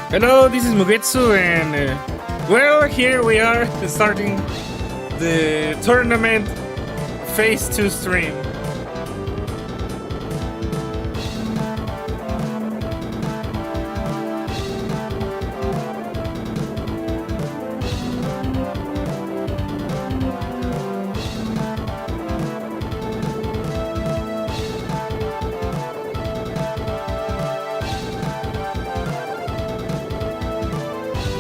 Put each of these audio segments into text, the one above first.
Hello, this is Mugetsu, and well, here we are starting the tournament Phase 2 stream.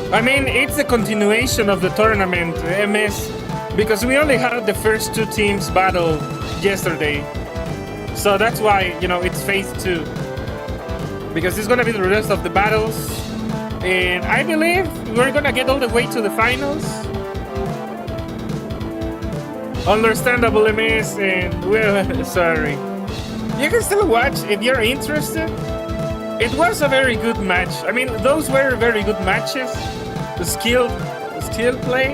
I mean, it's the continuation of the tournament, MS, because we only had the first two teams battle yesterday. So that's why, it's Phase 2. Because it's gonna be the rest of the battles. And I believe we're gonna get all the way to the finals. Understandable, MS, and well, sorry. You can still watch if you're interested. It was a very good match. I mean, those were very good matches. The skill play.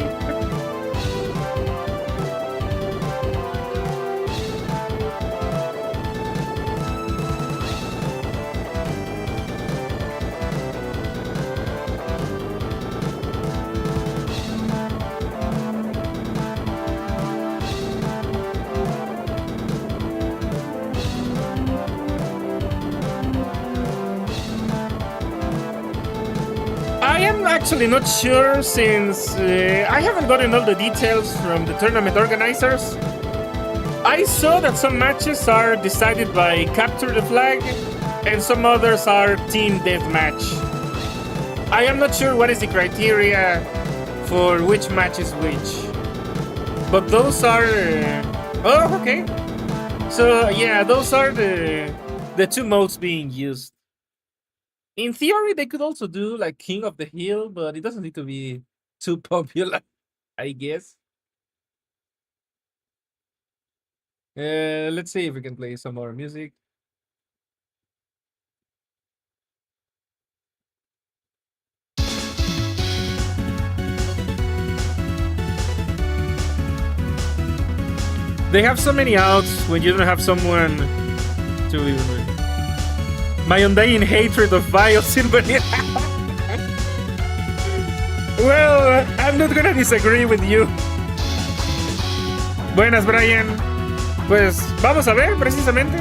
I am actually not sure since I haven't gotten all the details from the tournament organizers. I saw that some matches are decided by capture the flag and some others are team deathmatch. I am not sure what is the criteria for which match is which. But those are... oh, okay. So yeah, those are the two modes being used. In theory, they could also do like King of the Hill, but it doesn't need to be too popular, I guess. Let's see if we can play some more music. They have so many outs when you don't have someone to even with. My undying hatred of Vile Silver. Well, I'm not gonna disagree with you. Buenas, Brian. Pues vamos a ver, precisamente.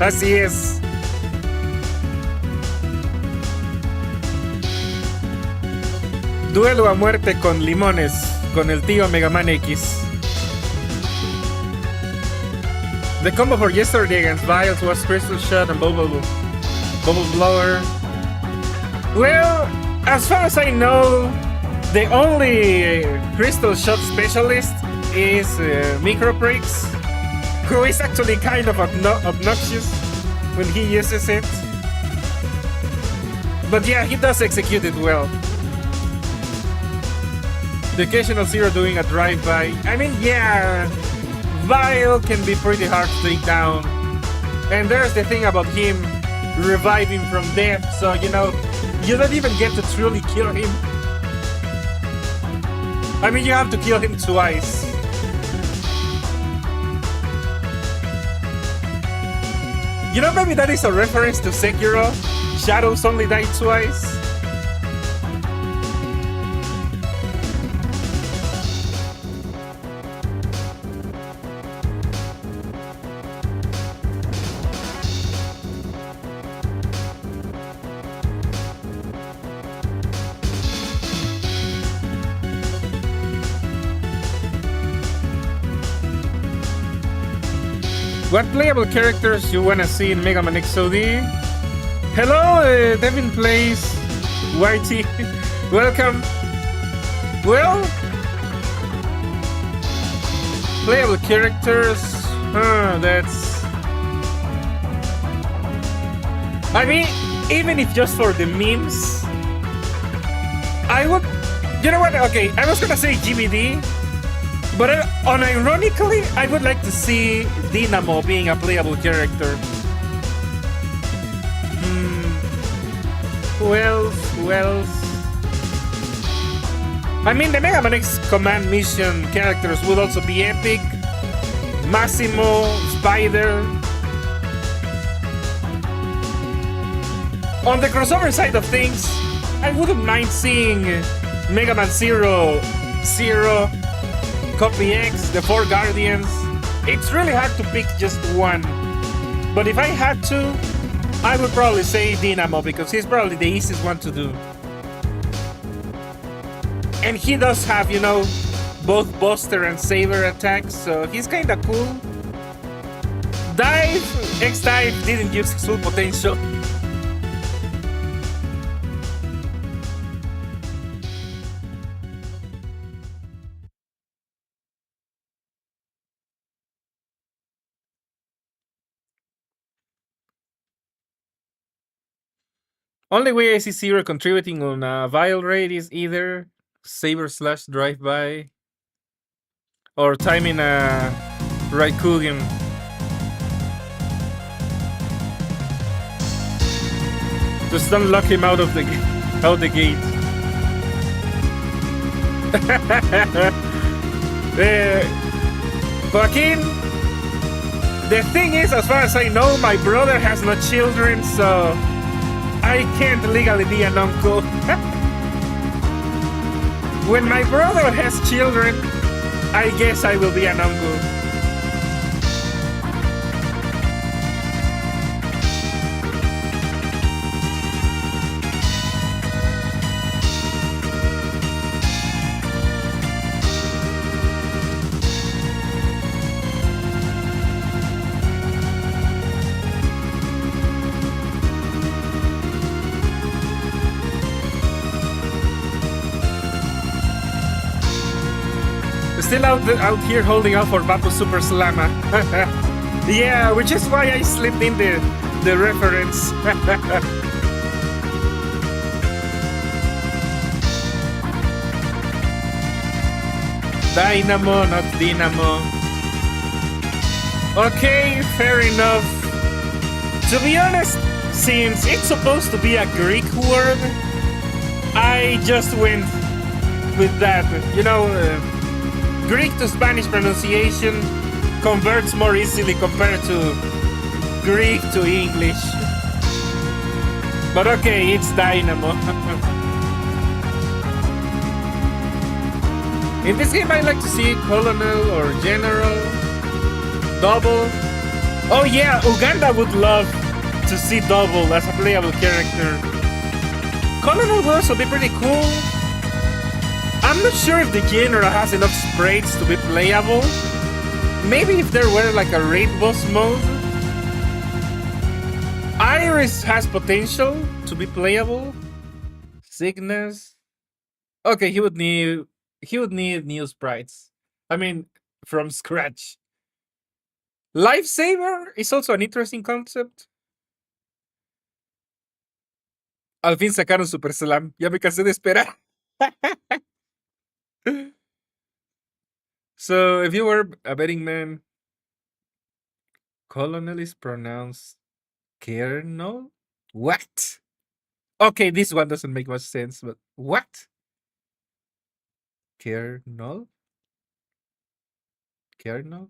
Así es. Duelo a muerte con limones, con el tío Mega Man X. The combo for yesterday against Viles was Crystal Shot and Bubble Blower. Well, as far as I know, the only Crystal Shot specialist is Micro Breaks, who is actually kind of obnoxious when he uses it. But yeah, he does execute it well. The occasional Zero doing a drive-by. I mean, yeah, Vile can be pretty hard to take down. And there's the thing about him reviving from death, so you don't even get to truly kill him. I mean, you have to kill him twice. Maybe that is a reference to Sekiro. Shadows only die twice. What playable characters you wanna see in Mega Man XOD? Hello, Devin Plays, YT. Welcome. Well, playable characters. That's. I mean, even if just for the memes, I would. You know what? Okay, I was gonna say GBD, but unironically, I would like to see Dynamo being a playable character. Who else? I mean, the Mega Man X Command Mission characters would also be epic. Massimo, Spider. On the crossover side of things, I wouldn't mind seeing Mega Man Zero, Copy X, the Four Guardians. It's really hard to pick just one. But if I had to, I would probably say Dynamo because he's probably the easiest one to do. And he does have, you know, both Buster and Saber attacks, so he's kinda cool. X-Dive didn't use his full potential. Only way I see Zero contributing on a Vile Raid is either Saber slash Drive-By or timing a Raikougan. Just don't lock him out of the gate. Joaquin, the thing is, as far as I know, my brother has no children, so I can't legally be an uncle. When my brother has children, I guess I will be an uncle. Still out here holding out for Bapu Super Slama. Yeah, which is why I slipped in the reference. Dynamo, not Dynamo. Okay, fair enough. To be honest, since it's supposed to be a Greek word, I just went with that. You know, Greek to Spanish pronunciation converts more easily compared to Greek to English. But okay, it's Dynamo. In this game, I like to see Colonel or General, Double. Oh yeah, Uganda would love to see Double as a playable character. Colonel would also be pretty cool. I'm not sure if the General has enough sprites to be playable. Maybe if there were like a raid boss mode. Iris has potential to be playable. Cygnus. Okay, he would need new sprites. I mean, from scratch. Lifesaver is also an interesting concept. Al fin sacaron Super Slam. Ya me cansé de esperar. So, if you were a betting man, Colonel is pronounced Kernel? What? Okay, this one doesn't make much sense, but what? Kernel? Kernel?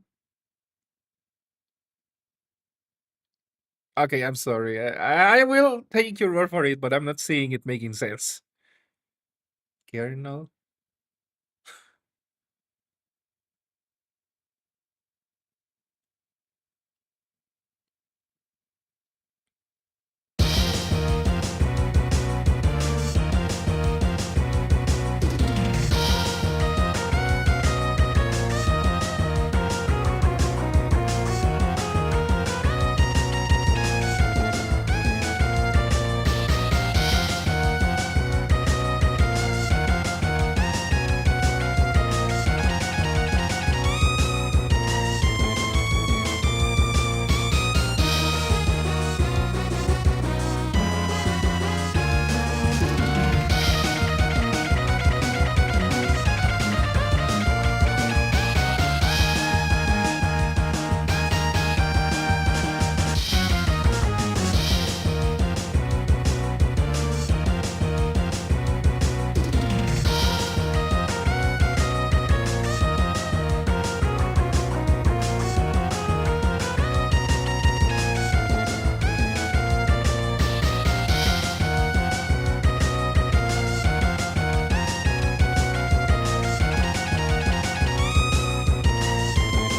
Okay, I'm sorry. I will take your word for it, but I'm not seeing it making sense. Kernel?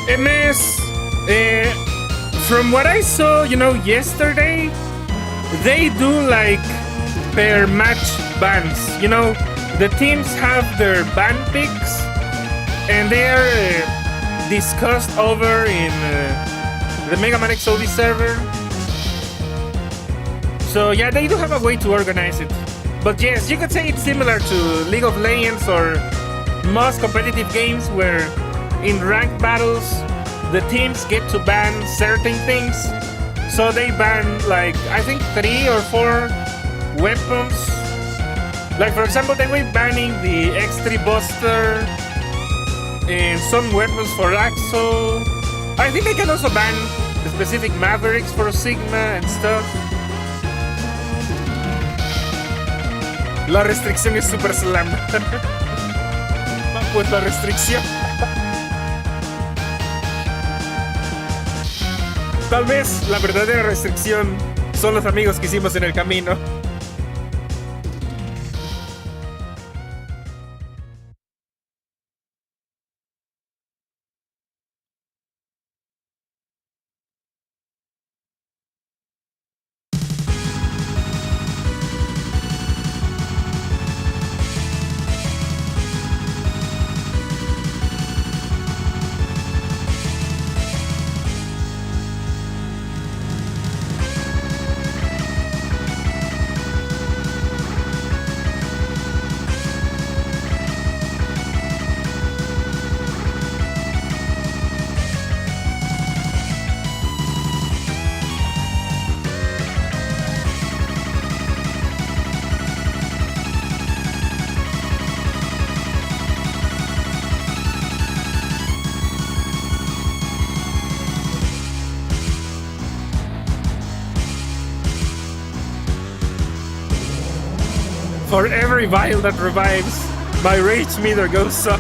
MS, from what I saw, yesterday, they do like per match bans. The teams have their ban picks, and they are discussed over in the MMXOD server. So yeah, they do have a way to organize it. But yes, you could say it's similar to League of Legends or most competitive games where in ranked battles, the teams get to ban certain things. So they ban, like, I think 3 or 4 weapons. Like, for example, they were banning the X3 Buster and some weapons for Axo. I think they can also ban the specific Mavericks for Sigma and stuff. La restricción es Super Slam. Pues la restricción. Tal vez la verdadera restricción son los amigos que hicimos en el camino. For every vial that revives, my rage meter goes up.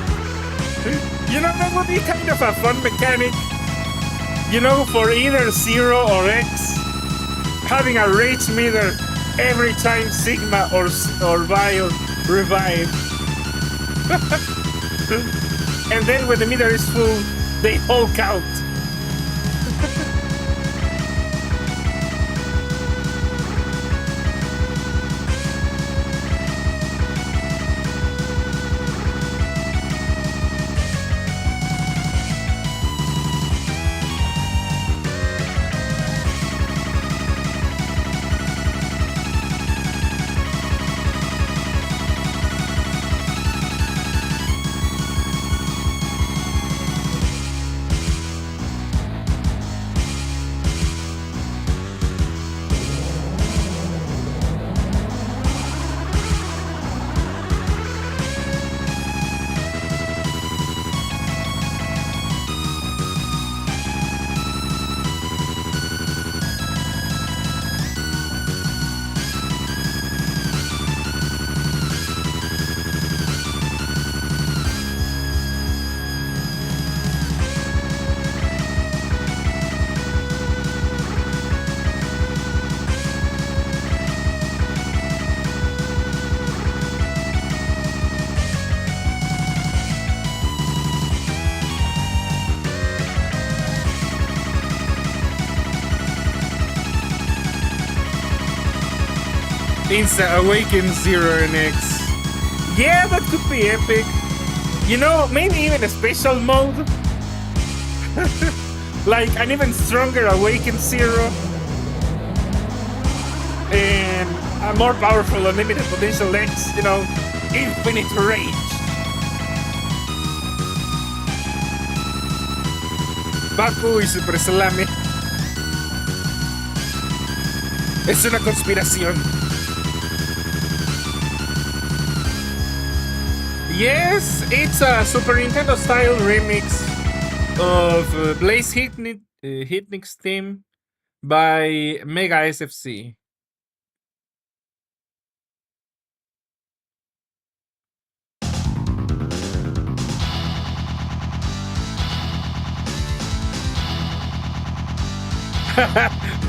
That would be kind of a fun mechanic. For either 0 or X, having a rage meter every time Sigma or Vial revive. And then when the meter is full, they Hulk out. Insta Awaken 0 and X. Yeah, that could be epic. Maybe even a special mode. Like an even stronger Awaken 0. And a more powerful unlimited potential X, infinite rage. Baku y Super Salame. Es una conspiración. Yes, it's a Super Nintendo style remix of Blaze Hitnik's theme by Mega SFC.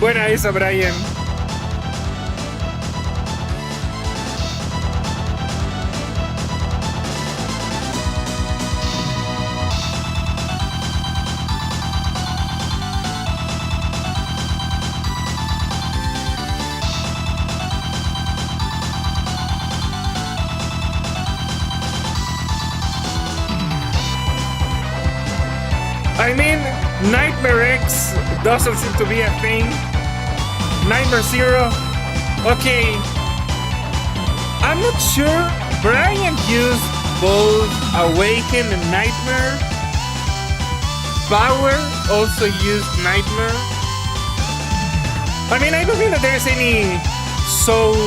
Buena esa, Brian. I mean, Nightmare X doesn't seem to be a thing. Nightmare Zero, okay. I'm not sure. Brian used both Awaken and Nightmare. Power also used Nightmare. I mean, I don't think that there's any Soul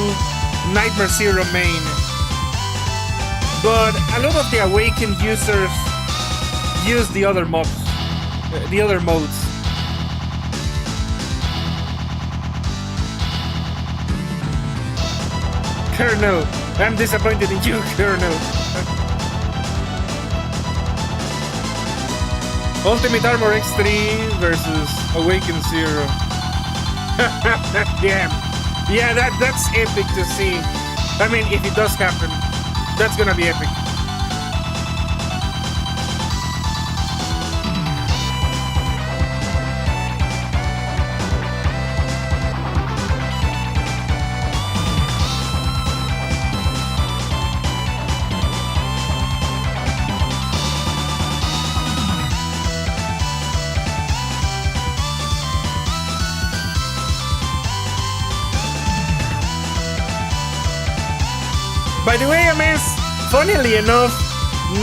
Nightmare Zero main. But a lot of the Awakened users use the other modes. Colonel, I'm disappointed in you, Colonel. Ultimate Armor X3 versus Awaken Zero. Damn. Yeah, that's epic to see. I mean, if it does happen, that's gonna be epic. By the way, Ames, funnily enough,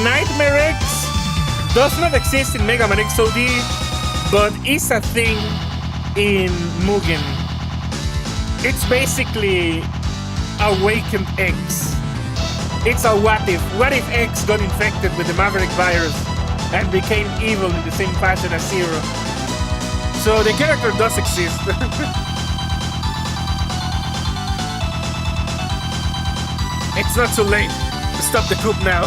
Nightmare X does not exist in Mega Man XOD, but is a thing in Mugen. It's basically Awakened X. It's a what if. What if X got infected with the Maverick virus and became evil in the same fashion as Zero? So the character does exist. It's not too late to stop the coup now.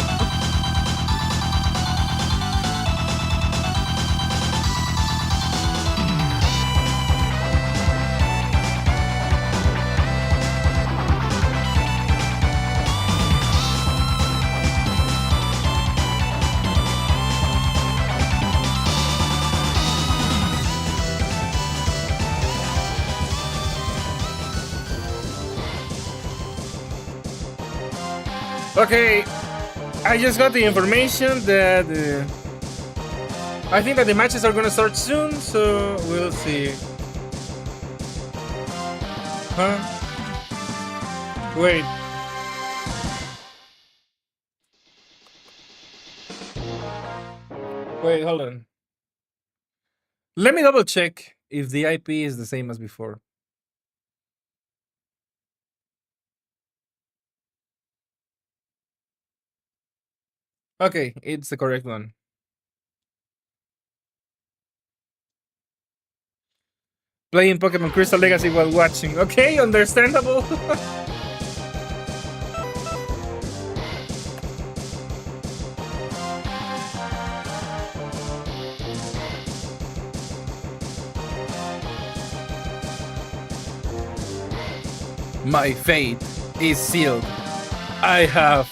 Okay, I just got the information that I think that the matches are gonna start soon, so we'll see. Huh? Wait. Wait, hold on. Let me double check if the IP is the same as before. Okay, it's the correct one. Playing Pokemon Crystal Legacy while watching. Okay, understandable. My fate is sealed. I have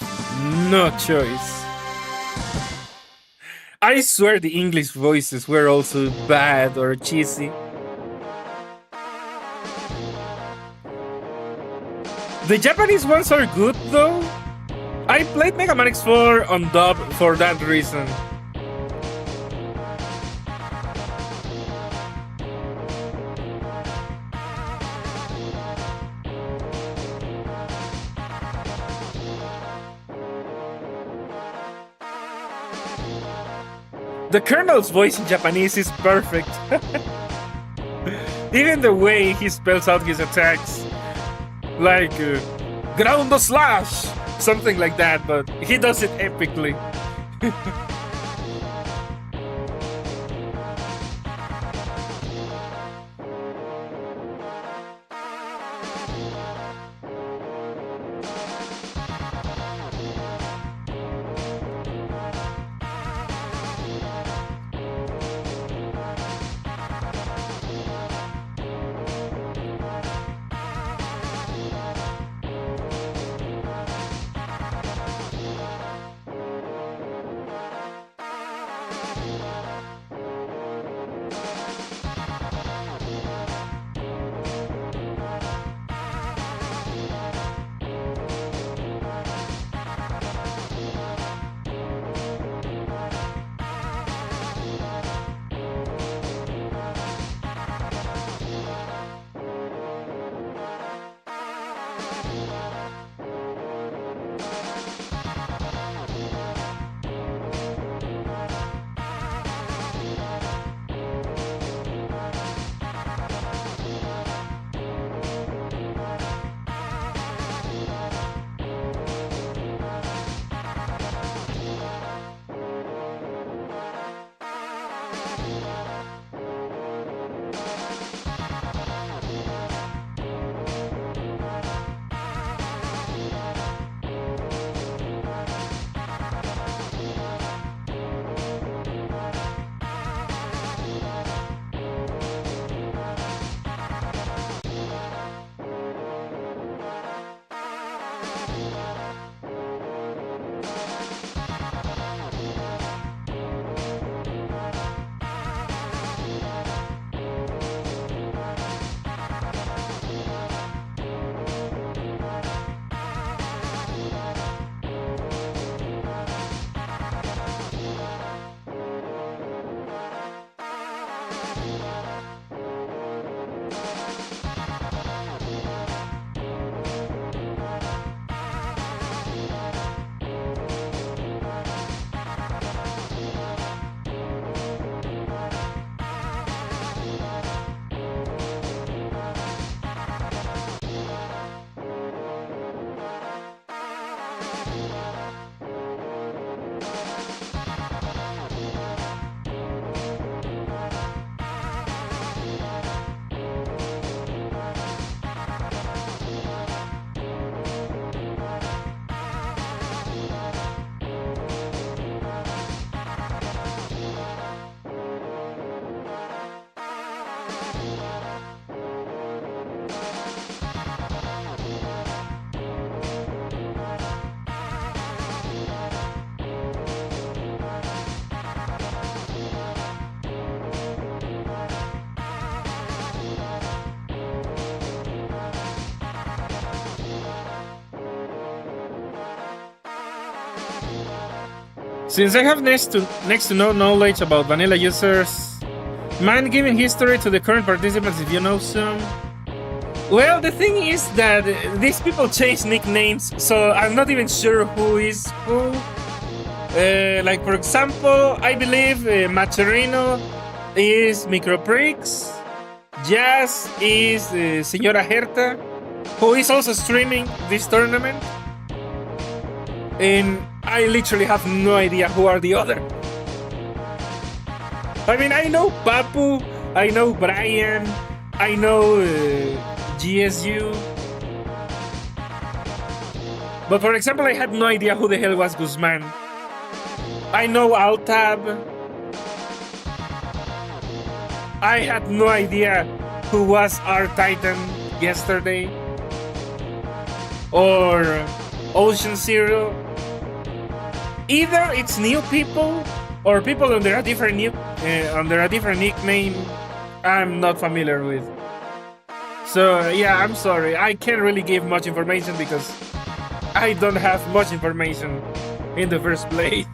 no choice. I swear the English voices were also bad or cheesy. The Japanese ones are good though. I played Mega Man X4 on dub for that reason. The Colonel's voice in Japanese is perfect. Even the way he spells out his attacks. Like, ground slash! Something like that, but he does it epically. Since I have next to no knowledge about vanilla users, mind giving history to the current participants if you know some? Well, the thing is that these people change nicknames, so I'm not even sure who is who. Like, for example, I believe Macherino is Microprix, Jazz is Señora Herta, who is also streaming this tournament. And I literally have no idea who are the other. I mean, I know Papu, I know Brian, I know GSU. But for example, I had no idea who the hell was Guzman. I know Altab. I had no idea who was our Titan yesterday. Or Ocean Zero. Either it's new people or people under a different nickname I'm not familiar with. So yeah, I'm sorry. I can't really give much information because I don't have much information in the first place.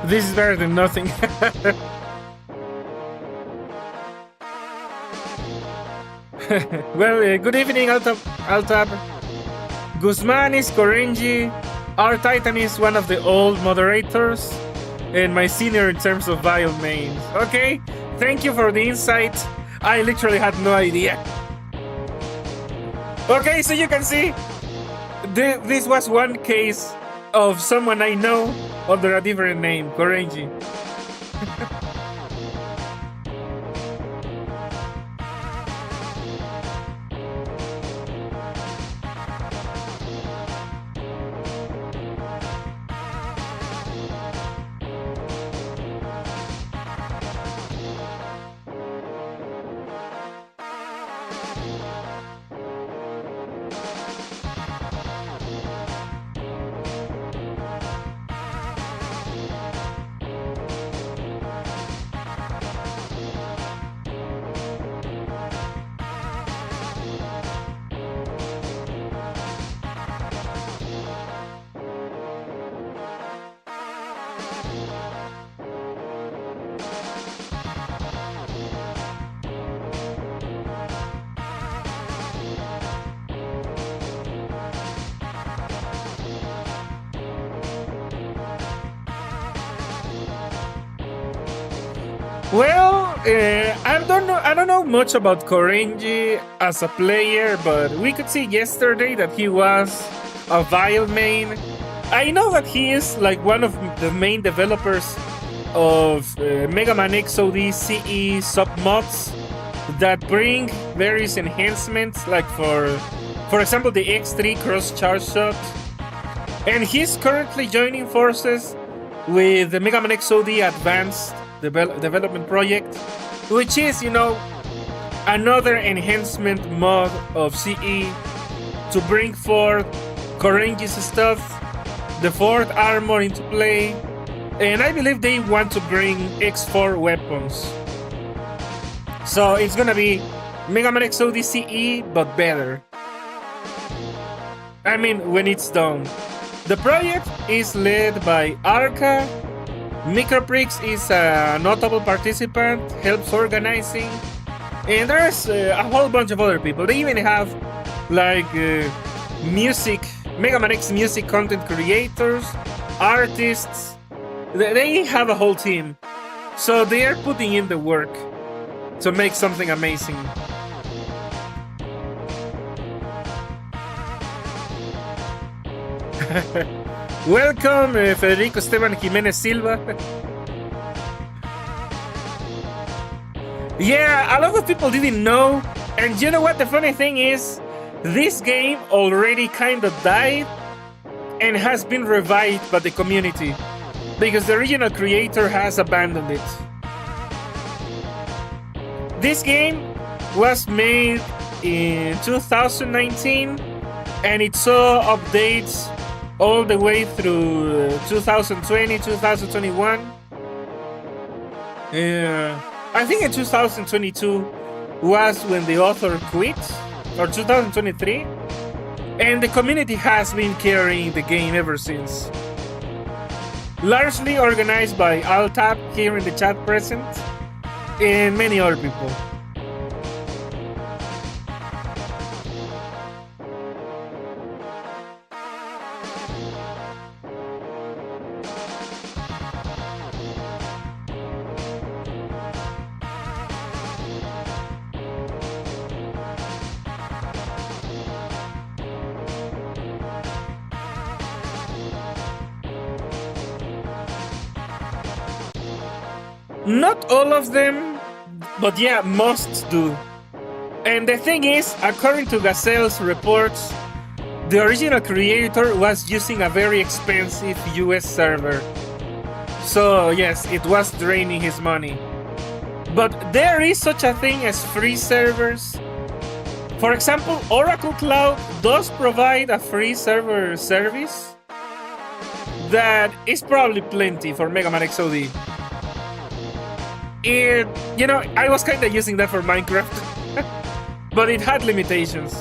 This is better than nothing. Well, good evening, Altab. Guzman is Korenji. Our Titan is one of the old moderators. And my senior in terms of Vile mains. Okay, thank you for the insight. I literally had no idea. Okay, so you can see, this was one case of someone I know under a different name, Korenji. Well, I don't know much about Korenji as a player, but we could see yesterday that he was a Vile main. I know that he is like one of the main developers of Mega Man XOD CE submods that bring various enhancements, like for example the X3 cross charge shot. And he's currently joining forces with the Mega Man XOD Advanced development project, which is, you know, another enhancement mod of CE to bring forth Korenji's stuff, the fourth armor into play, and I believe they want to bring X4 weapons. So it's gonna be Mega Man XOD CE, but better. I mean, when it's done. The project is led by Arca. Microprix is a notable participant, helps organizing, and there's a whole bunch of other people. They even have like music, Mega Man X music content creators, artists. They have a whole team, so they are putting in the work to make something amazing. Welcome, Federico Esteban Jimenez Silva. Yeah, a lot of people didn't know. And you know what? The funny thing is, this game already kind of died and has been revived by the community because the original creator has abandoned it. This game was made in 2019 and it saw updates all the way through 2020, 2021. I think in 2022 was when the author quit, or 2023. And the community has been carrying the game ever since. Largely organized by Altap here in the chat present, and many other people. Not all of them, but yeah, most do. And the thing is, according to Gazelle's reports, the original creator was using a very expensive US server. So yes, it was draining his money. But there is such a thing as free servers. For example, Oracle Cloud does provide a free server service that is probably plenty for Mega Man XOD. You know, I was kind of using that for Minecraft, but it had limitations.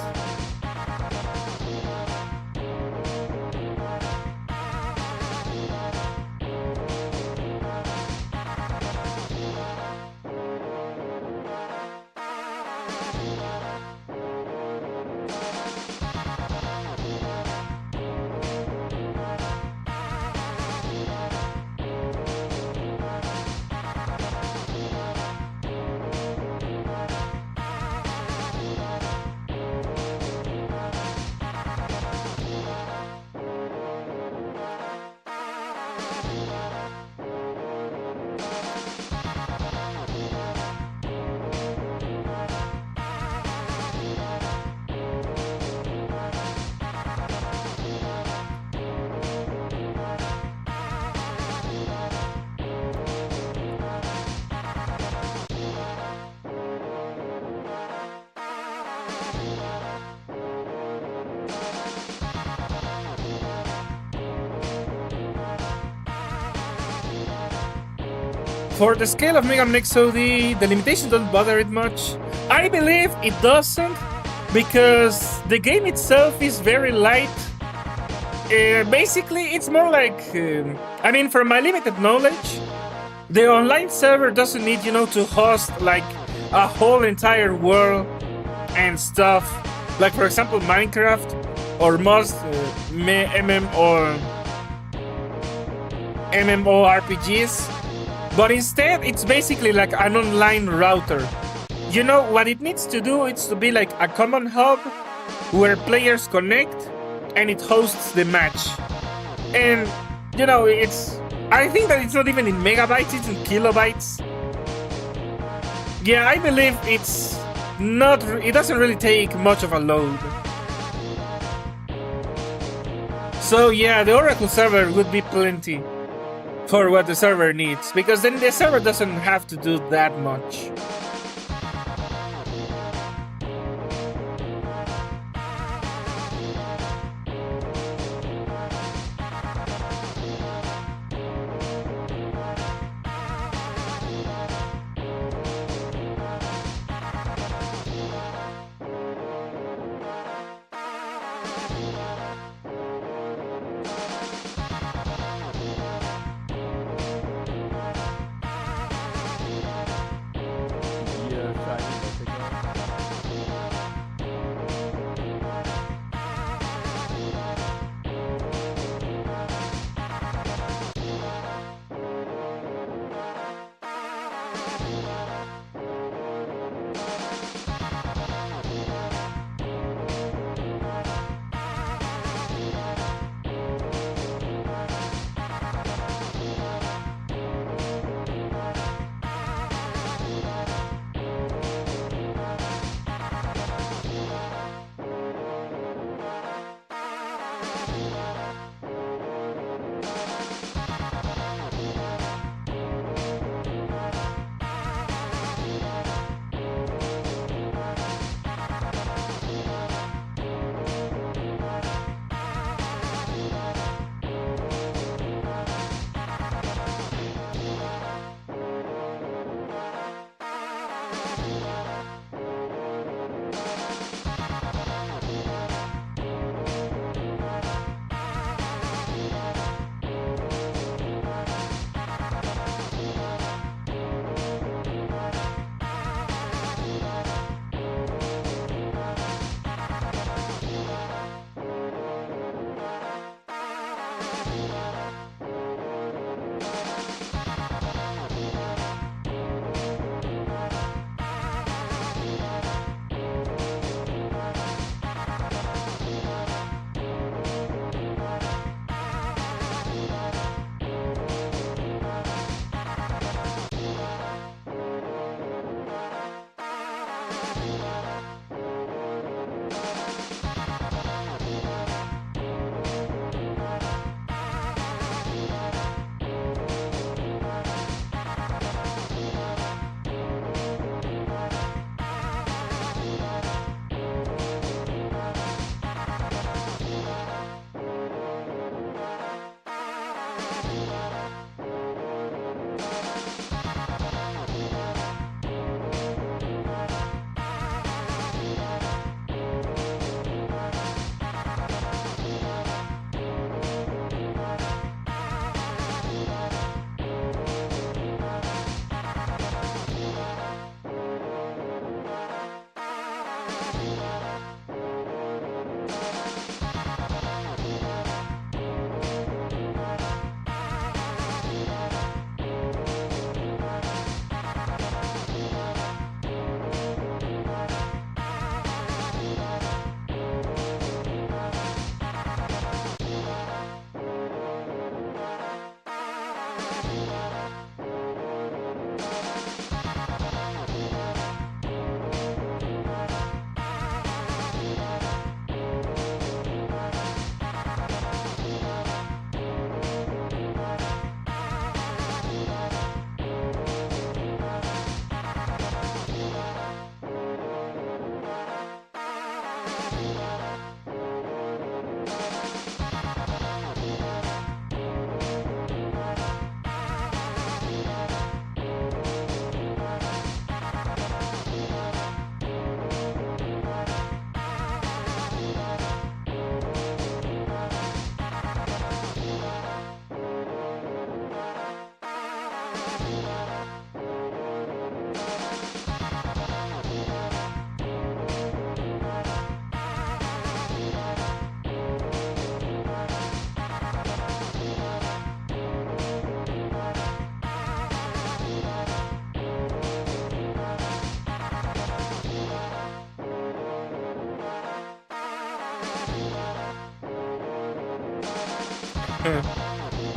For the scale of MMXOD, the limitations don't bother it much. I believe it doesn't because the game itself is very light. Basically, it's more like, I mean, from my limited knowledge, the online server doesn't need, to host like a whole entire world and stuff. Like, for example, Minecraft or most MMORPGs. But instead, it's basically like an online router. What it needs to do is to be like a common hub where players connect and it hosts the match. And, I think that it's not even in megabytes, it's in kilobytes. Yeah, I believe it doesn't really take much of a load. So yeah, the Oracle server would be plenty for what the server needs, because then the server doesn't have to do that much.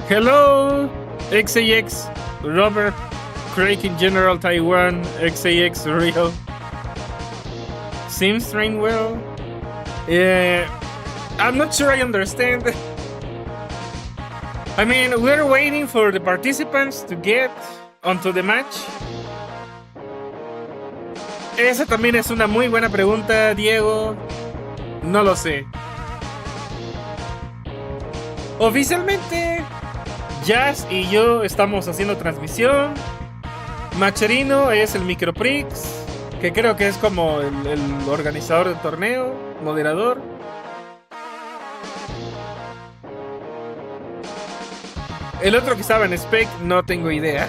Hello, XAX, Robert, Craig in General Taiwan, XAX Real. Seems trained well. Yeah, I'm not sure I understand. I mean, we're waiting for the participants to get onto the match. Esa también es una muy buena pregunta, Diego. No lo sé. Oficialmente, Jazz y yo estamos haciendo transmisión. Macherino es el Microprix, que creo que es como el organizador del torneo, moderador. El otro que estaba en Spec, no tengo idea.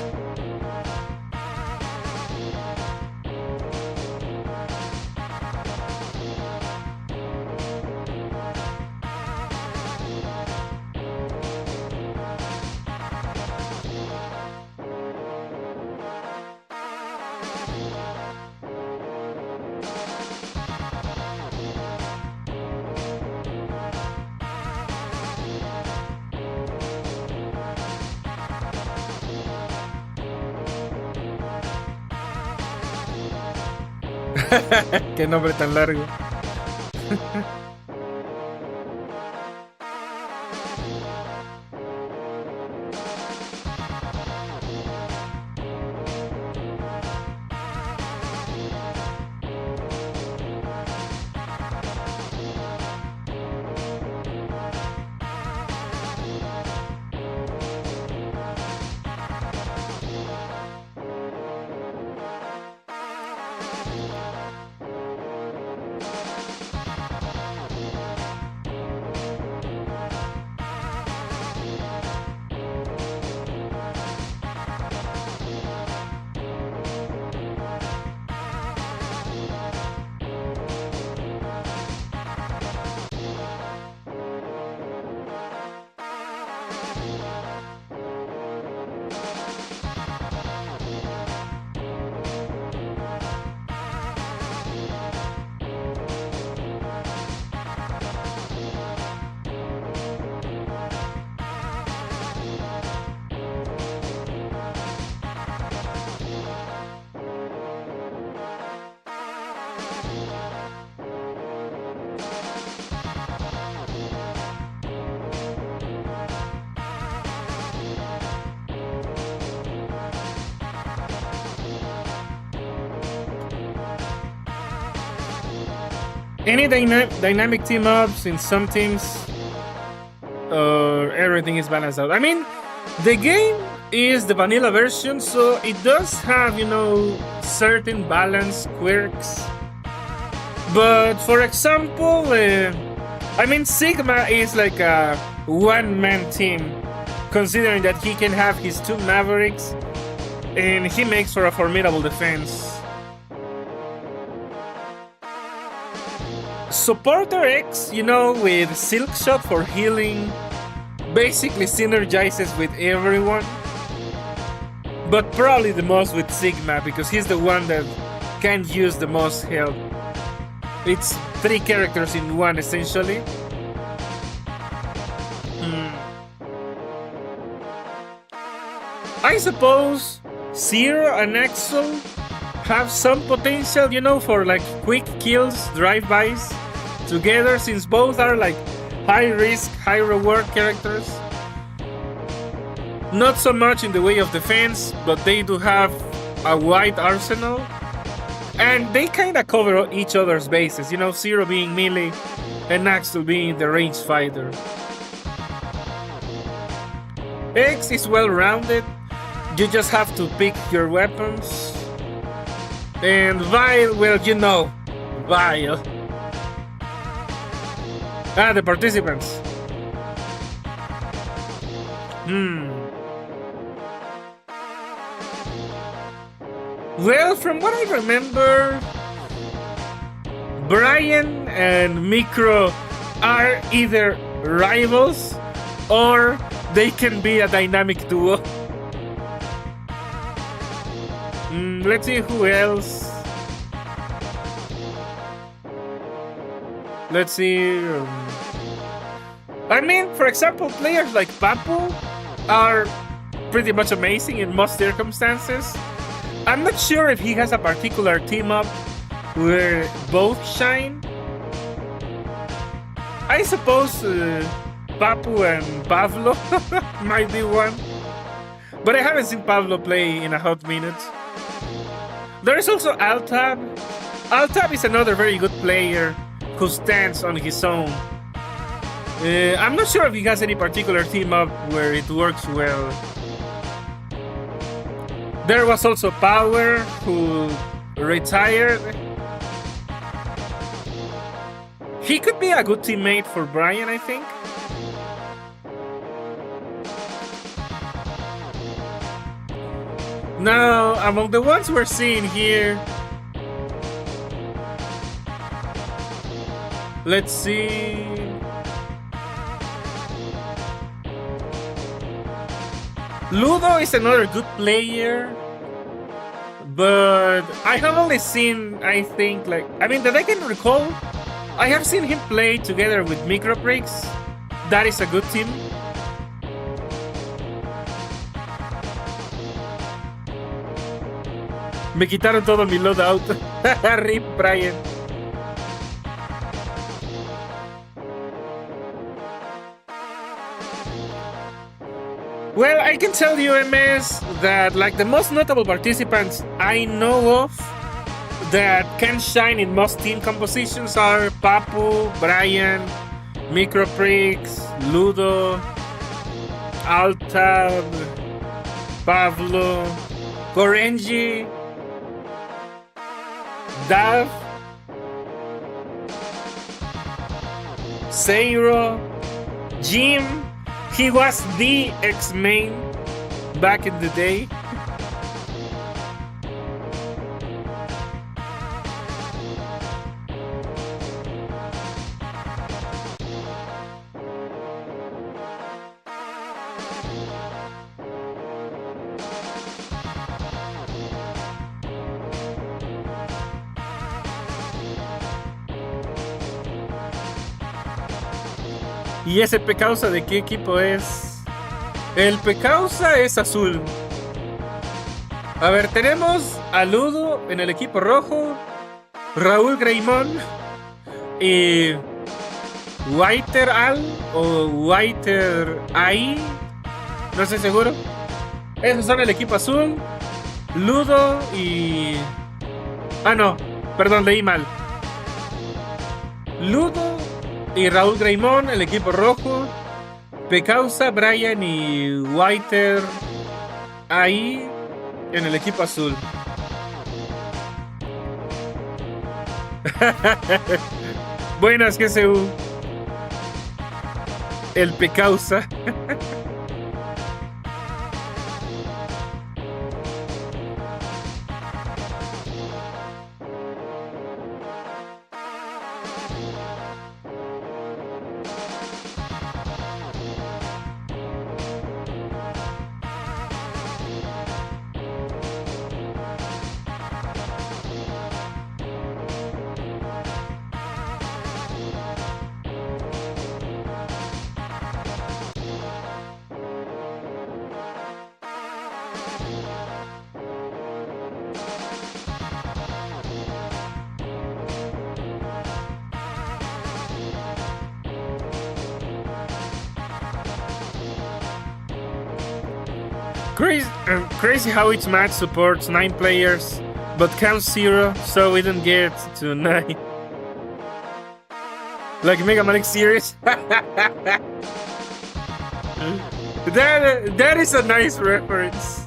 Qué nombre tan largo. Any dynamic team ups in some teams, everything is balanced out. I mean, the game is the vanilla version, so it does have, you know, certain balance quirks. But for example, I mean, Sigma is like a one-man team, considering that he can have his two Mavericks, and he makes for a formidable defense. Supporter X, you know, with Silk Shot for healing, basically synergizes with everyone. But probably the most with Sigma, because he's the one that can use the most health. It's three characters in one, essentially. I suppose Zero and Axel have some potential, you know, for like quick kills, drive-bys together, since both are like high risk, high reward characters. Not so much in the way of defense, but they do have a wide arsenal. And they kinda cover each other's bases, you know, Zero being melee and Axel being the ranged fighter. X is well rounded, you just have to pick your weapons. And Vile, well, you know, Vile. The participants. Well, from what I remember, Brian and Micro are either rivals or they can be a dynamic duo. Let's see who else. Let's see. I mean, for example, players like Papu are pretty much amazing in most circumstances. I'm not sure if he has a particular team up where both shine. I suppose Papu and Pablo might be one. But I haven't seen Pablo play in a hot minute. There is also Altab. Altab is another very good player who stands on his own. I'm not sure if he has any particular team up where it works well. There was also Power, who retired. He could be a good teammate for Brian, I think. Now, among the ones we're seeing here, let's see. Ludo is another good player, but I have only seen, I think, that I can recall, I have seen him play together with Microprix. That is a good team. Me quitaron todo mi loadout. Rip Brian. Well, I can tell you, MS, that the most notable participants I know of that can shine in most team compositions are Papu, Brian, Microprix, Ludo, Altab, Pablo, Korenji, Dav, Seiro, Jim. He was the X-Main back in the day. ¿Y ese Pecausa de qué equipo es? El Pecausa es azul. A ver, tenemos a Ludo en el equipo rojo, Raúl Greymon y Whiter Al o Whiter AI, no estoy seguro. Esos son el equipo azul. Ludo y... Ah, no, perdón, leí mal. Ludo y Raúl Greymon, el equipo rojo. Pecausa, Brian y Whiter ahí en el equipo azul. Buenas, GSU. El Pecausa. Crazy how each match supports 9 players, but counts 0, so we don't get to 9. Like Mega Man X series. That is a nice reference.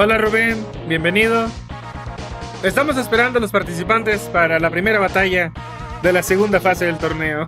Hola Rubén, bienvenido. Estamos esperando a los participantes para la primera batalla de la segunda fase del torneo.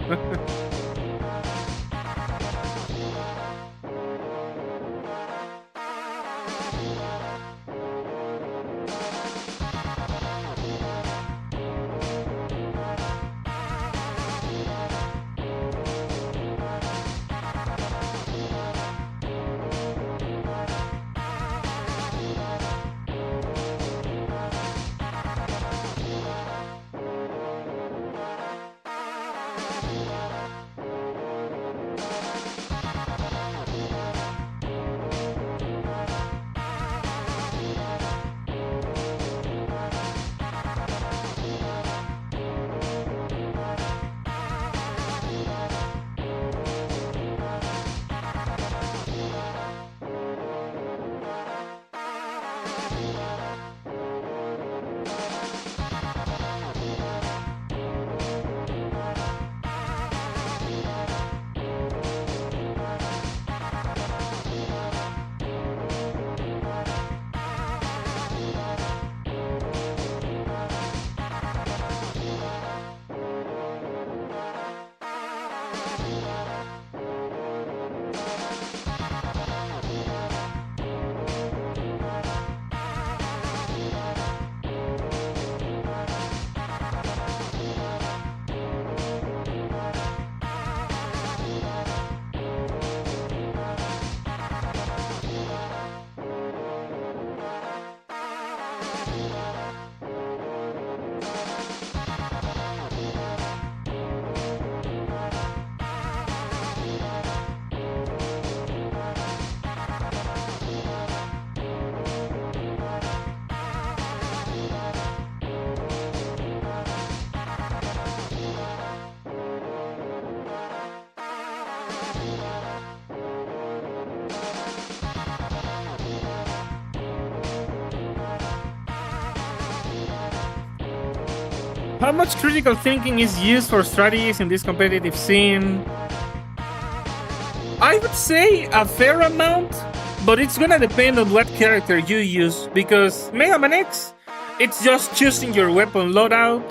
How much critical thinking is used for strategies in this competitive scene? I would say a fair amount, but it's gonna depend on what character you use, because Mega Man X, it's just choosing your weapon loadout,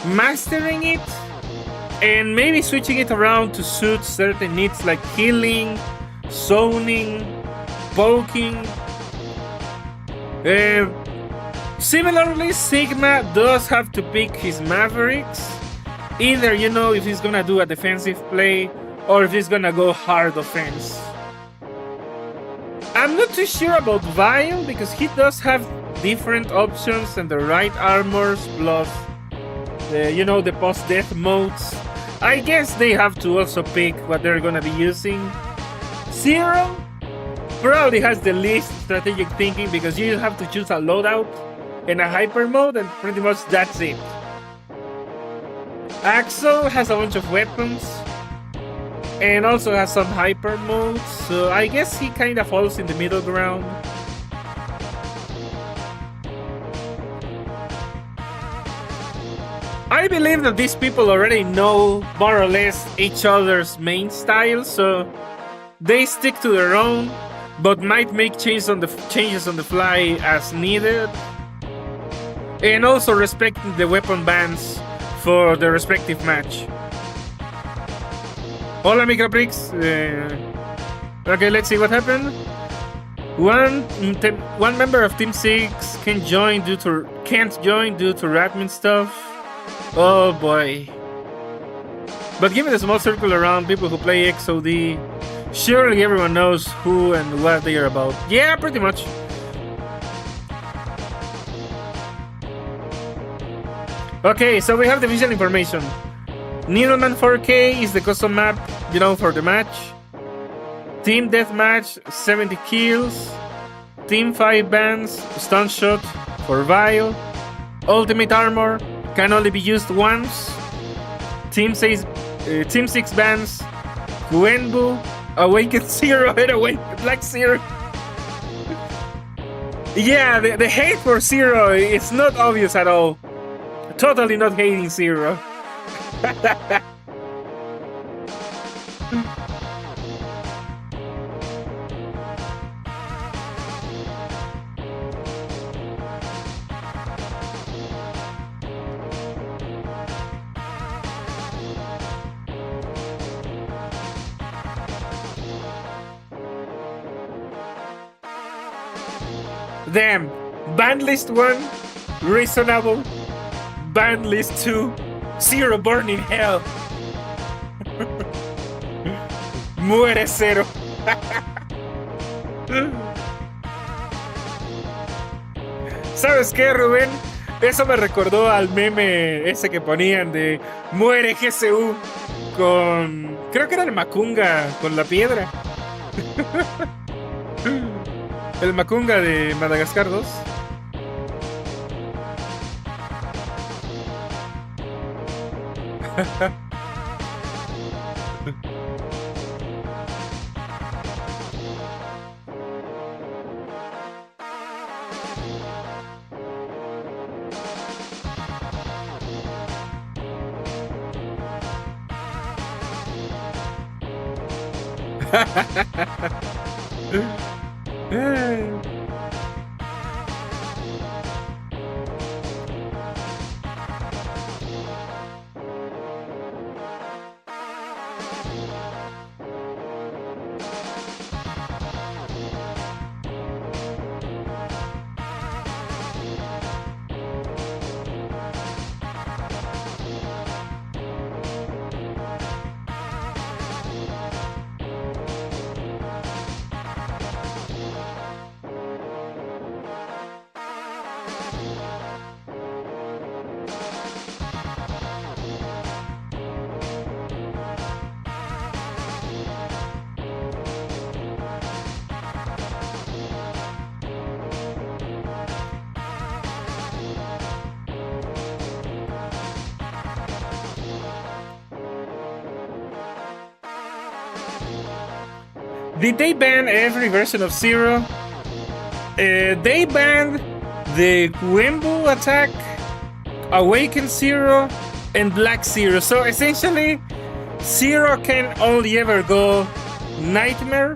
mastering it, and maybe switching it around to suit certain needs like healing, zoning, poking. Similarly, Sigma does have to pick his Mavericks. Either, if he's gonna do a defensive play or if he's gonna go hard offense. I'm not too sure about Vile because he does have different options and the right armors plus the post-death modes. I guess they have to also pick what they're gonna be using. Zero probably has the least strategic thinking because you have to choose a loadout and a hyper mode, and pretty much that's it. Axel has a bunch of weapons and also has some hyper modes, so I guess he kind of falls in the middle ground. I believe that these people already know more or less each other's main style, so they stick to their own, but might make changes on the fly as needed. And also respecting the weapon bans for the respective match. Hola Microprix. Okay, let's see what happened. One member of Team 6 can't join due to admin stuff. Oh boy. But given the small circle around people who play XOD, surely everyone knows who and what they are about. Yeah, pretty much. Okay, so we have the visual information. Needleman 4K is the custom map, for the match. Team Deathmatch, 70 kills. Team 5 bans, Stun Shot for Vile. Ultimate Armor can only be used once. Team 6 bans, Guenbu, Awakened Zero, and Awakened Black Zero. Yeah, the hate for Zero is not obvious at all. Totally not hating Zero. Damn. Ban list 1, reasonable. Ban list 2, Zero burn in hell. Muere Zero. ¿Sabes qué, Rubén? Eso me recordó al meme ese que ponían de Muere GSU con... Creo que era el Macunga con la piedra. El Macunga de Madagascar 2. Did they ban every version of Zero? They banned the Wimble attack, Awaken Zero, and Black Zero. So essentially, Zero can only ever go Nightmare.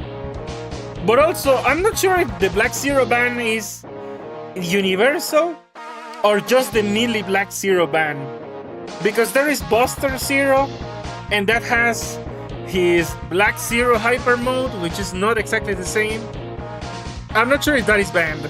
But also, I'm not sure if the Black Zero ban is universal or just the Melee Black Zero ban. Because there is Buster Zero, and that has his Black Zero Hyper mode, which is not exactly the same. I'm not sure if that is banned.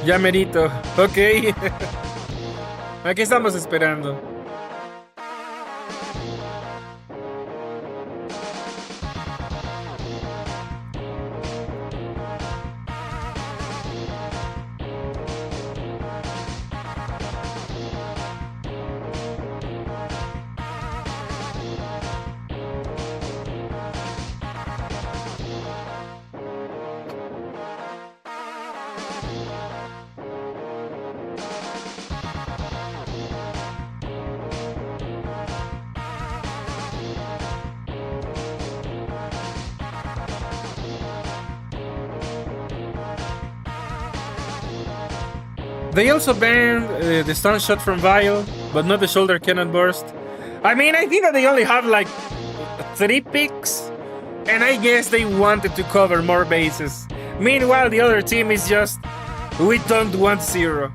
Ya merito, ok. Aquí estamos esperando. They also banned the stun shot from Vile, but not the shoulder cannon burst. I mean, I think that they only have like 3 picks, and I guess they wanted to cover more bases. Meanwhile, the other team is just, we don't want Zero.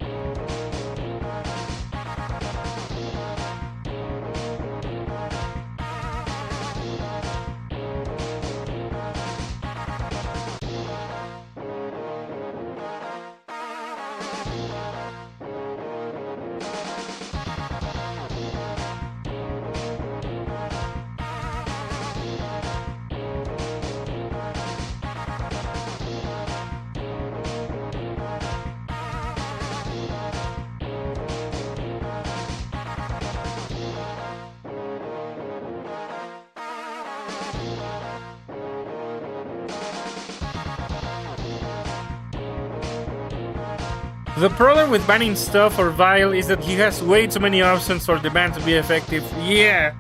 The problem with banning stuff for Vile is that he has way too many options for the ban to be effective. Yeah.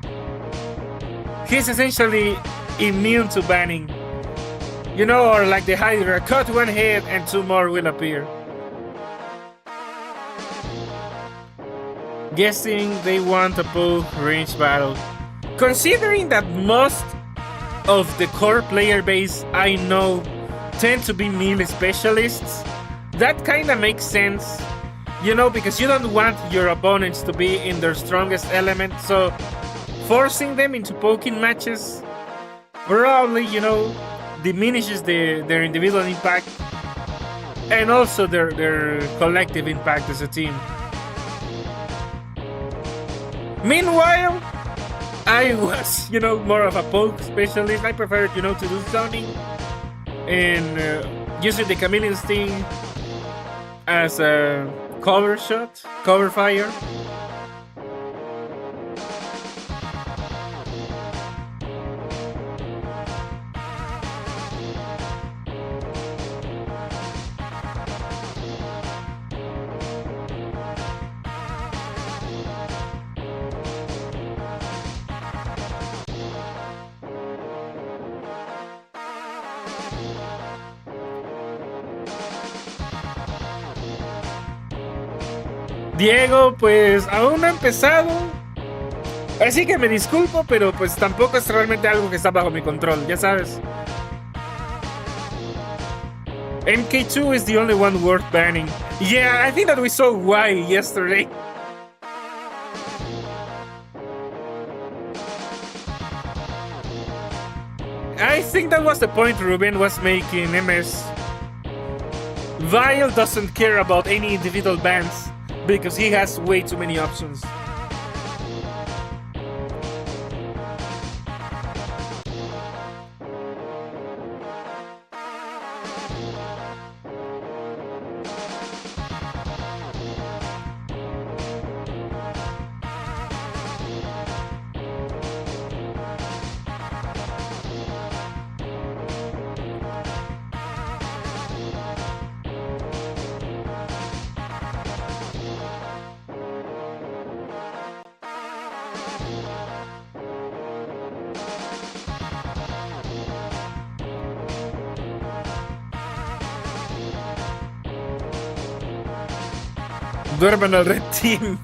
He's essentially immune to banning. You know, or like the Hydra, cut one head and 2 more will appear. guessing they want a poke range battle. Considering that most of the core player base I know tend to be melee specialists, that kinda makes sense. You know, because you don't want your opponents to be in their strongest element, so forcing them into poking matches probably, you know, diminishes their individual impact and also their collective impact as a team. Meanwhile, I was, you know, more of a poke specialist. I preferred, you know, to do zoning and using the Chameleon Sting as a cover shot, cover fire. Diego, pues aún no ha empezado, así que me disculpo, pero pues tampoco es realmente algo que está bajo mi control, ya sabes. MK2 is the only one worth banning. Yeah, I think that we saw why yesterday. I think that was the point Ruben was making, MS. Vile doesn't care about any individual bans because he has way too many options. Duerman al Red Team.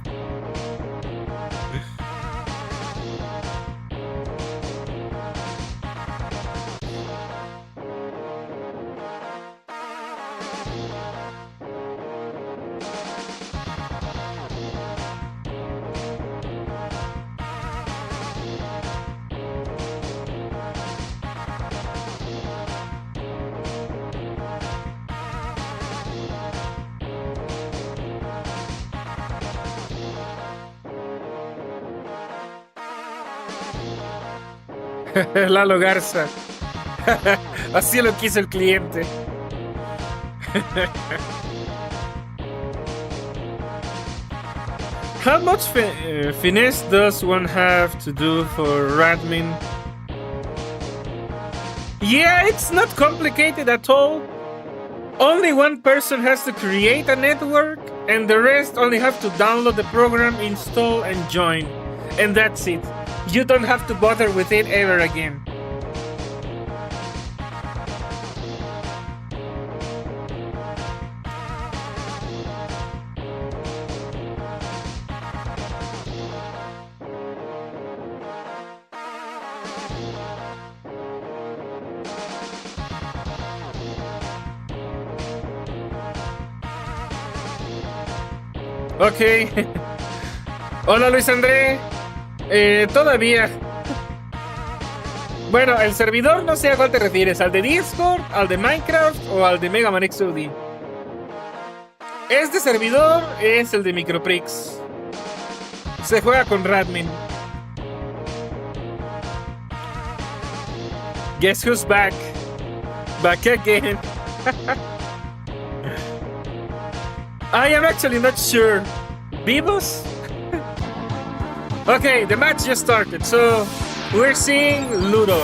Lalo Garza. Así lo quiso el cliente. How much finesse does one have to do for Radmin? Yeah, it's not complicated at all. Only one person has to create a network, and the rest only have to download the program, install, and join. And that's it. You don't have to bother with it ever again. Ok. Hola Luis André. Todavía. Bueno, el servidor no sé a cuál te refieres, ¿al de Discord, al de Minecraft o al de MMXOD? Este servidor es el de Microprix. Se juega con Radmin. Guess who's back? Back again. I am actually not sure. Vivos? Okay, the match just started, so we're seeing Ludo.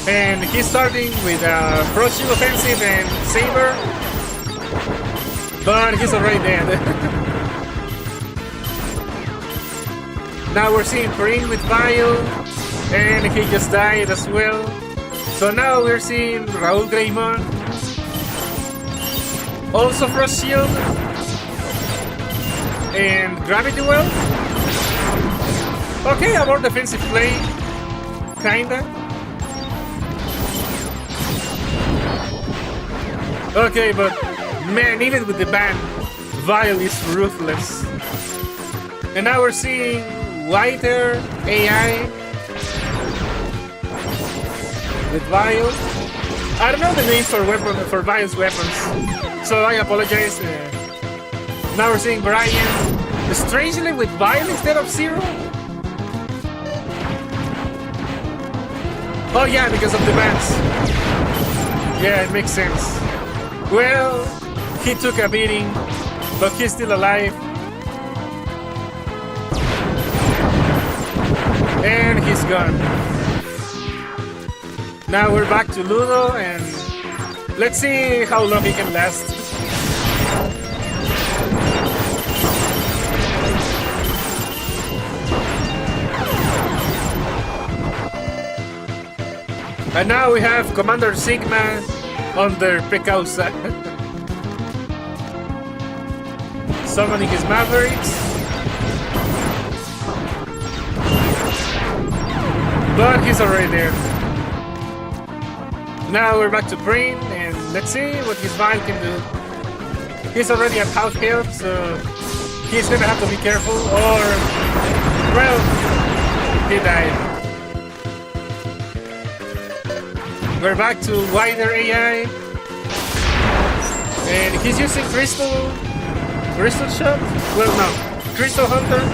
And he's starting with a Frost Shield offensive and Saber. But he's already dead. Now we're seeing Corinne with Vile. And he just died as well. So now we're seeing Raul Greymon. Also Frost Shield. And Gravity Well. Okay, a more defensive play. Kinda. Okay, but man, even with the ban, Vile is ruthless. And now we're seeing Whiter AI with Vile. I don't know the names for Vile's weapons, so I apologize. Now we're seeing Brian, strangely with Vile instead of Zero. Oh yeah, because of the bans. Yeah, it makes sense. Well, he took a beating, but he's still alive. And he's gone. Now we're back to Ludo, and let's see how long he can last. And now we have Commander Sigma under Pecausa. Summoning his Mavericks. But he's already there. Now we're back to Brain, and let's see what his Vile can do. He's already at half health, so he's gonna have to be careful, or... well, he died. We're back to Wider AI. And he's using Crystal Shot? Well, no. Crystal Hunter.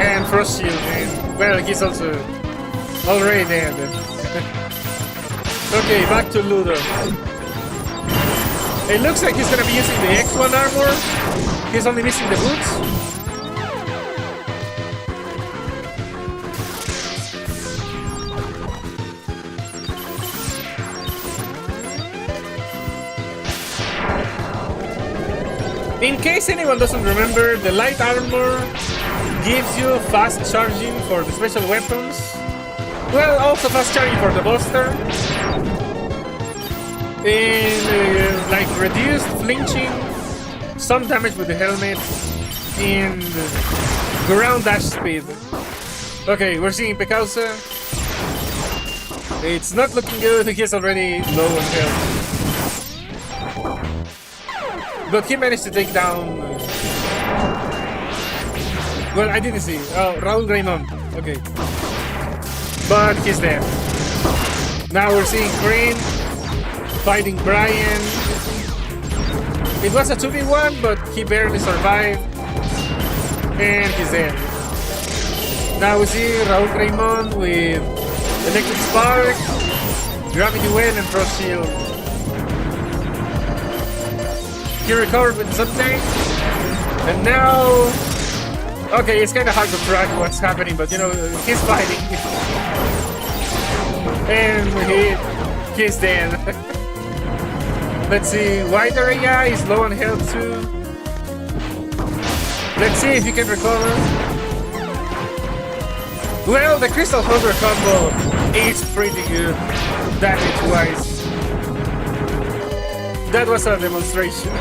And Frost Shield. And, well, he's also already dead. Okay, back to Ludo. It looks like he's gonna be using the X1 armor. He's only missing the boots. In case anyone doesn't remember, the light armor gives you fast charging for the special weapons. Well, also fast charging for the buster. And like reduced flinching, some damage with the helmet, and ground dash speed. Okay, we're seeing Pecausa. It's not looking good, he's already low on health. But he managed to take down... well, I didn't see. Oh, Raul Raymond. Okay. But he's dead. Now we're seeing Crane fighting Brian. It was a 2v1, but he barely survived. And he's dead. Now we see Raul Raymond with Electric Spark, Gravity Well, and Frost Shield. He recovered with something, and now... okay, it's kind of hard to track what's happening, but you know, he's fighting. And he's dead. Let's see, Wider AI is low on health too. Let's see if he can recover. Well, the Crystal Hunter combo is pretty good, damage-wise. That was a demonstration,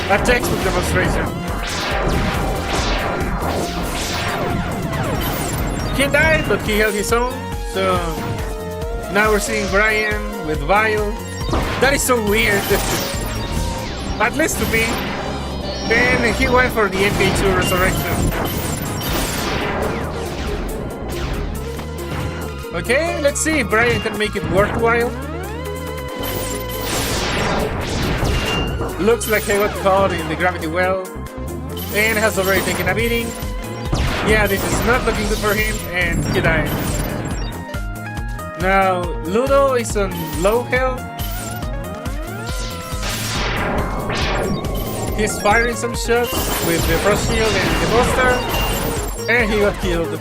a textbook demonstration. He died, but he held his own, so now we're seeing Brian with Vile. That is so weird, at least to me. Then he went for the MK2 Resurrection. Okay, let's see if Brian can make it worthwhile. Looks like he got caught in the Gravity Well and has already taken a beating. Yeah, this is not looking good for him, and he died. Now, Ludo is on low health. He's firing some shots with the Frost Shield and the Buster, and he got killed.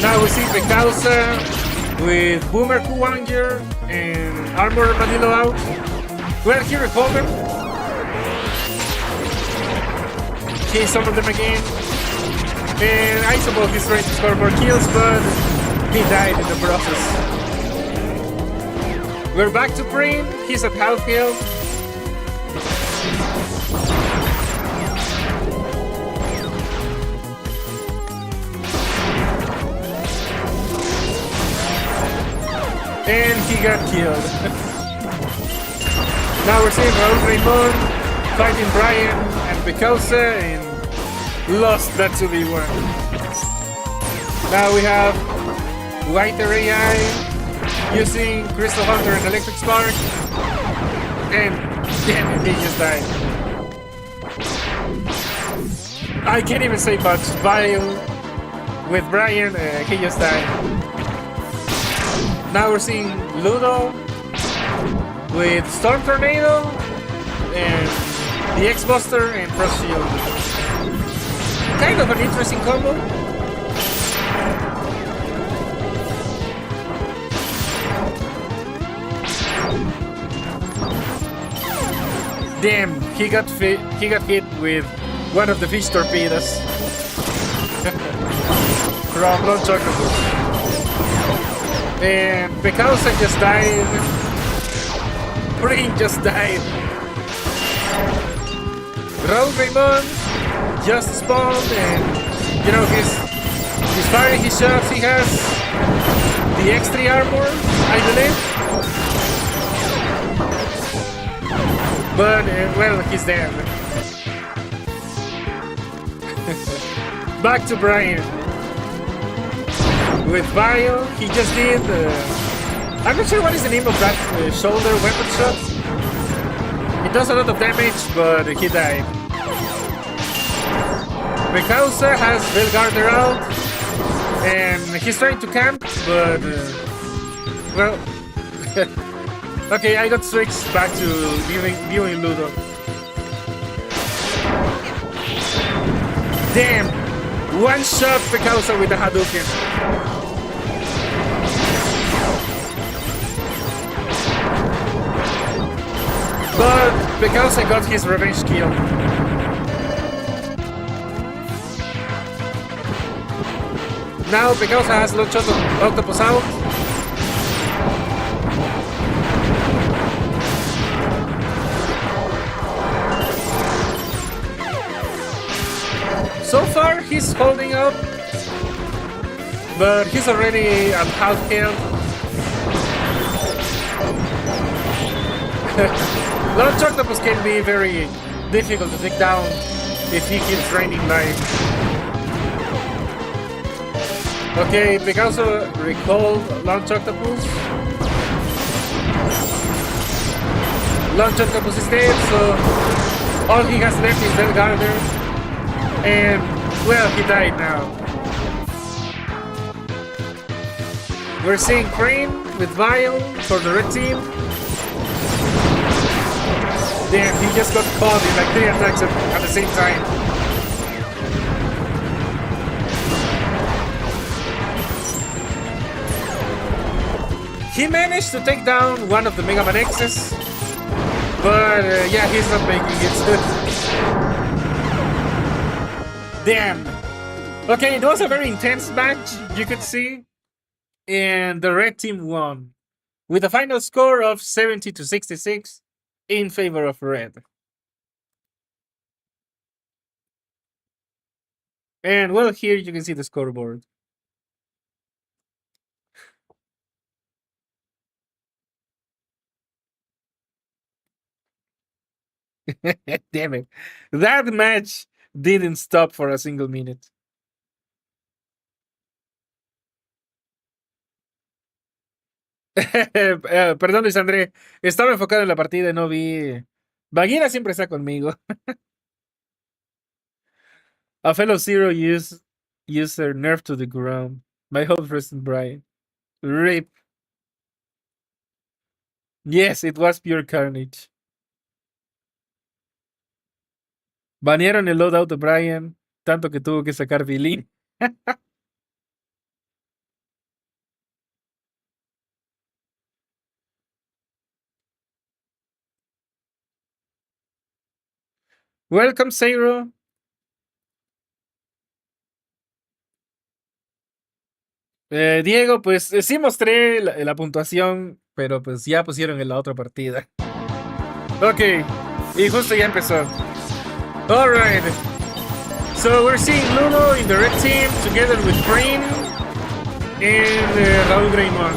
Now we see Pecausa with Boomer Kuwanger and Armor Armadillo out. Well, he recovered. He summoned them again. And I suppose he's trying to score more kills, but he died in the process. We're back to Brain. He's at half health. And he got killed. Now we're seeing Raul Raymond fighting Brian and Picausa and lost that 2v1. Now we have Whiter AI using Crystal Hunter and Electric Spark. And damn it, he just died. I can't even say much. Vile with Brian, he just died. Now we're seeing Ludo with Storm Tornado and the X-Buster and Frost Shield. Kind of an interesting combo. Damn, he got hit with one of the fish torpedoes from Lone Chocobo. And Picausa just died. Brain just died. Raul Raymond just spawned, and you know he's firing his shots. He has the X3 armor, I believe. But well, he's dead. Back to Brian. With Bio, he just did. I'm not sure what is the name of that shoulder weapon shot. It does a lot of damage, but he died. Picausa has Velgarder out, and he's trying to camp, but well, okay, I got switched back to viewing Ludo. Damn, one shot Picausa with the Hadouken. But Picausa got his revenge kill. Now Picausa has launched Octopus out. So far he's holding up, but he's already at half health. Launch Octopus can be very difficult to take down if he keeps raining life. Okay, Picausa recalled Launch Octopus. Launch Octopus is dead, so all he has left is Velgarder. And, well, he died now. We're seeing Crane with Vile for the red team. Damn, he just got caught in like 3 attacks at the same time. He managed to take down one of the Mega Man X's, but yeah, he's not making it. Damn. Okay, it was a very intense match, you could see, and the red team won with a final score of 70-66 in favor of red. And well, here you can see the scoreboard. Damn it. That match didn't stop for a single minute. Perdón, Luis André. Estaba enfocado en la partida y no vi. Bagheera siempre está conmigo. A fellow Zero user nerf to the ground. My hope rests in Brian. RIP. Yes, it was pure carnage. Banearon el loadout de Brian, tanto que tuvo que sacar Billy. Welcome, Zero. Diego, pues sí mostré la puntuación, pero pues ya pusieron en la otra partida. Ok. Y justo ya empezó. Alright. So we're seeing Ludo in the red team together with Green and Raul Greymon.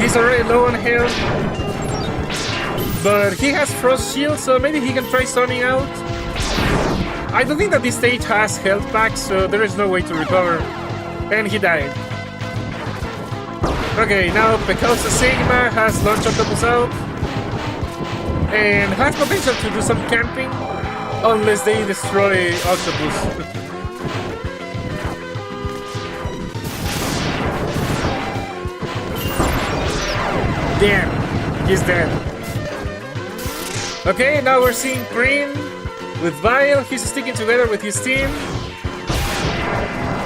He's already low on health, but he has Frost Shield, so maybe he can try stunning out. I don't think that this stage has health back, so there is no way to recover. And he died. Okay, now because the Sigma has launched Octopus out and has potential to do some camping unless they destroy Octopus. Damn, he's dead. Okay, now we're seeing Green with Vile. He's sticking together with his team.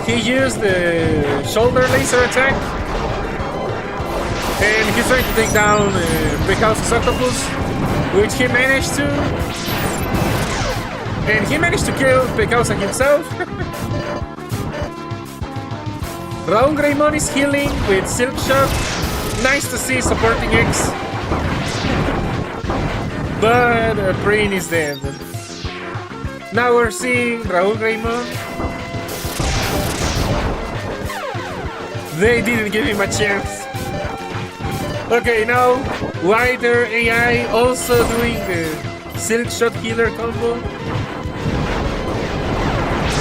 He used the shoulder laser attack. And he's trying to take down Big House's Octopus, which he managed to. And he managed to kill Big House himself. Raul Greymon is healing with Silk Shock. Nice to see supporting X. But Brain is dead. Now we're seeing Raul Greymon. They didn't give him a chance. Okay, now Wider AI also doing the Silk Shot Healer combo.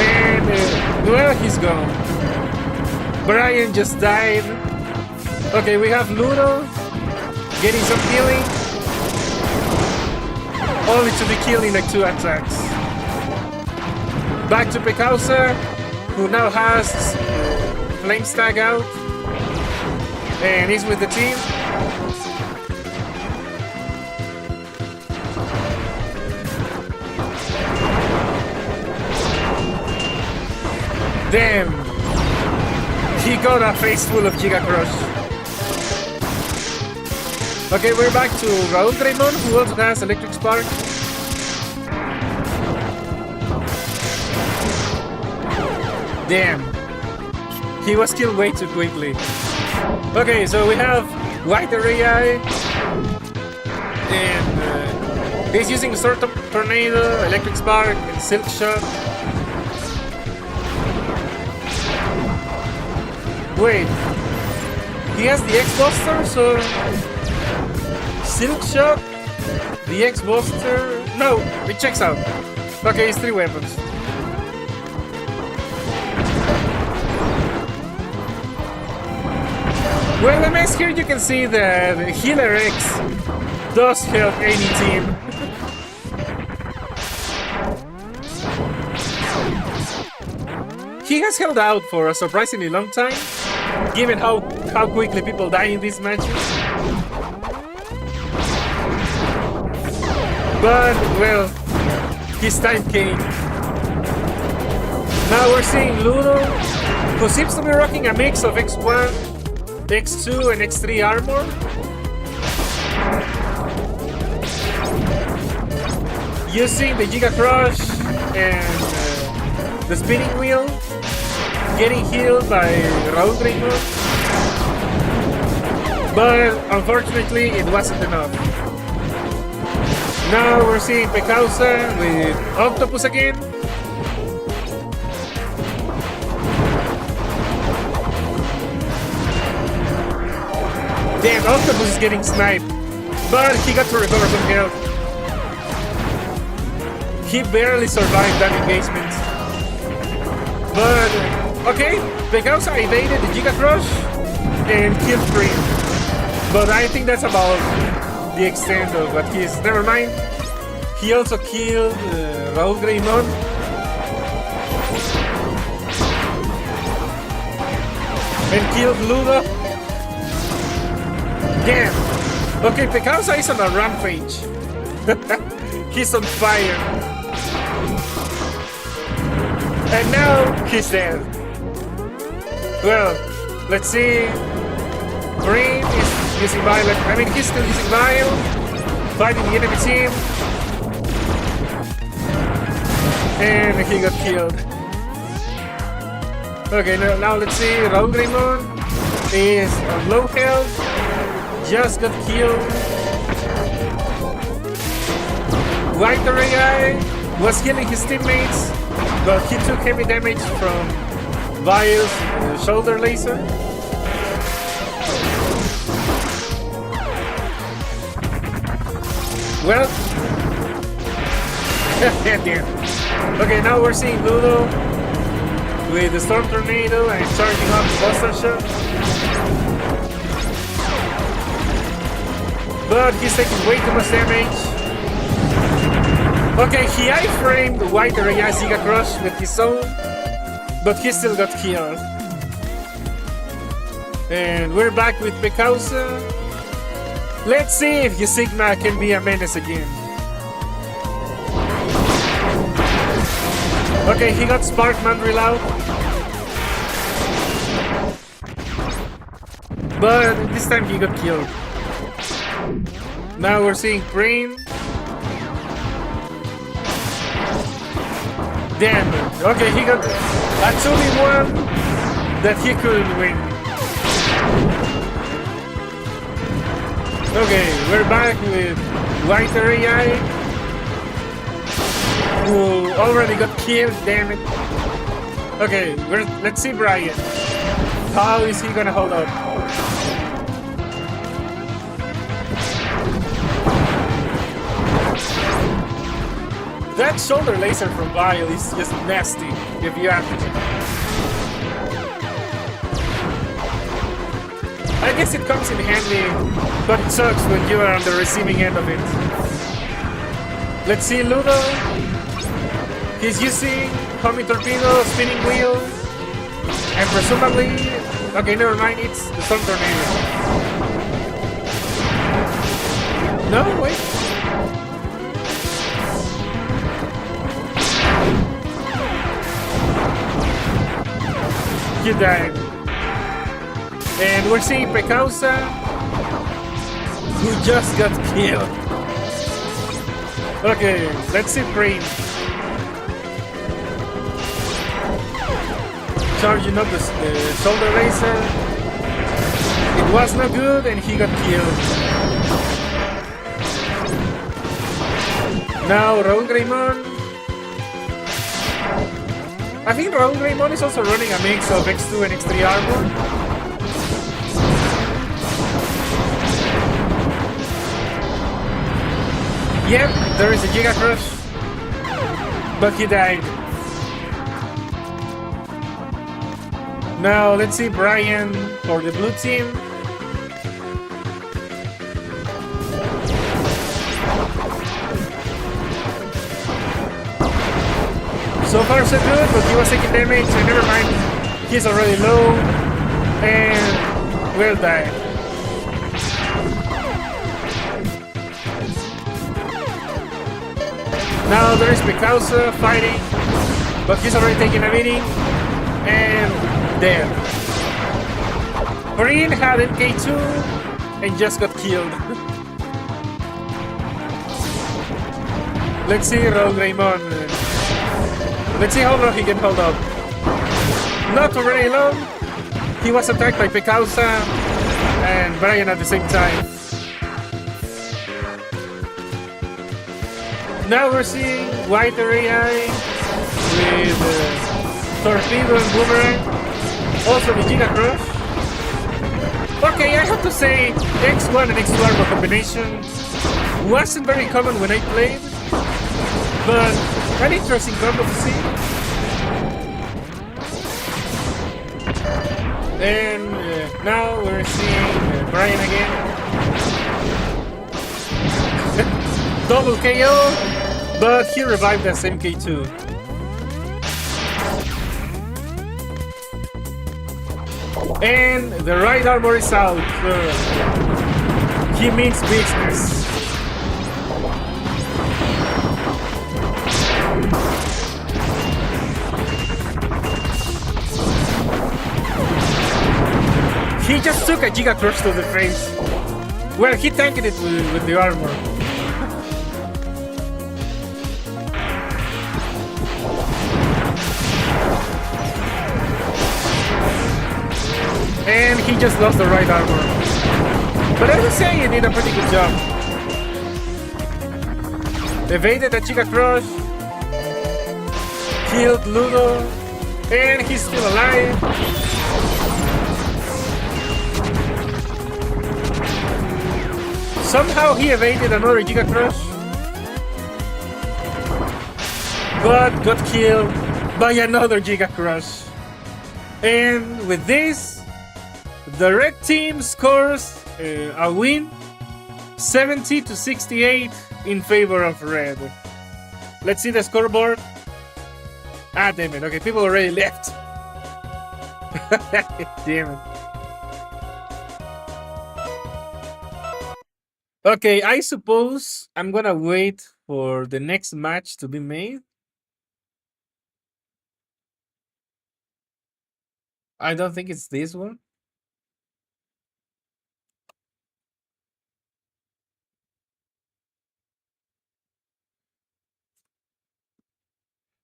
And well, he's gone. Brian just died. Okay, we have Ludo getting some healing. Only to be killed in like 2 attacks. Back to Pecausa, who now has Flame Stag out. And he's with the team. Damn! He got a face full of Giga Crush. Okay, we're back to Raul Greymon, who also has Electric Spark. Damn. He was killed way too quickly. Okay, so we have Wider AI. And he's using Sword Tornado, Electric Spark, and Silk Shot. Wait, he has the X-Buster, so Silk Shot, the X-Buster, no, it checks out. Okay, it's 3 weapons. Well, the mess here you can see that Healer X does help any team. He has held out for a surprisingly long time, given how quickly people die in these matches. But, well, his time came. Now we're seeing Ludo, who seems to be rocking a mix of X1, X2, and X3 armor. Using the Giga Crush and the spinning wheel. Getting healed by Raul Greymon. But unfortunately it wasn't enough. Now we're seeing Pecausa with Octopus again. Damn, Octopus is getting sniped. But he got to recover some health. He barely survived that engagement. But okay, Pecausa evaded the Giga Crush and killed Green. But I think that's about the extent of what he is. Never mind. He also killed Raul Greymon. And killed Ludo. Damn. Okay, Pecausa is on a rampage. He's on fire. And now he's dead. Well, let's see. Green is using Violet. I mean, he's still using Vile, fighting the enemy team. And he got killed. Okay, now let's see. Raul Greymon is on low health. just got killed. White AI was killing his teammates, but he took heavy damage from Vile's shoulder laser. Well, damn. Okay, now we're seeing Ludo with the Storm Tornado and charging up the Buster Shot. But he's taking way too much damage. Okay, he iframed White Area Giga Crush with his own, but he still got killed. And we're back with Pekausa. Let's see if his Sigma can be a menace again. Okay, he got Spark Mandrill out. But this time he got killed. Now we're seeing Brain. Damn it. Okay, he got a 2v1 that he couldn't win. Okay, we're back with White AI, who already got killed, damn it. Okay, let's see Brian. How is he gonna hold up? That shoulder laser from Vile is just nasty, if you ask me. I guess it comes in handy, but it sucks when you are on the receiving end of it. Let's see Ludo. He's using Homing Torpedo, Spinning Wheel, and presumably... Okay, never mind, it's the Storm Tornado. No, wait. He died. And we're seeing Pekausa, who just got killed. Okay, let's see Brain. Charging up the shoulder laser. It was not good and he got killed. Now Raul Greymon. I think Raul Greymon is also running a mix of X2 and X3 armor. Yep, there is a Giga Crush, but he died. Now let's see Brian for the blue team. So far so good, but he was taking damage, and never mind, he's already low, and will die. Now there is Pekausa fighting, but he's already taking a beating, and dead. Green had MK2 and just got killed. Let's see Raul Greymon. Let's see how long he can hold up. Not very long. He was attacked by Pekausa and Brian at the same time. Now we're seeing White AI with Torpedo and Boomerang. Also the Giga Crush. Okay, I have to say X1 and X2 armor combination wasn't very common when I played, but an interesting combo to see. And now we're seeing Brian again. Double KO, but he revived as MK2. And the right armor is out. He means business. He just took a Giga Crush to the face. Well, he tanked it with the armor. And he just lost the right armor. But I would say he did a pretty good job. Evaded the Chica Crush, killed Ludo, and he's still alive. Somehow he evaded another Giga Crush, but got killed by another Giga Crush. And with this, the red team scores a win, 70-68 in favor of red. Let's see the scoreboard. Ah, damn it. Okay, people already left. Damn it. Okay, I suppose I'm gonna wait for the next match to be made. I don't think it's this one.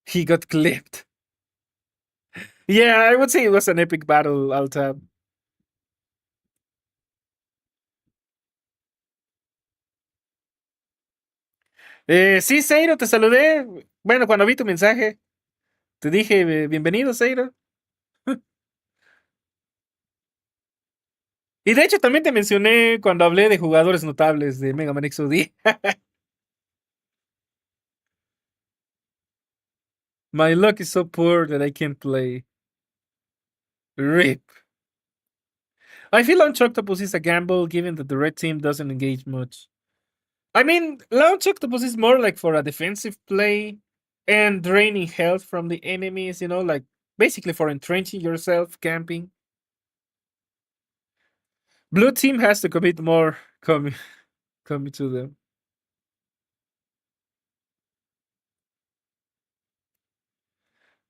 He got clipped. Yeah, I would say it was an epic battle, Altab. Sí, Seiro, te saludé. Bueno, cuando vi tu mensaje, te dije bienvenido, Seiro. Y de hecho también te mencioné cuando hablé de jugadores notables de MMXOD. My luck is so poor that I can't play. RIP. I feel Launch Octopus is a gamble given that the red team doesn't engage much. I mean, Launch Octopus is more like for a defensive play and draining health from the enemies, like basically for entrenching yourself, camping. Blue team has to commit more coming to them.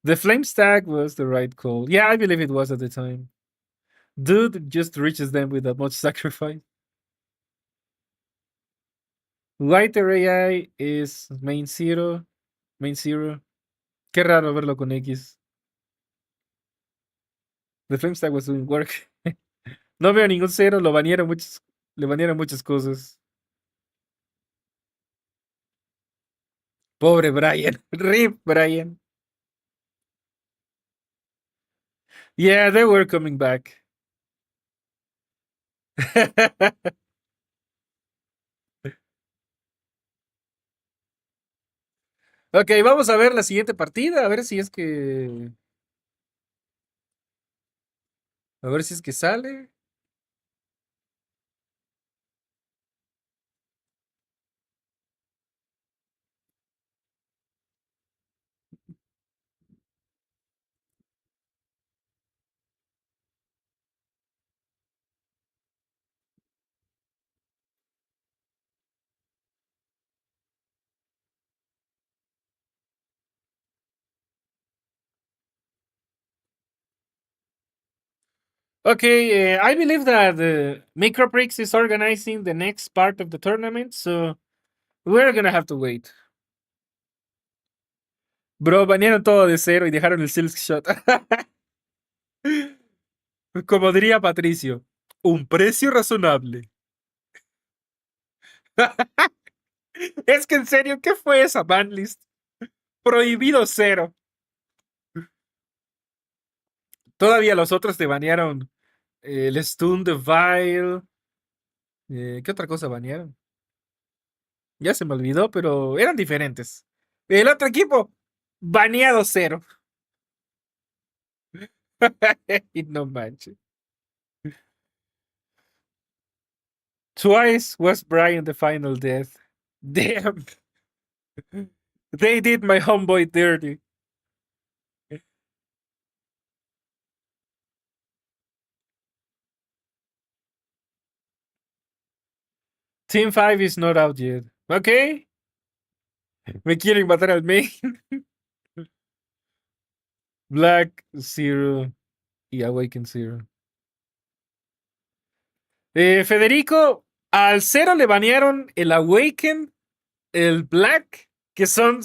The flame stack was the right call. Yeah, I believe it was at the time. Dude just reaches them with that much sacrifice. Lighter AI is main zero. Main zero. Qué raro verlo con X. The flame stack was doing work. No veo ningún cero, le banearon muchas cosas. Pobre Brian. RIP Brian. Yeah, they were coming back. Ok, vamos a ver la siguiente partida, a ver si es que. A ver si es que sale. Okay, I believe that Microprix is organizing the next part of the tournament, so we're gonna have to wait. Bro, banearon todo de cero y dejaron el silk shot. Como diría Patricio, un precio razonable. Es que en serio, ¿qué fue esa banlist? Prohibido cero. Todavía los otros te banearon el Stun de Vile. ¿Qué otra cosa banearon? Ya se me olvidó, pero eran diferentes. El otro equipo, baneado cero. Y no manches. Twice was Brian the final death. Damn. They did my homeboy dirty. Team 5 is not out yet. Ok. Me quieren matar al main. Black Zero y Awaken Zero. Federico, al cero le banearon el Awaken, el Black, que son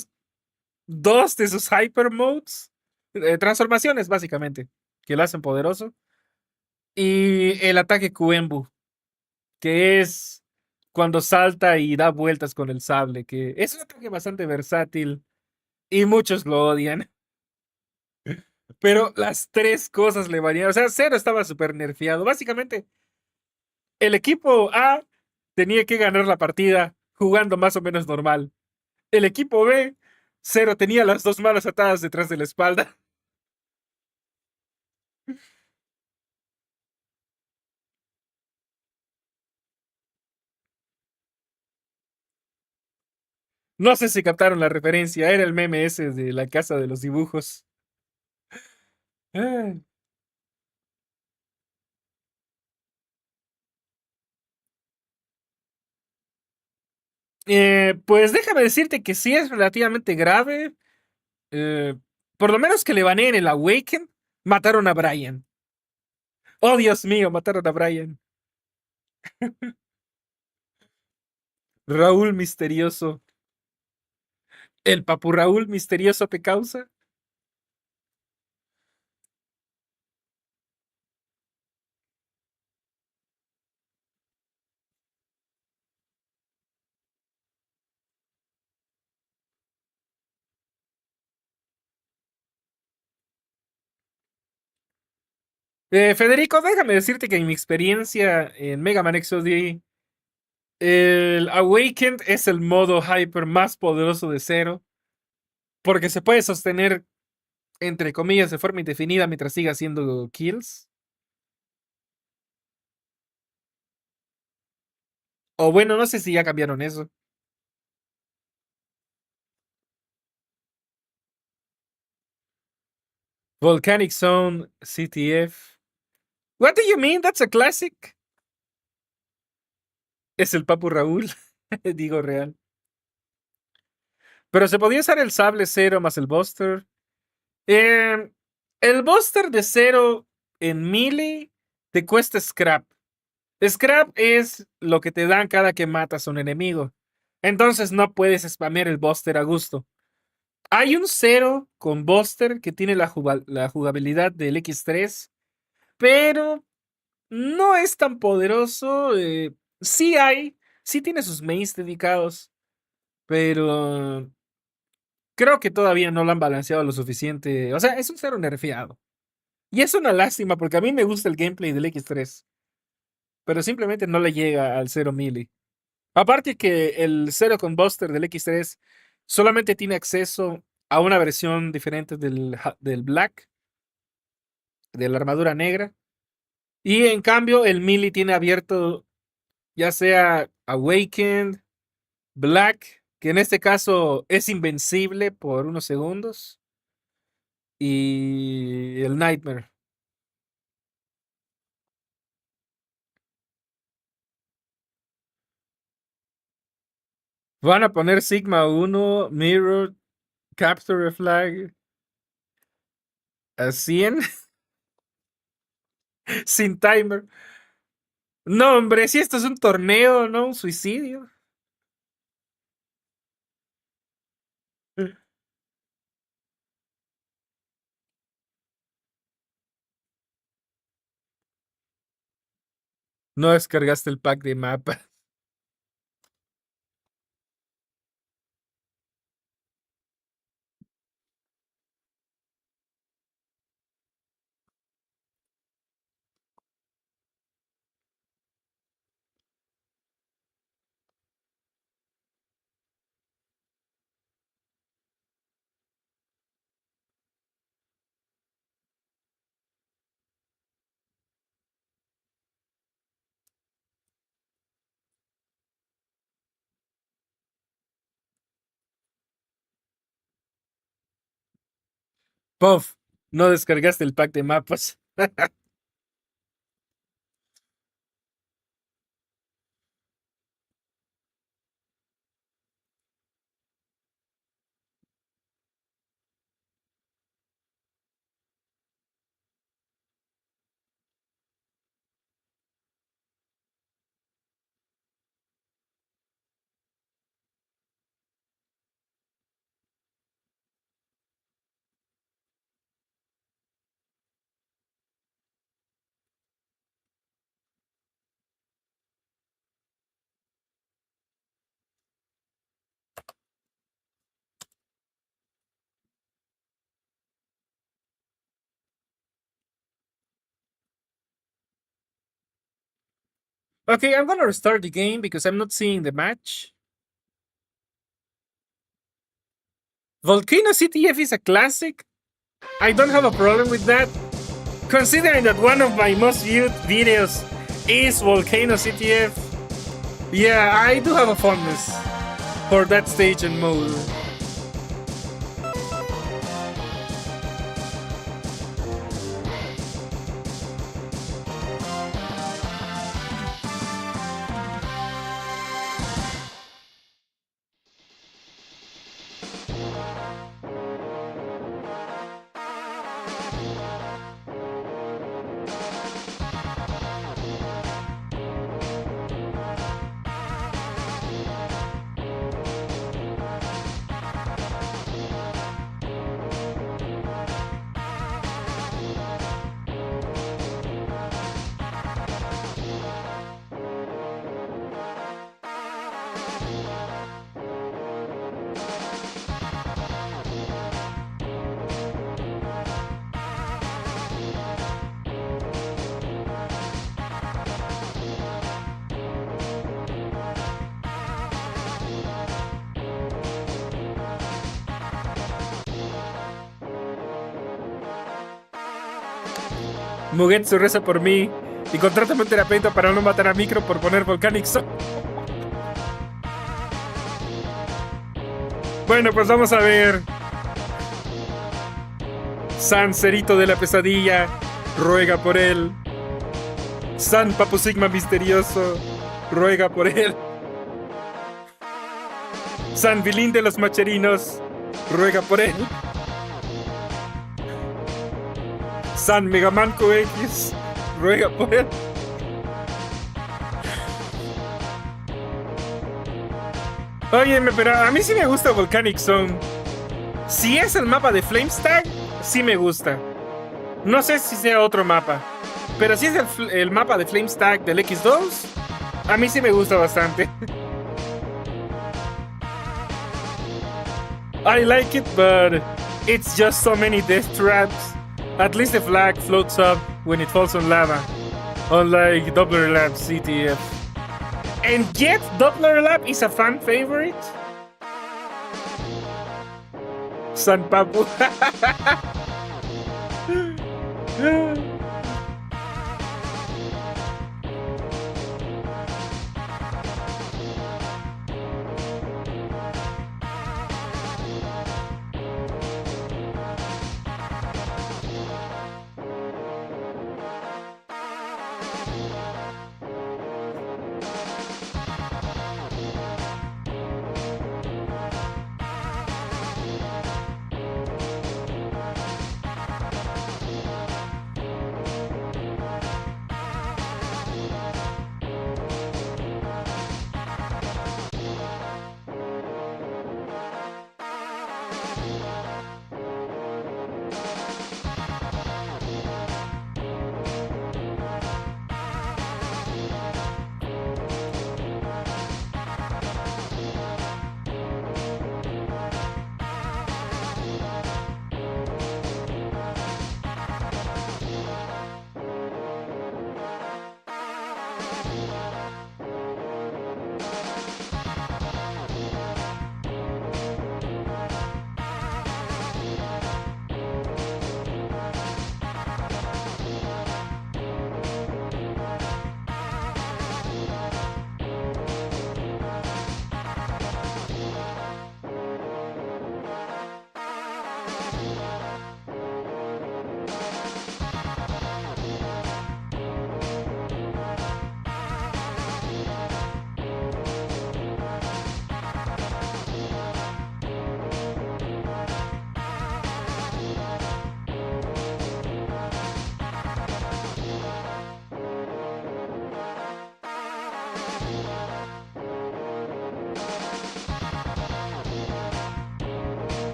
dos de sus hyper modes, transformaciones básicamente, que lo hacen poderoso, y el ataque Kuembu. que es cuando salta y da vueltas con el sable, que es un ataque bastante versátil y muchos lo odian. Pero las tres cosas le varían. O sea, Zero estaba súper nerfeado. Básicamente, el equipo A tenía que ganar la partida jugando más o menos normal. El equipo B, Zero tenía las dos manos atadas detrás de la espalda. No sé si captaron la referencia. Era el meme ese de la casa de los dibujos. Ah. Pues déjame decirte que sí es relativamente grave. Eh, por lo menos que le baneen el Awaken. Mataron a Brian. Oh, Dios mío, mataron a Brian. Raúl misterioso. El papu Raúl misterioso te causa. Federico, déjame decirte que en mi experiencia en Mega Man XOD, el Awakened es el modo hyper más poderoso de Zero, porque se puede sostener, entre comillas, de forma indefinida mientras siga haciendo kills. O bueno, no sé si ya cambiaron eso. Volcanic Zone, CTF. What do you mean? That's a classic. Es el Papu Raúl, digo real. Pero se podía usar el sable cero más el Buster. Eh, el Buster de cero en melee te cuesta scrap. Scrap es lo que te dan cada que matas a un enemigo. Entonces no puedes spamear el Buster a gusto. Hay un cero con Buster que tiene la jugabilidad del X3, pero no es tan poderoso. Sí hay, sí tiene sus mains dedicados, pero creo que todavía no lo han balanceado lo suficiente. O sea, es un cero nerfeado. Y es una lástima porque a mí me gusta el gameplay del X3, pero simplemente no le llega al cero melee. Aparte que el cero con Buster del X3 solamente tiene acceso a una versión diferente del Black, de la armadura negra. Y en cambio el melee tiene abierto ya sea Awakened, Black, que en este caso es invencible por unos segundos, y el Nightmare. Van a poner Sigma 1, Mirror, Capture Flag a 100 sin timer. No, hombre, si esto es un torneo, no un suicidio. No descargaste el pack de mapa. Puff, no descargaste el pack de mapas. Okay, I'm gonna restart the game because I'm not seeing the match. Volcano CTF is a classic. I don't have a problem with that. Considering that one of my most viewed videos is Volcano CTF, yeah, I do have a fondness for that stage and mode. Mugetsu reza por mí y contrátame un terapeuta para no matar a Micro por poner Volcanic Zone. Bueno, pues vamos a ver. San Cerito de la Pesadilla ruega por él. San Papu Sigma Misterioso ruega por él. San Vilín de los Macherinos ruega por él. San Megamanco X ruega por él. Óyeme, pero a mí sí me gusta Volcanic Zone. Si es el mapa de Flamestag, sí me gusta. No sé si sea otro mapa, pero si es el mapa de Flamestag del X2, a mí sí me gusta bastante. I like it, but it's just so many death traps. At least the flag floats up when it falls on lava, unlike Doppler Lab CTF. And yet, Doppler Lab is a fan favorite. San Papu.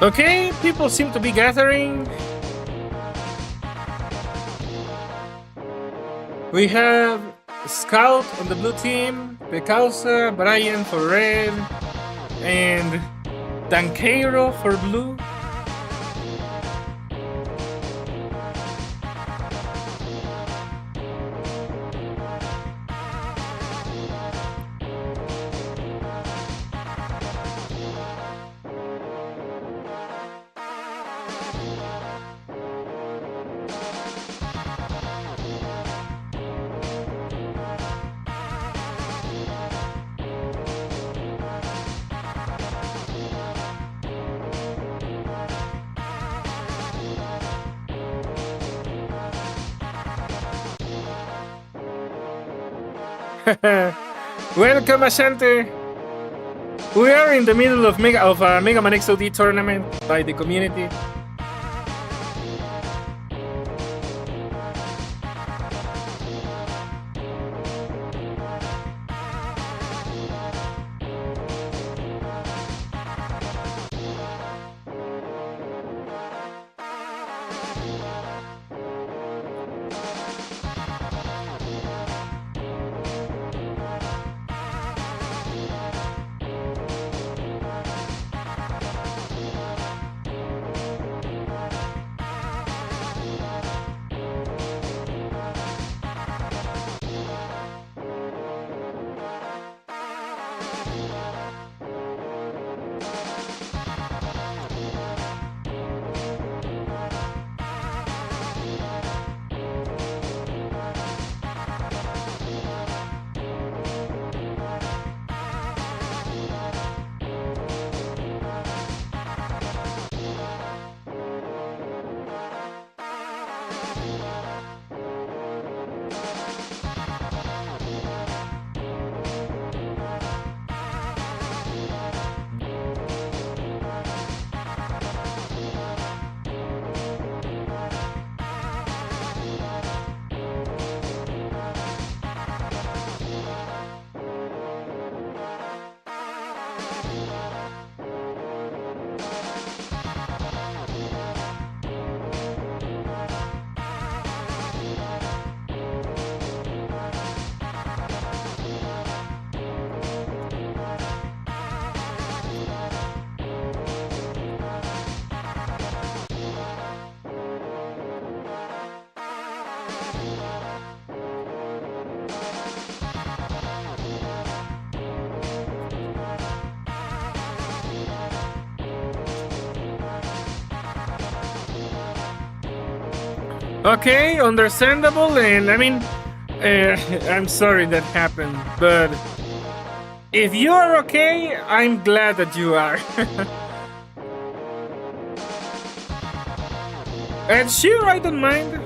Okay, people seem to be gathering. We have Scout on the blue team, Pecausa, Brian for red, and Danqueiro for blue. Welcome, Ashante. We are in the middle of a Mega Man XOD tournament by the community. Okay, understandable, and I mean, I'm sorry that happened, but if you are okay, I'm glad that you are. And sure, I don't mind.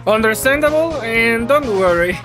Understandable, and don't worry.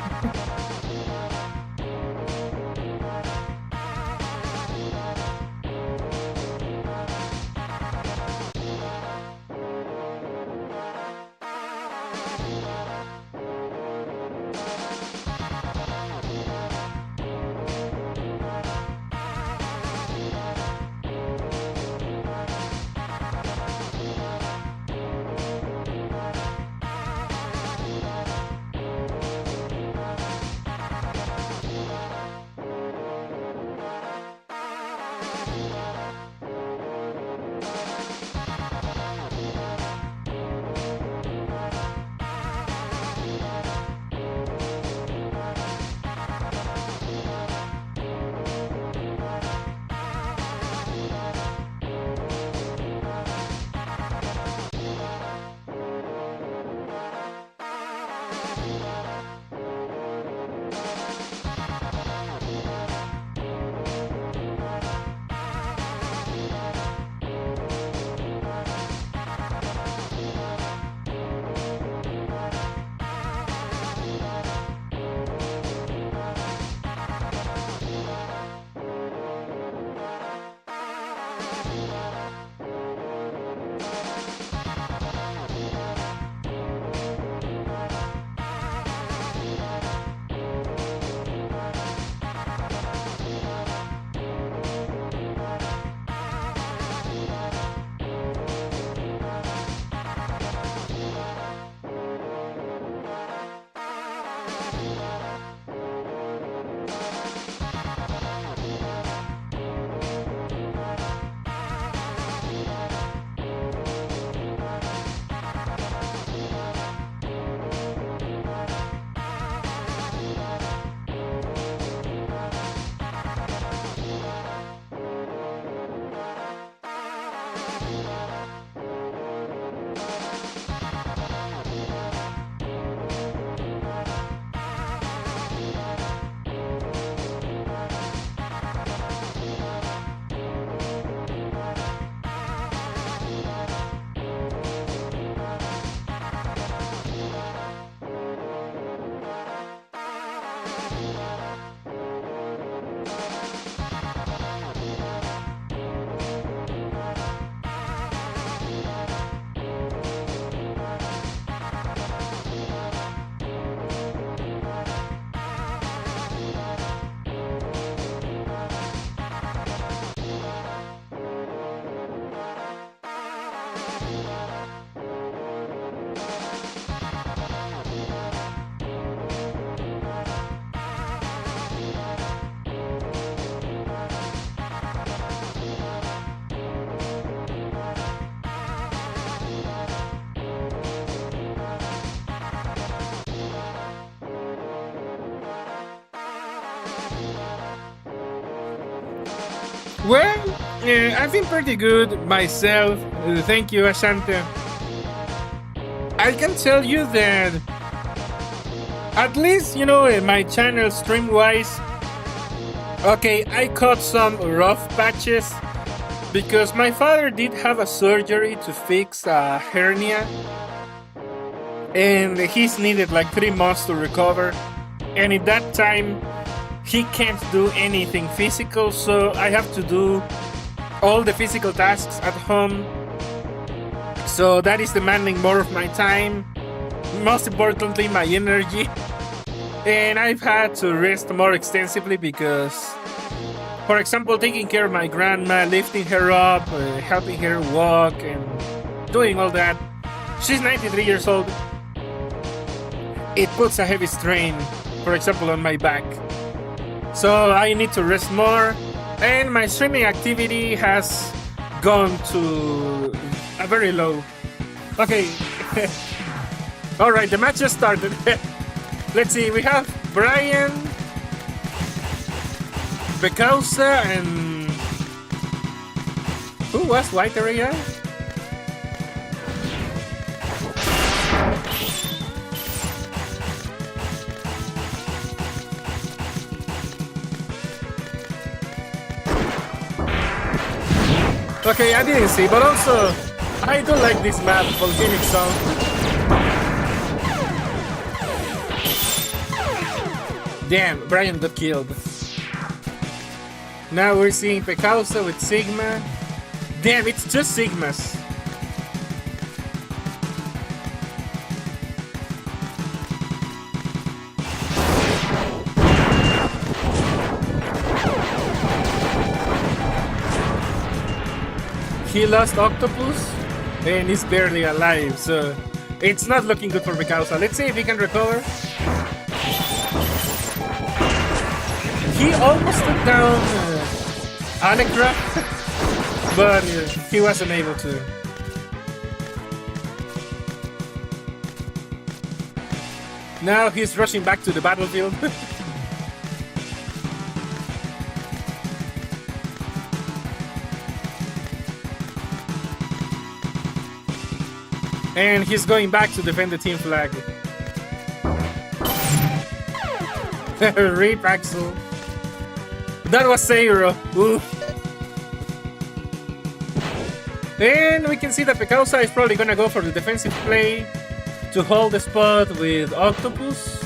Well, I've been pretty good myself. Thank you, Ashante. I can tell you that, at least, my channel stream-wise, okay, I caught some rough patches because my father did have a surgery to fix a hernia, and he's needed like 3 months to recover, and in that time he can't do anything physical, so I have to do all the physical tasks at home. So that is demanding more of my time, most importantly my energy, and I've had to rest more extensively because, for example, taking care of my grandma, lifting her up, helping her walk, and doing all that. She's 93 years old. It puts a heavy strain, for example, on my back. So I need to rest more, and my streaming activity has gone to a very low. Okay. Alright, the match just started. Let's see, we have Brian, Becausa, and who was White Area? Okay, I didn't see, but also I do like this map, Volcanic Zone. Damn, Brian got killed. Now we're seeing Pecausa with Sigma. Damn, it's just Sigmas. He lost Octopus and he's barely alive, so it's not looking good for Pecausa. Let's see if he can recover. He almost took down Alekra, but he wasn't able to. Now he's rushing back to the battlefield. And he's going back to defend the team flag. Rip Axel. That was Seiro. Oof. And we can see that Pecausa is probably gonna go for the defensive play to hold the spot with Octopus.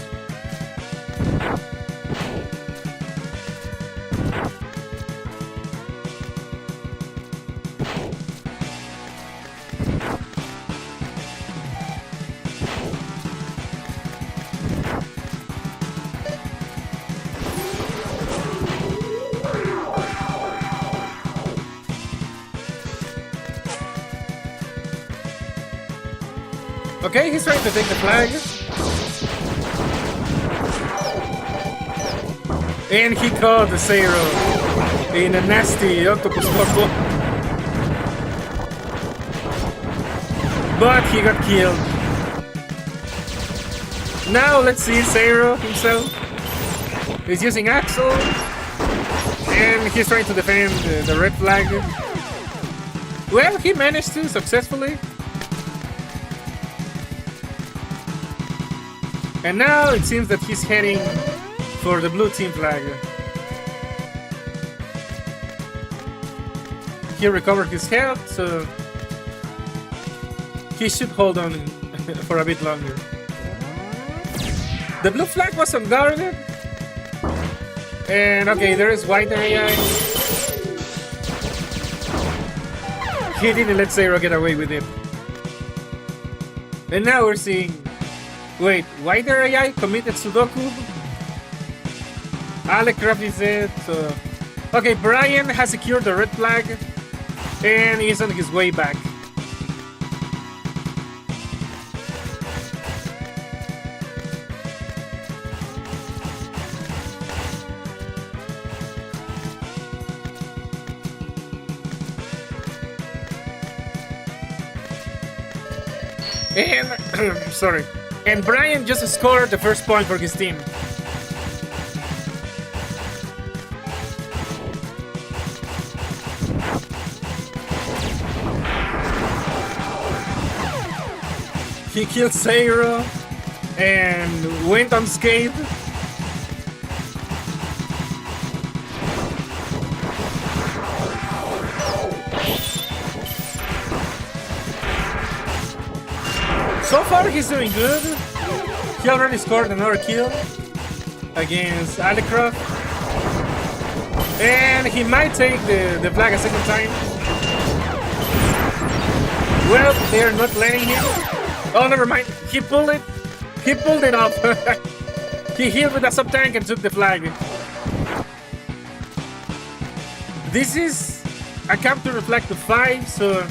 Okay, he's trying to take the flag. And he caught the Seiro in a nasty octopus combo. But he got killed. Now let's see Seiro himself. He's using Axel. And he's trying to defend the red flag. Well, he managed to successfully. And now it seems that he's heading for the blue team flag. He recovered his health, so he should hold on for a bit longer. The blue flag was unguarded. And okay, there is white area. He didn't let Seiro get away with it. And now we're seeing... Wait, White AI committed Sudoku? Alekcraft is dead, so... Okay, Brian has secured the red flag and he's on his way back. And... sorry. And Brian just scored the first point for his team. He killed Zero and went unscathed. So far, he's doing good. He already scored another kill against Alecroft. And he might take the flag a second time. Well, they're not letting him. Oh, never mind. He pulled it. He pulled it off. He healed with a sub-tank and took the flag. This is a capture flag to 5, so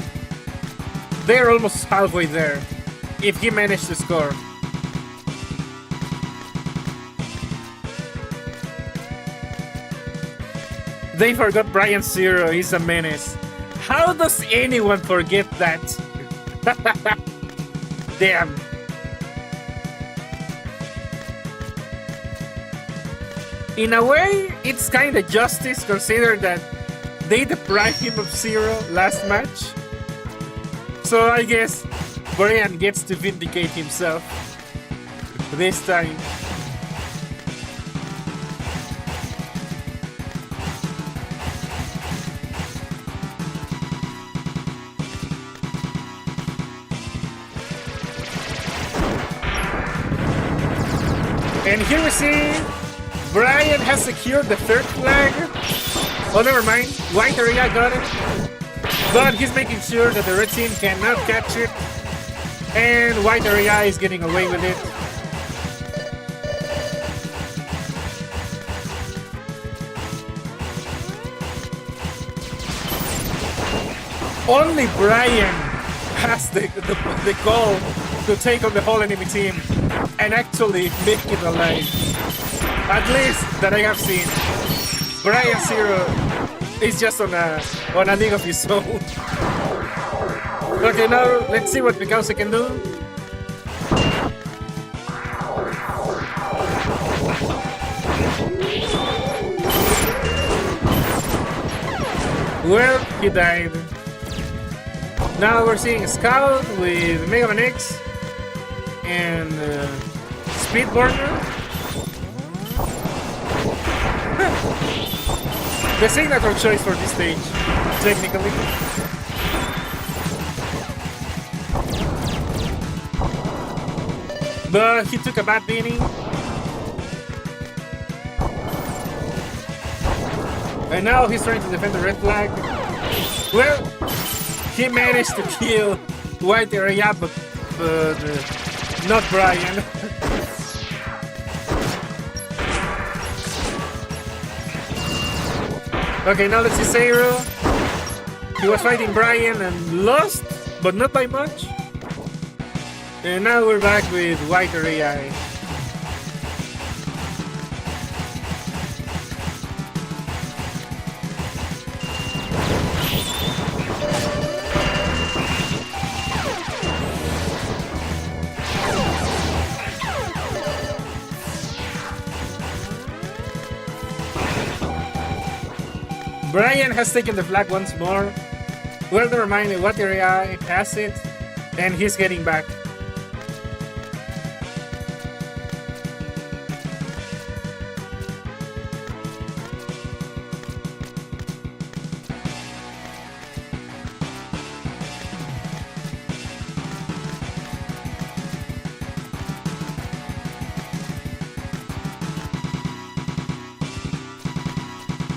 they're almost halfway there. If he managed to score. They forgot Brian Zero. He's a menace. How does anyone forget that? Damn. In a way, it's kind of justice considering that they deprived him of Zero last match. So I guess Brian gets to vindicate himself this time. And here we see Brian has secured the 3rd flag. Oh, never mind. White area got it. But he's making sure that the red team cannot catch it. And White area is getting away with it. Only Brian has the goal to take on the whole enemy team and actually make it alive. At least that I have seen. Brian Zero is just on a league of his own. Okay, now let's see what Mikasa can do. Well, he died. Now we're seeing Scout with Mega Man X and Speedburner. The signature choice for this stage, technically. But he took a bad beating. And now he's trying to defend the red flag. Well, he managed to kill White area, but not Brian. Okay, now let's see Zero. He was fighting Brian and lost, but not by much. And now we're back with White area. Brian has taken the flag once more. Well, never mind, what area has it, and he's getting back.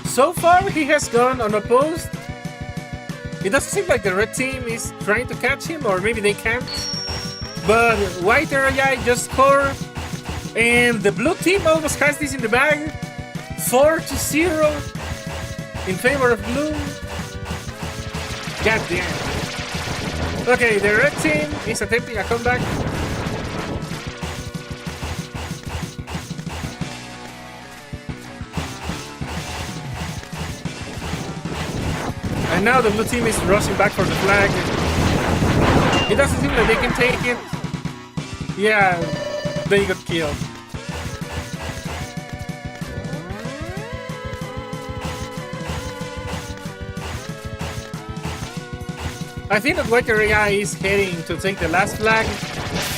So far, he has gone unopposed. It doesn't seem like the red team is trying to catch him, or maybe they can't. But White area just scored, and the blue team almost has this in the bag. 4-0 in favor of blue. God damn. Okay, the red team is attempting a comeback. And now the blue team is rushing back for the flag. It doesn't seem like they can take it. Yeah, they got killed. I think that White area is heading to take the last flag.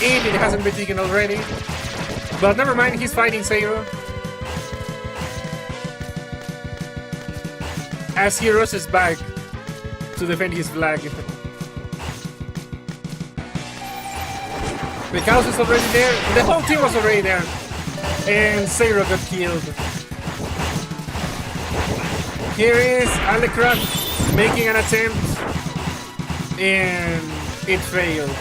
if it hasn't been taken already. But never mind, he's fighting Zero. As he rushes back to defend his flag. The Chaos is already there. The whole team was already there. And Zero got killed. Here is Alecrat making an attempt. And it failed.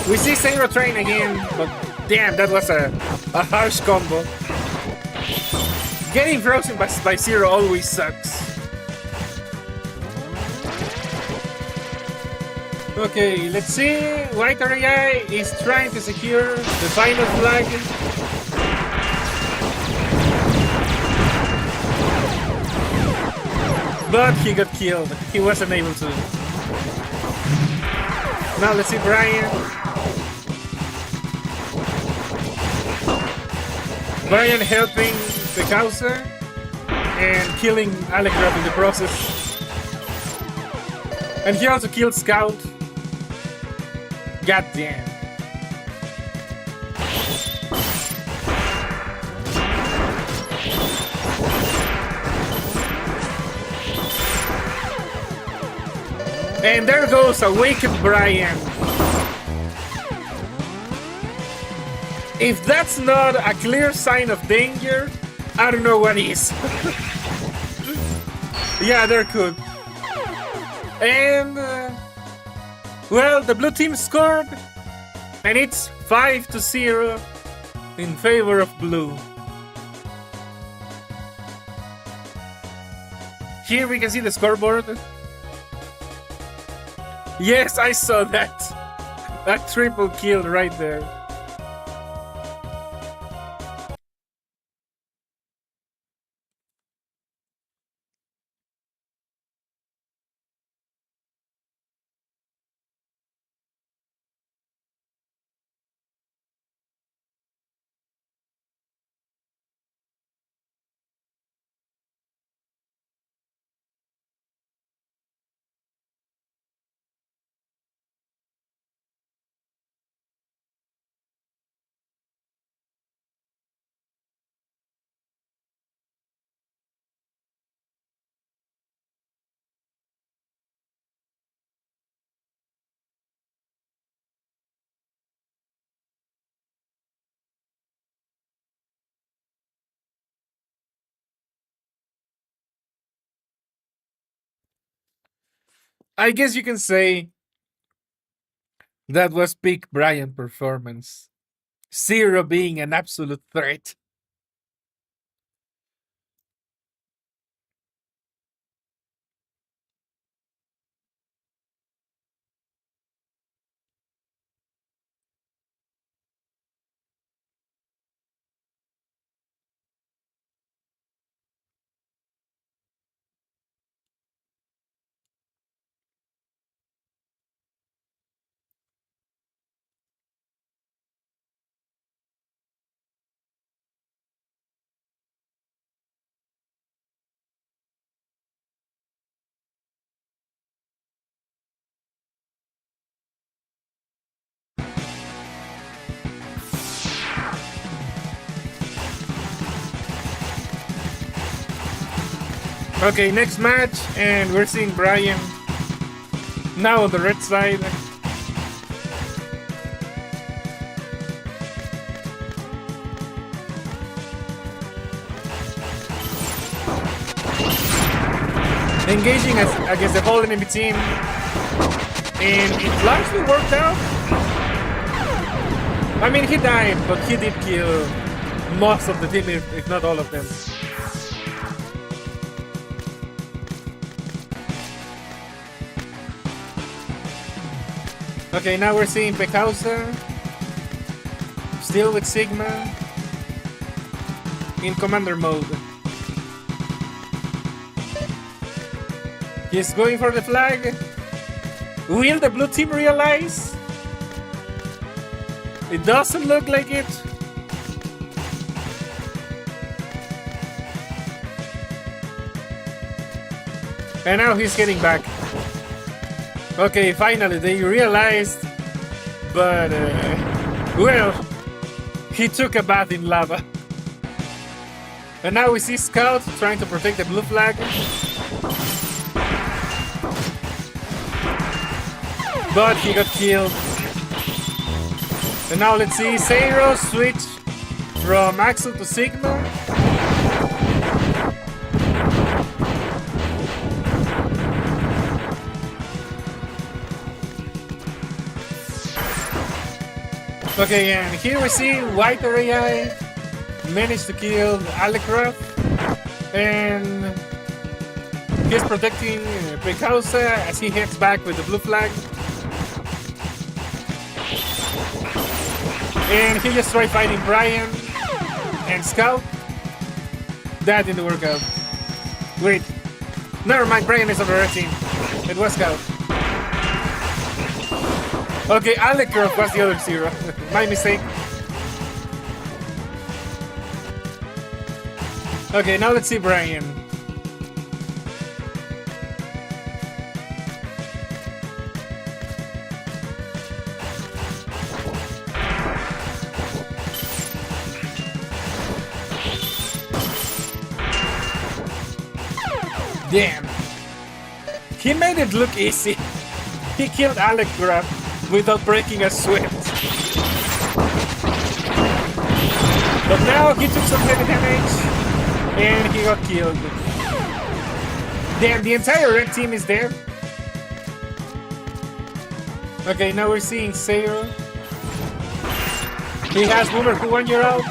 We see Zero train again, but damn, that was a harsh combo. Getting frozen by Zero always sucks. Okay, let's see. White RAI is trying to secure the final flag. But he got killed. He wasn't able to. Now let's see Brian. Brian helping the Causa and killing Alecrat in the process. And he also killed Scout. God damn. And there goes Awakened Brian. If that's not a clear sign of danger, I don't know what is. Yeah, there could. And well, the blue team scored, and it's 5-0 in favor of blue. Here we can see the scoreboard. Yes, I saw that. That triple kill right there. I guess you can say that was peak Brian performance. Zero being an absolute threat. Okay, next match, and we're seeing Brian now on the red side. Engaging against the whole enemy team, and it largely worked out. I mean, he died, but he did kill most of the team, if not all of them. Okay, now we're seeing Pecausa, still with Sigma, in commander mode. He's going for the flag. Will the blue team realize? It doesn't look like it. And now he's getting back. Okay, finally they realized, but well, he took a bath in lava. And now we see Scout trying to protect the blue flag. But he got killed. And now let's see Zero switch from Axel to Sigma. Okay, and here we see White AI managed to kill Alecroft, and he's protecting Precausa as he heads back with the blue flag. And he just tried fighting Brian and Scout. That didn't work out. Wait, never mind, Brian is on the red team. It was Scout. Okay, Alecroft was the other Zero. My mistake. Okay, now let's see Brian. Damn. He made it look easy. He killed Alecroft without breaking a sweat. But now he took some heavy damage and he got killed. Damn, the entire red team is dead. Okay, now we're seeing Zero. He has Boomer who 1 year out.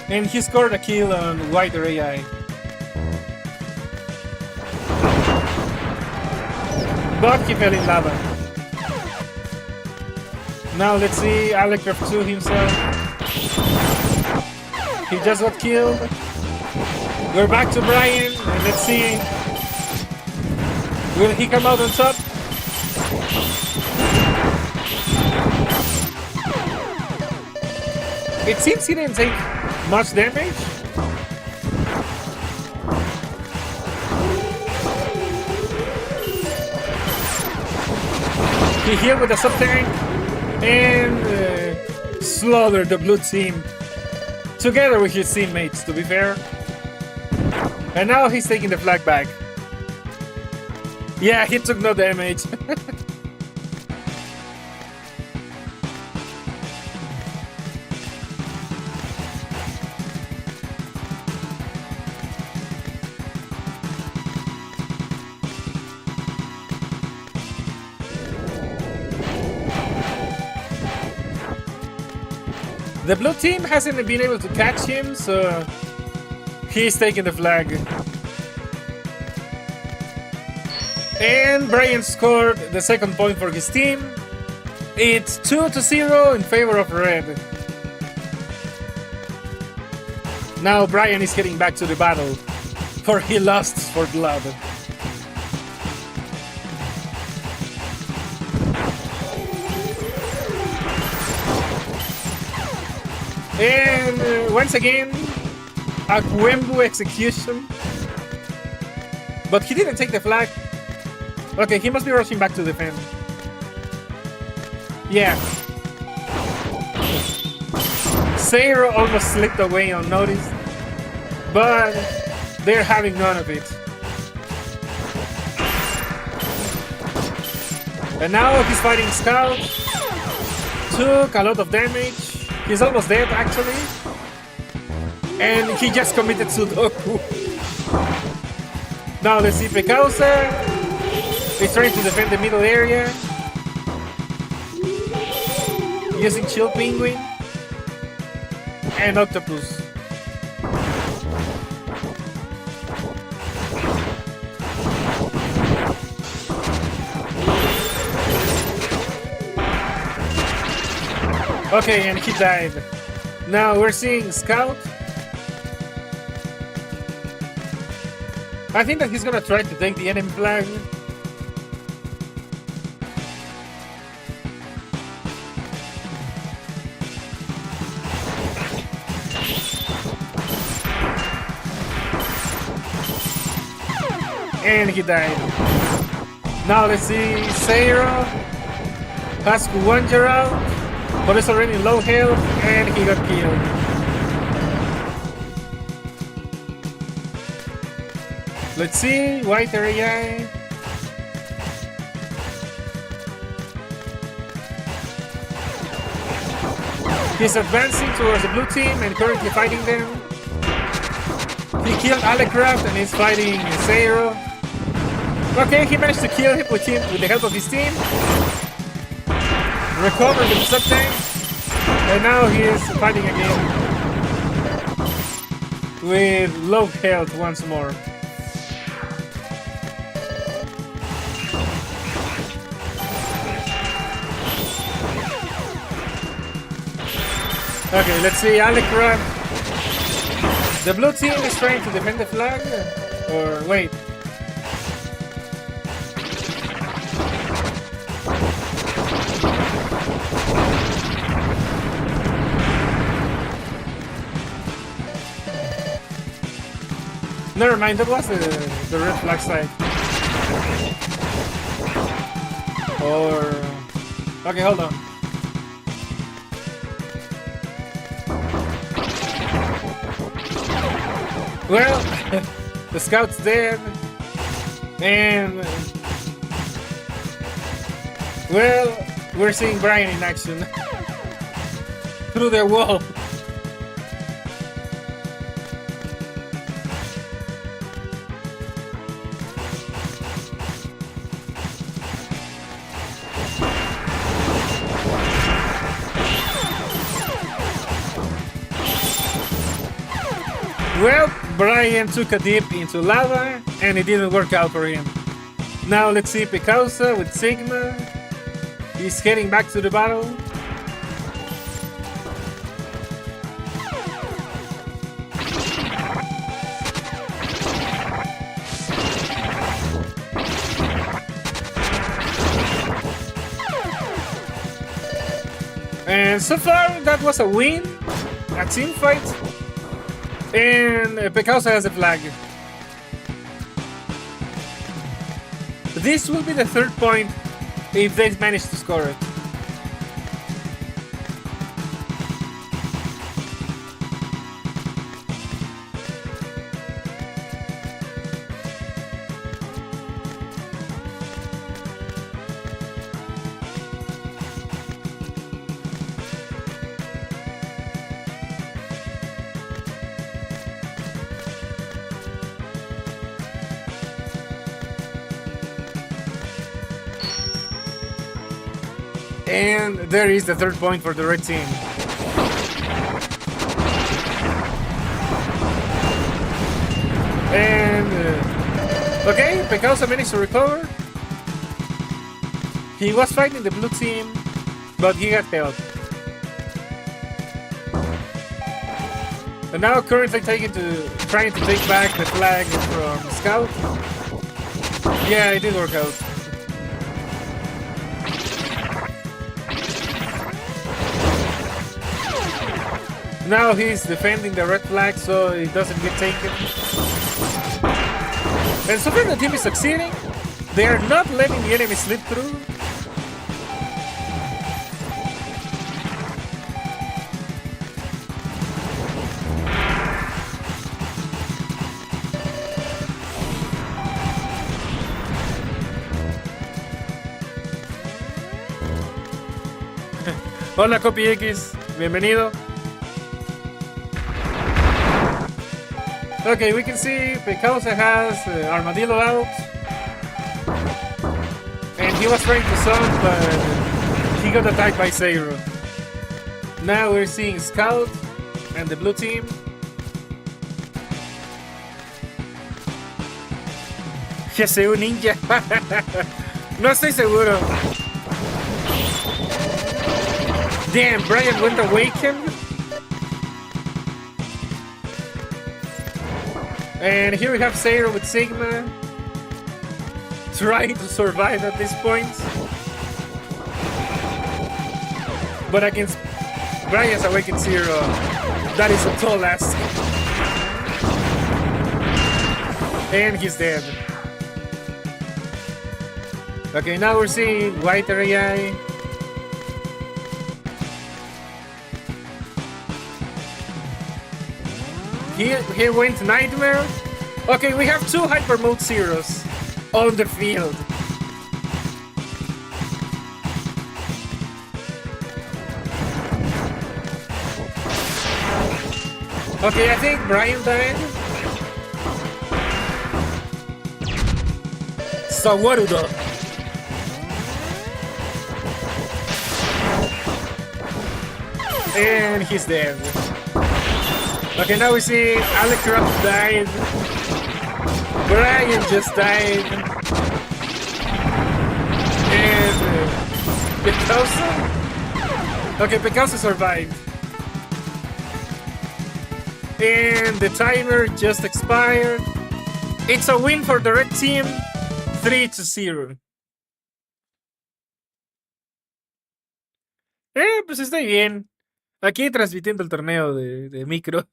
And he scored a kill on White AI. But he fell in lava. Now let's see Alecroft 2 himself. He just got killed. We're back to Brian, and let's see. Will he come out on top? It seems he didn't take much damage. He healed with a sub-tank and slaughtered the blue team. Together with his teammates, to be fair. And now he's taking the flag back. Yeah, he took no damage. The blue team hasn't been able to catch him, so he's taking the flag. And Brian scored the second point for his team. It's 2-0 in favor of red. Now Brian is getting back to the battle, for he lost for blood. And once again, a Quembu execution. But he didn't take the flag. Okay, he must be rushing back to defend. Yeah. Zero almost slipped away unnoticed. But they're having none of it. And now he's fighting Scout. Took a lot of damage. He's almost dead, actually. And he just committed Sudoku. Now let's see Precausa. He's trying to defend the middle area. Using Chill Penguin. And Octopus. Okay, and he died. Now we're seeing Scout. I think that he's gonna try to take the enemy flag. And he died. Now let's see. Zero has Kuwanger out, but it's already low health, and he got killed. Let's see. White area. He's advancing towards the blue team and currently fighting them. He killed Alecraft and is fighting Zero. Okay, he managed to kill him with the help of his team. Recovered the sub-tank. And now he is fighting again. With low health once more. Okay, let's see Alecraft. The blue team is trying to defend the flag. Or wait. Never mind, that was the red flag side. Or... Okay, hold on. Well, the scout's dead, and well, we're seeing Brian in action through the wall. Well, Brian took a dip into lava, and it didn't work out for him. Now let's see Picausa with Sigma. He's heading back to the battle. And so far, that was a win, a team fight. And Picausa has a flag. This will be the third point if they manage to score it. And there is the third point for the red team. And okay, Picausa managed to recover. He was fighting the blue team, but he got killed. And now currently trying to take back the flag from Scout. Yeah, it did work out. Now he's defending the red flag so it doesn't get taken. And so far the team is succeeding. They are not letting the enemy slip through. Hola Copy X, bienvenido. Okay, we can see Picausa has Armadillo out. And he was trying to zone, but he got attacked by Zero. Now we're seeing Scout and the blue team. GSU Ninja. No estoy seguro. Damn, Brian went awakened. And here we have Zero with Sigma trying to survive at this point. But against Brian's Awakened Zero, that is a tall ask. And he's dead. Okay, now we're seeing white area. He went Nightmare. Okay, we have two Hyper Mode Zeros on the field. Okay, I think Brian died. Sawarudo. And he's dead. Okay, now we see Alecroft died. Brian just died. And Picasso? Okay, Picasso survived. And the timer just expired. It's a win for the red team, 3-0. Pues está bien. Aquí transmitiendo el torneo de micro.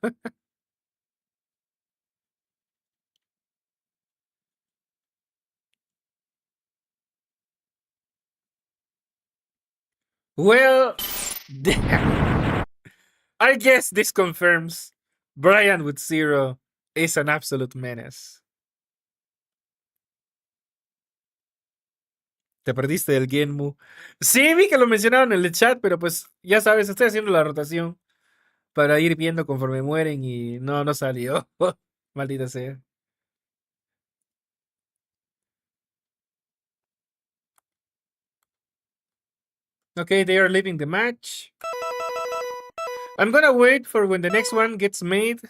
Well, damn. I guess this confirms Brian with 0 is an absolute menace. Te perdiste del Genmu. Sí, vi que lo mencionaron en el chat, pero pues ya sabes, estoy haciendo la rotación para ir viendo conforme mueren y no salió. Maldita sea. Okay, they are leaving the match. I'm gonna wait for when the next one gets made.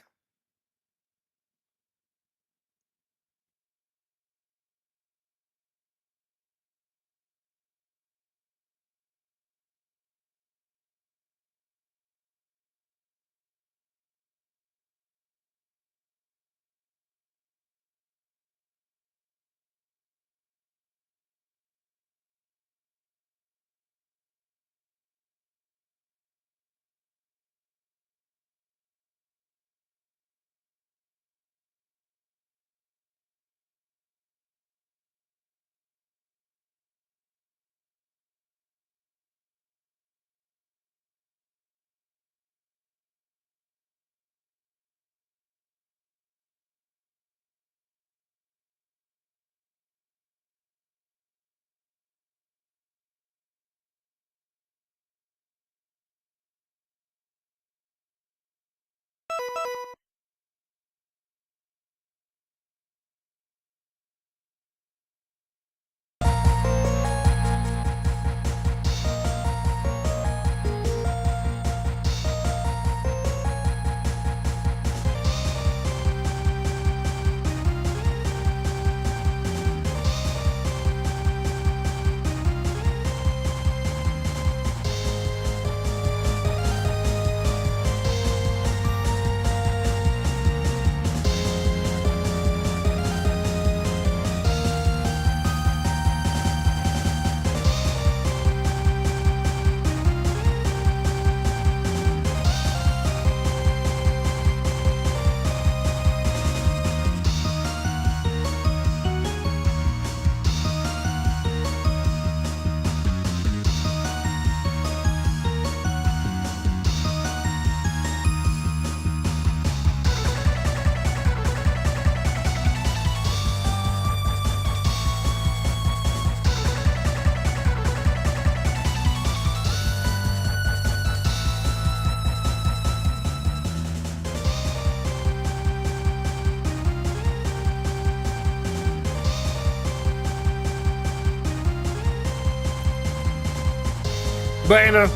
Bueno,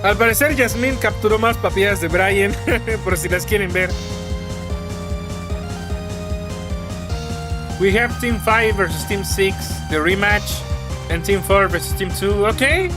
al parecer Yasmin capturó más papilas de Brian, por si las quieren ver. We have Team 5 versus Team 6, the rematch, and Team 4 versus Team 2. Okay.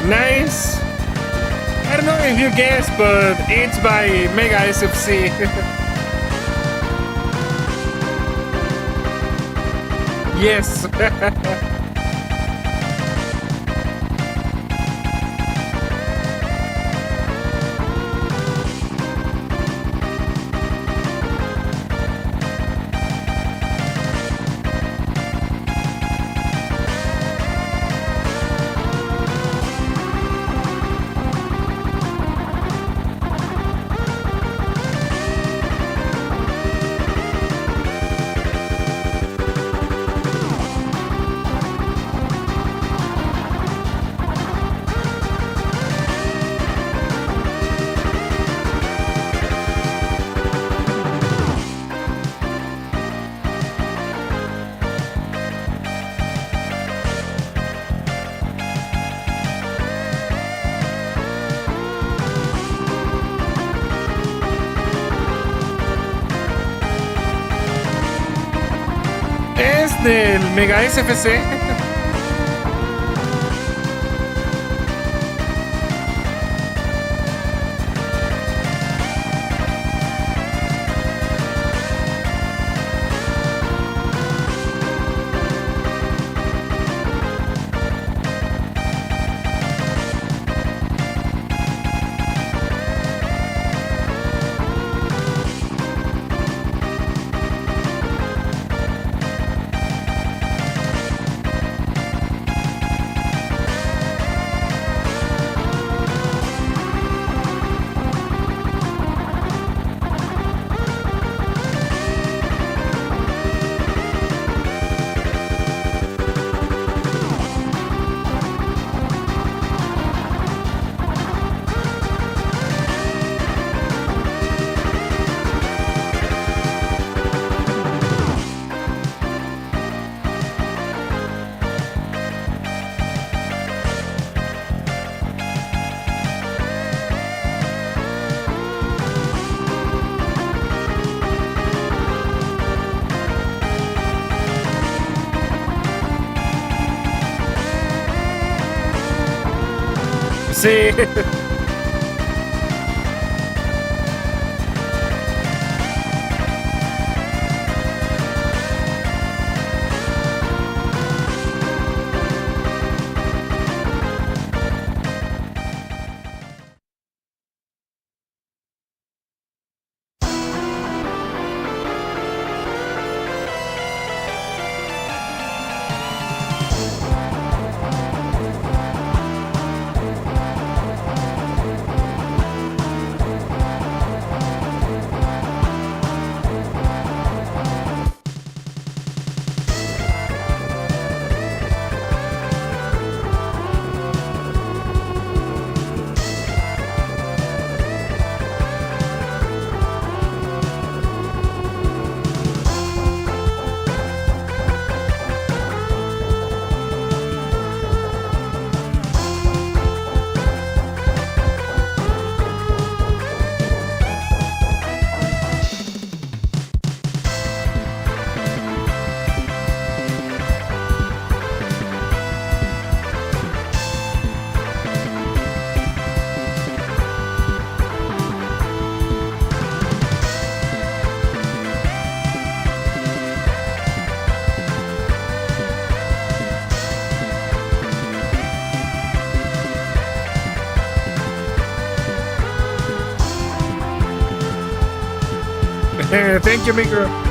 Nice. I don't know if you guessed, but it's by Mega SFC. Yes. Es del Mega SFC. Sí. Thank you, Micro.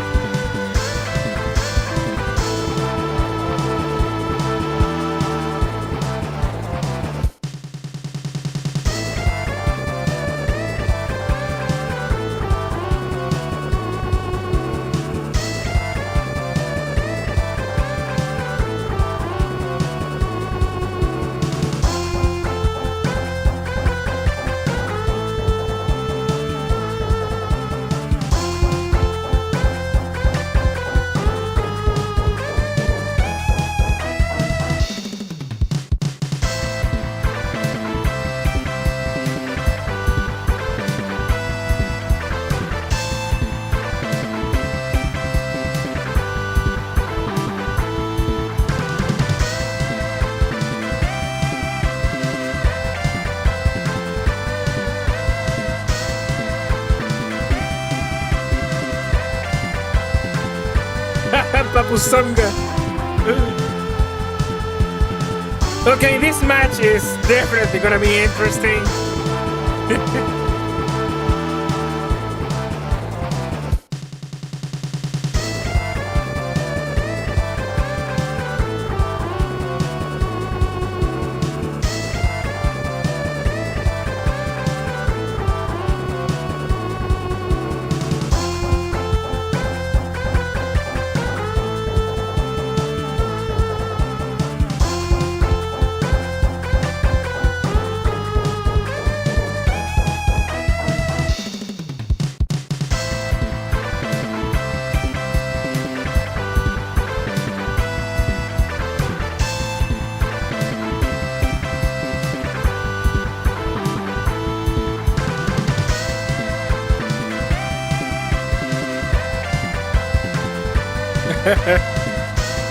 Papusonga. Okay, this match is definitely gonna be interesting.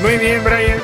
Muy bien, Brian.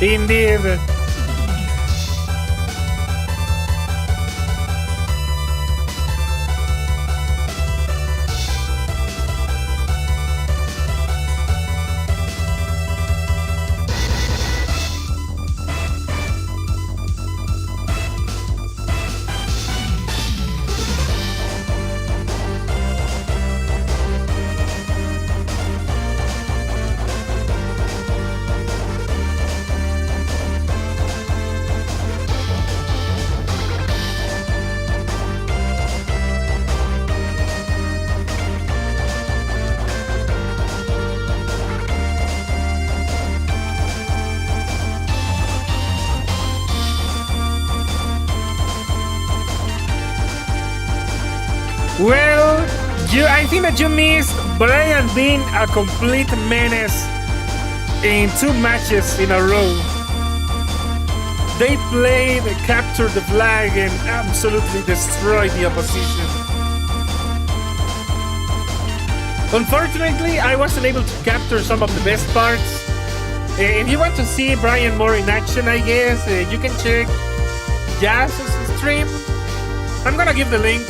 Indeed. Well, I think that you missed Brian being a complete menace in 2 matches in a row. They played capture the flag and absolutely destroyed the opposition. Unfortunately, I wasn't able to capture some of the best parts. If you want to see Brian more in action, I guess, you can check Jazz's stream. I'm gonna give the link.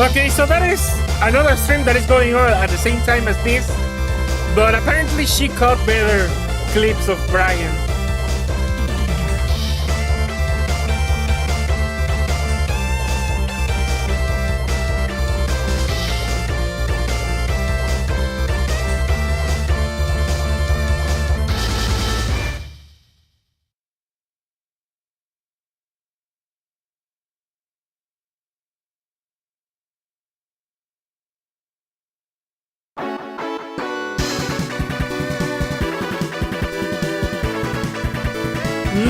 Okay, so that is another stream that is going on at the same time as this, but apparently she caught better clips of Brian.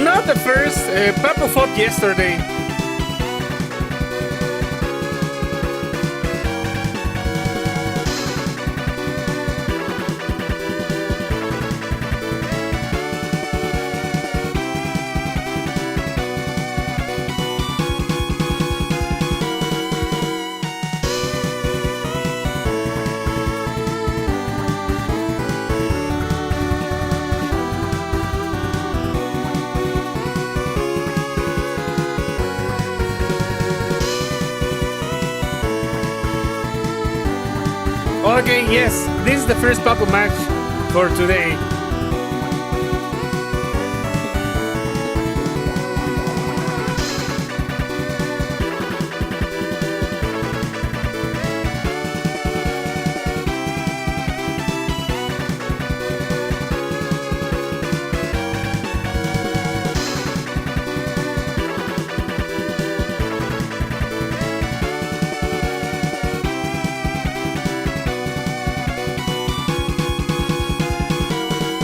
Not the first. Papu fought yesterday. Okay, yes, this is the first Papu match for today.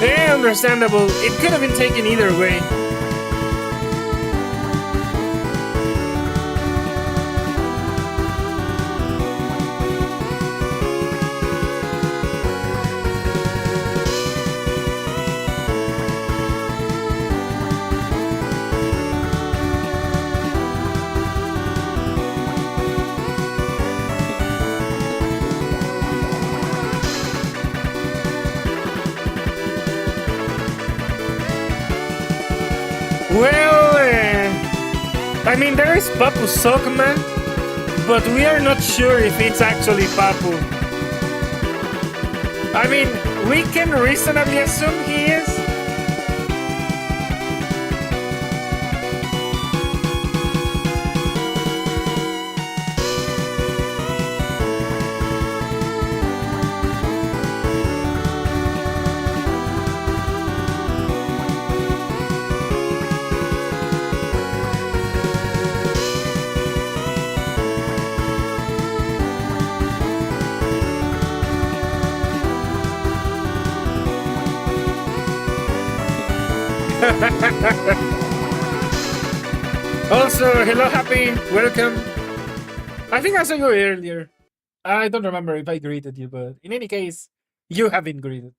Yeah, understandable. It could have been taken either way. Well, I mean, there is Papu Sokma, but we are not sure if it's actually Papu. I mean, we can reasonably assume he is. Also, hello, Happy, welcome. I think I saw you earlier. I don't remember if I greeted you, but in any case, you have been greeted.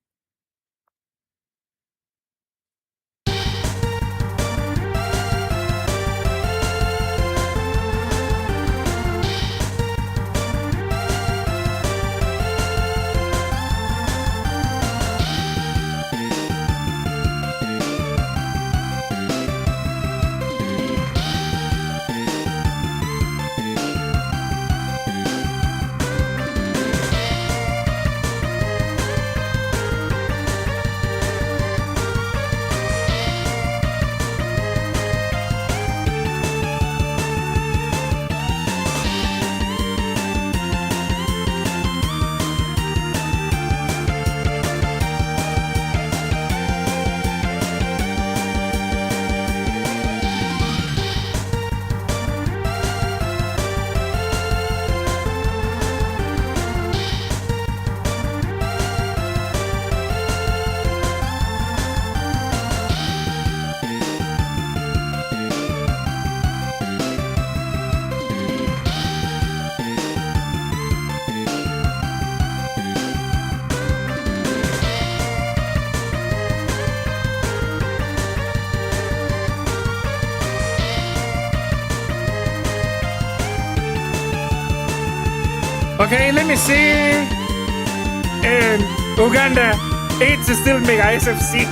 Okay, let me see. And Uganda, it's still Mega SFC.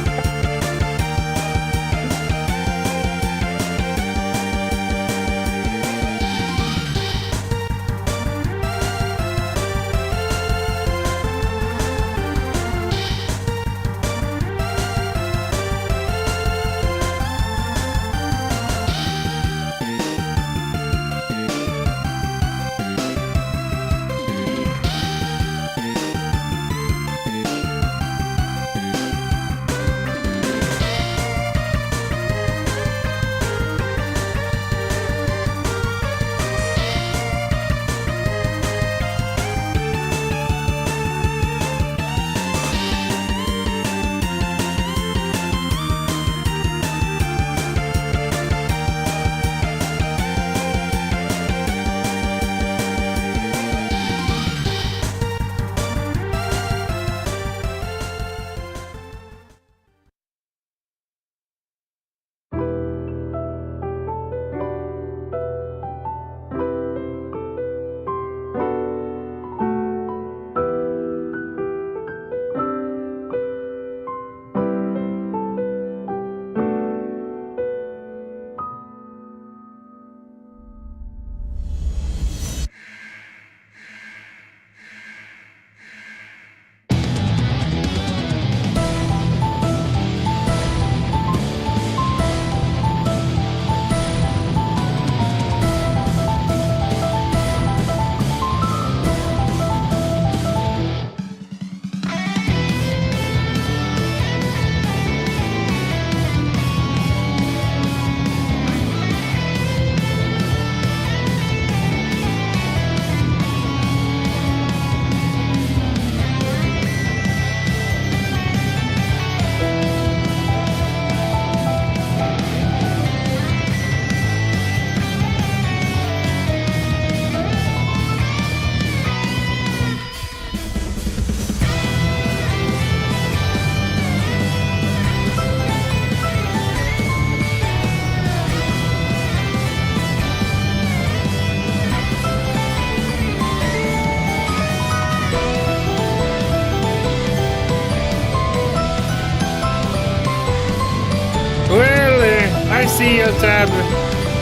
Well, I see you, Tab.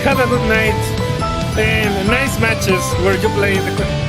Have a good night and nice matches where you play the.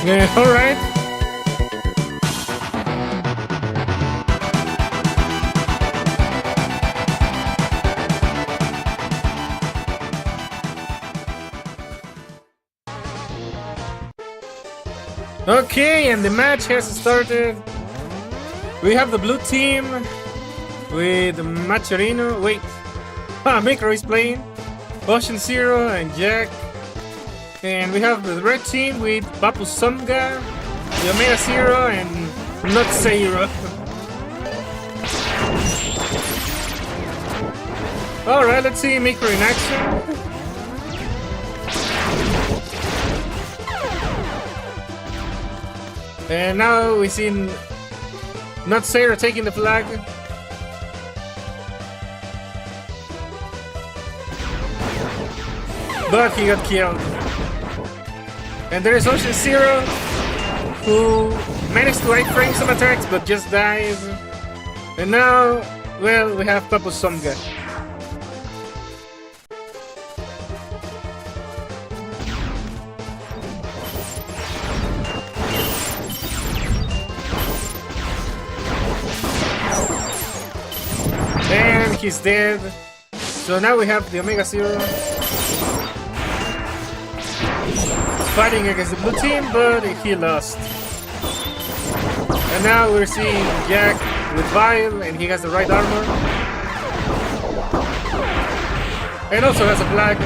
Alright. Okay, and the match has started. We have the blue team with Macherino. Wait. Micro is playing. Ocean Zero and Jack. And we have the red team with Papu Songa, the Omega Zero, and Not Zero. Alright, let's see Micro in action. And now we see Not Zero taking the flag. But he got killed. And there is Ocean Zero, who managed to iframe some attacks but just died. And now, well, we have Papu Songa. And he's dead. So now we have the Omega Zero fighting against the blue team, but he lost. And now we're seeing Jack with Vile, and he has the right armor. And also has a flag.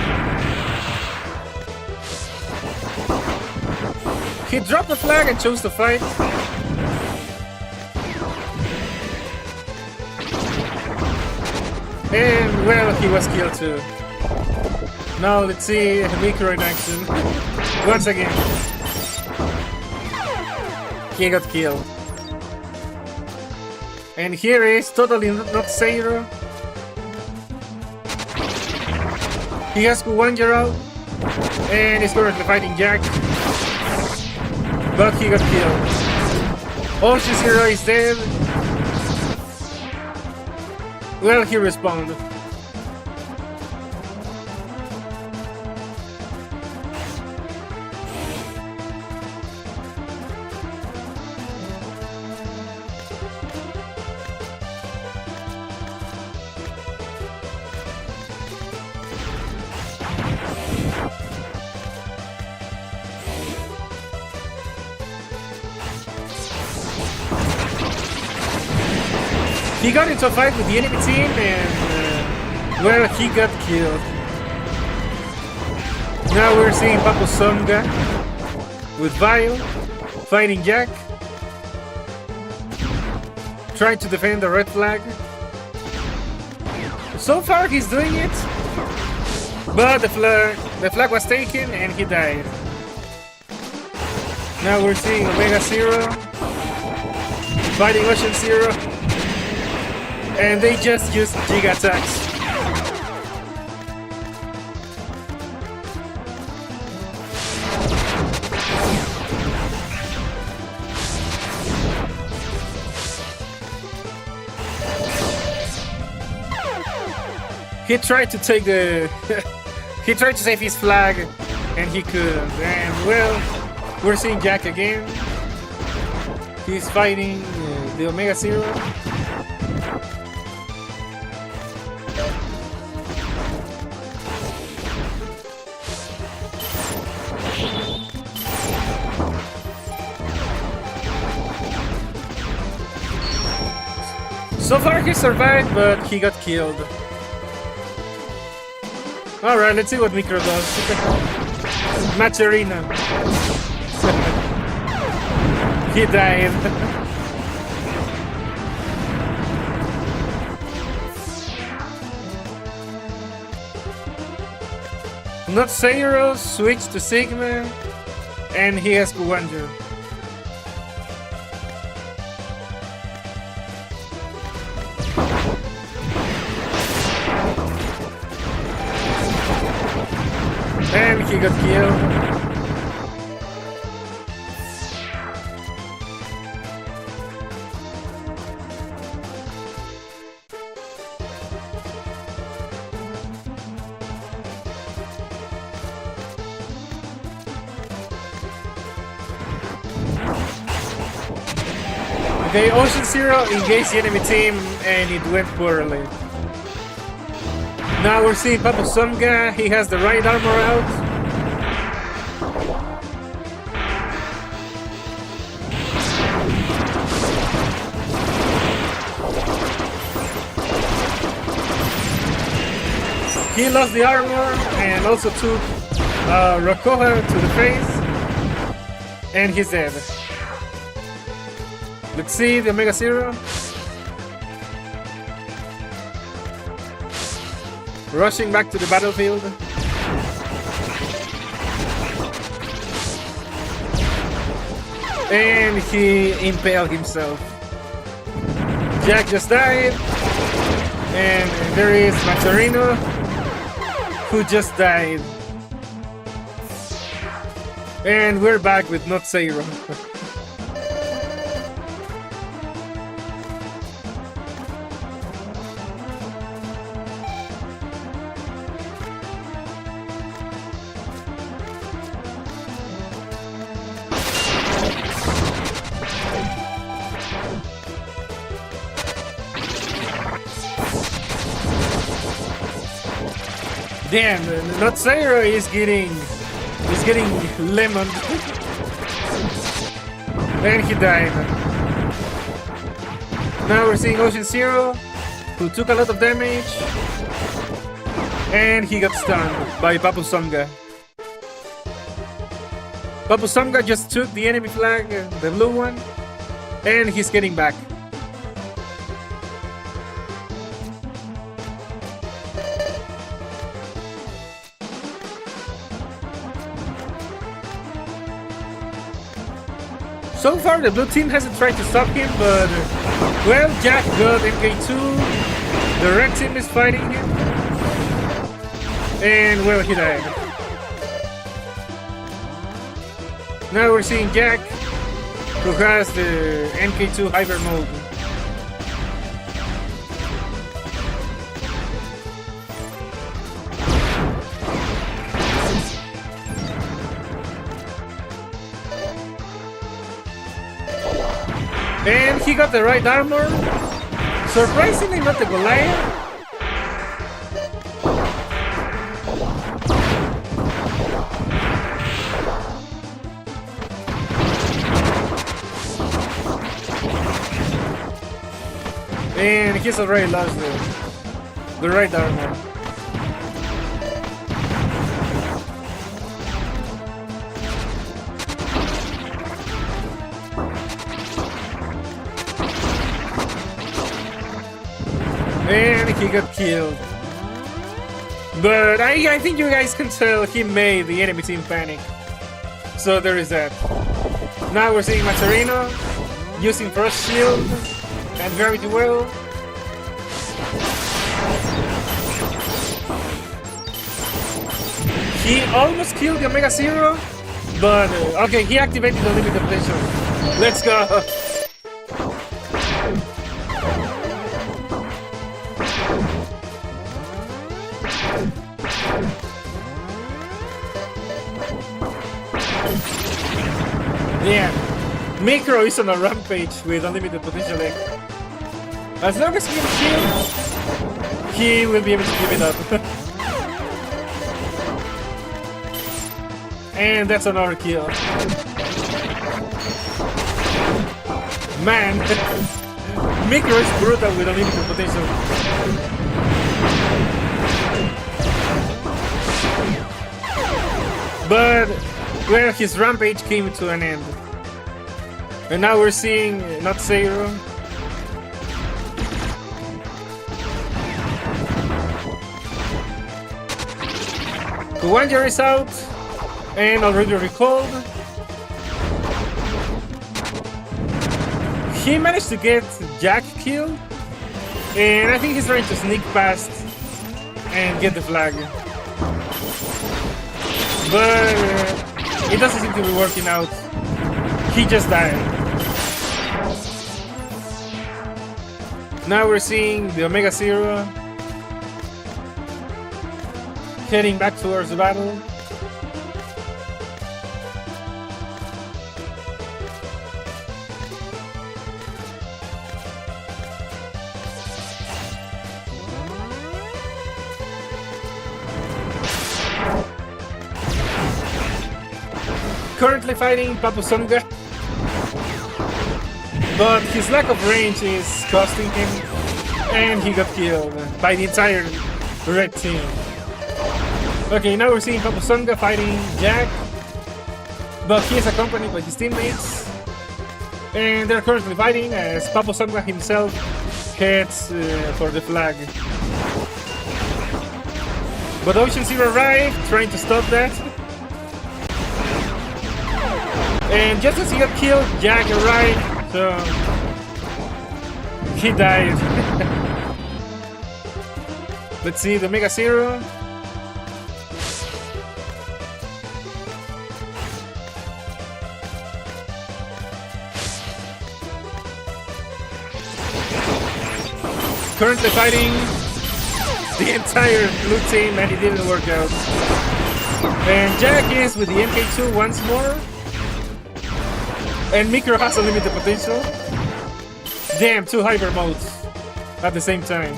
He dropped the flag and chose to fight. And well, he was killed too. Now let's see Micro in action. Once again. He got killed. And here is totally not Zero. He has Kuwanger out. And he's currently fighting Jack. But he got killed. Ocean Zero is dead. Well, he respawned. He got into a fight with the enemy team and, well, he got killed. Now we're seeing Papu Songa with Vile fighting Jack, trying to defend the red flag. So far he's doing it, but the flag was taken and he died. Now we're seeing Omega Zero fighting Ocean Zero. And they just used Giga attacks. He tried to take the... he tried to save his flag, and he couldn't. And well, we're seeing Jack again. He's fighting the Omega Zero. So far he survived, but he got killed. Alright, let's see what Micro does. Macherino. He died. Not Zero switched to Sigma, and he has Kuwanger. And he got killed. Okay, Ocean Zero engaged the enemy team and it went poorly. Now we're seeing Papu Songa. He has the right armor out. He lost the armor and also took Rokoha to the face. And he's dead. Let's see the Omega Zero. Rushing back to the battlefield. And he impaled himself. Jack just died. And there is Macharino, who just died. And we're back with Not Zero. Damn, Not Zero is getting lemon. And he died. Now we're seeing Ocean Zero, who took a lot of damage. And he got stunned by Papu Songa. Papu Songa just took the enemy flag, the blue one, and he's getting back. So far, the blue team hasn't tried to stop him, but well, Jack got MK2. The red team is fighting him, and well, he died. Now we're seeing Jack, who has the MK2 hyper mode. And he got the right armor. Surprisingly, not the Goliath. And he's already lost the right armor. And he got killed. But I think you guys can tell he made the enemy team panic. So there is that. Now we're seeing Macharino using Frost Shield and Gravity Well. He almost killed the Omega Zero, but okay, he activated the limited potential. Let's go! Yeah, Micro is on a rampage with unlimited potential egg. As long as he can kill, he will be able to give it up. And that's another kill. Man, Micro is brutal with unlimited potential. But well, his rampage came to an end. And now we're seeing Not Zero. Kuwanja is out and already recalled. He managed to get Jack killed, and I think he's trying to sneak past and get the flag. But it doesn't seem to be working out. He just died. Now we're seeing the Omega Zero heading back towards the battle. currently fighting Papusonga, but his lack of range is costing him, and he got killed by the entire red team. Okay, now we're seeing Papusonga fighting Jack, but he is accompanied by his teammates, and they're currently fighting as Papusonga himself heads for the flag. But Ocean Zero arrived, trying to stop that. And just as he got killed, Jack arrived, so he died. Let's see the Mega Zero. Currently fighting the entire blue team, and it didn't work out. And Jack is with the MK2 once more. And Micro has unlimited potential. Damn, 2 hyper modes at the same time.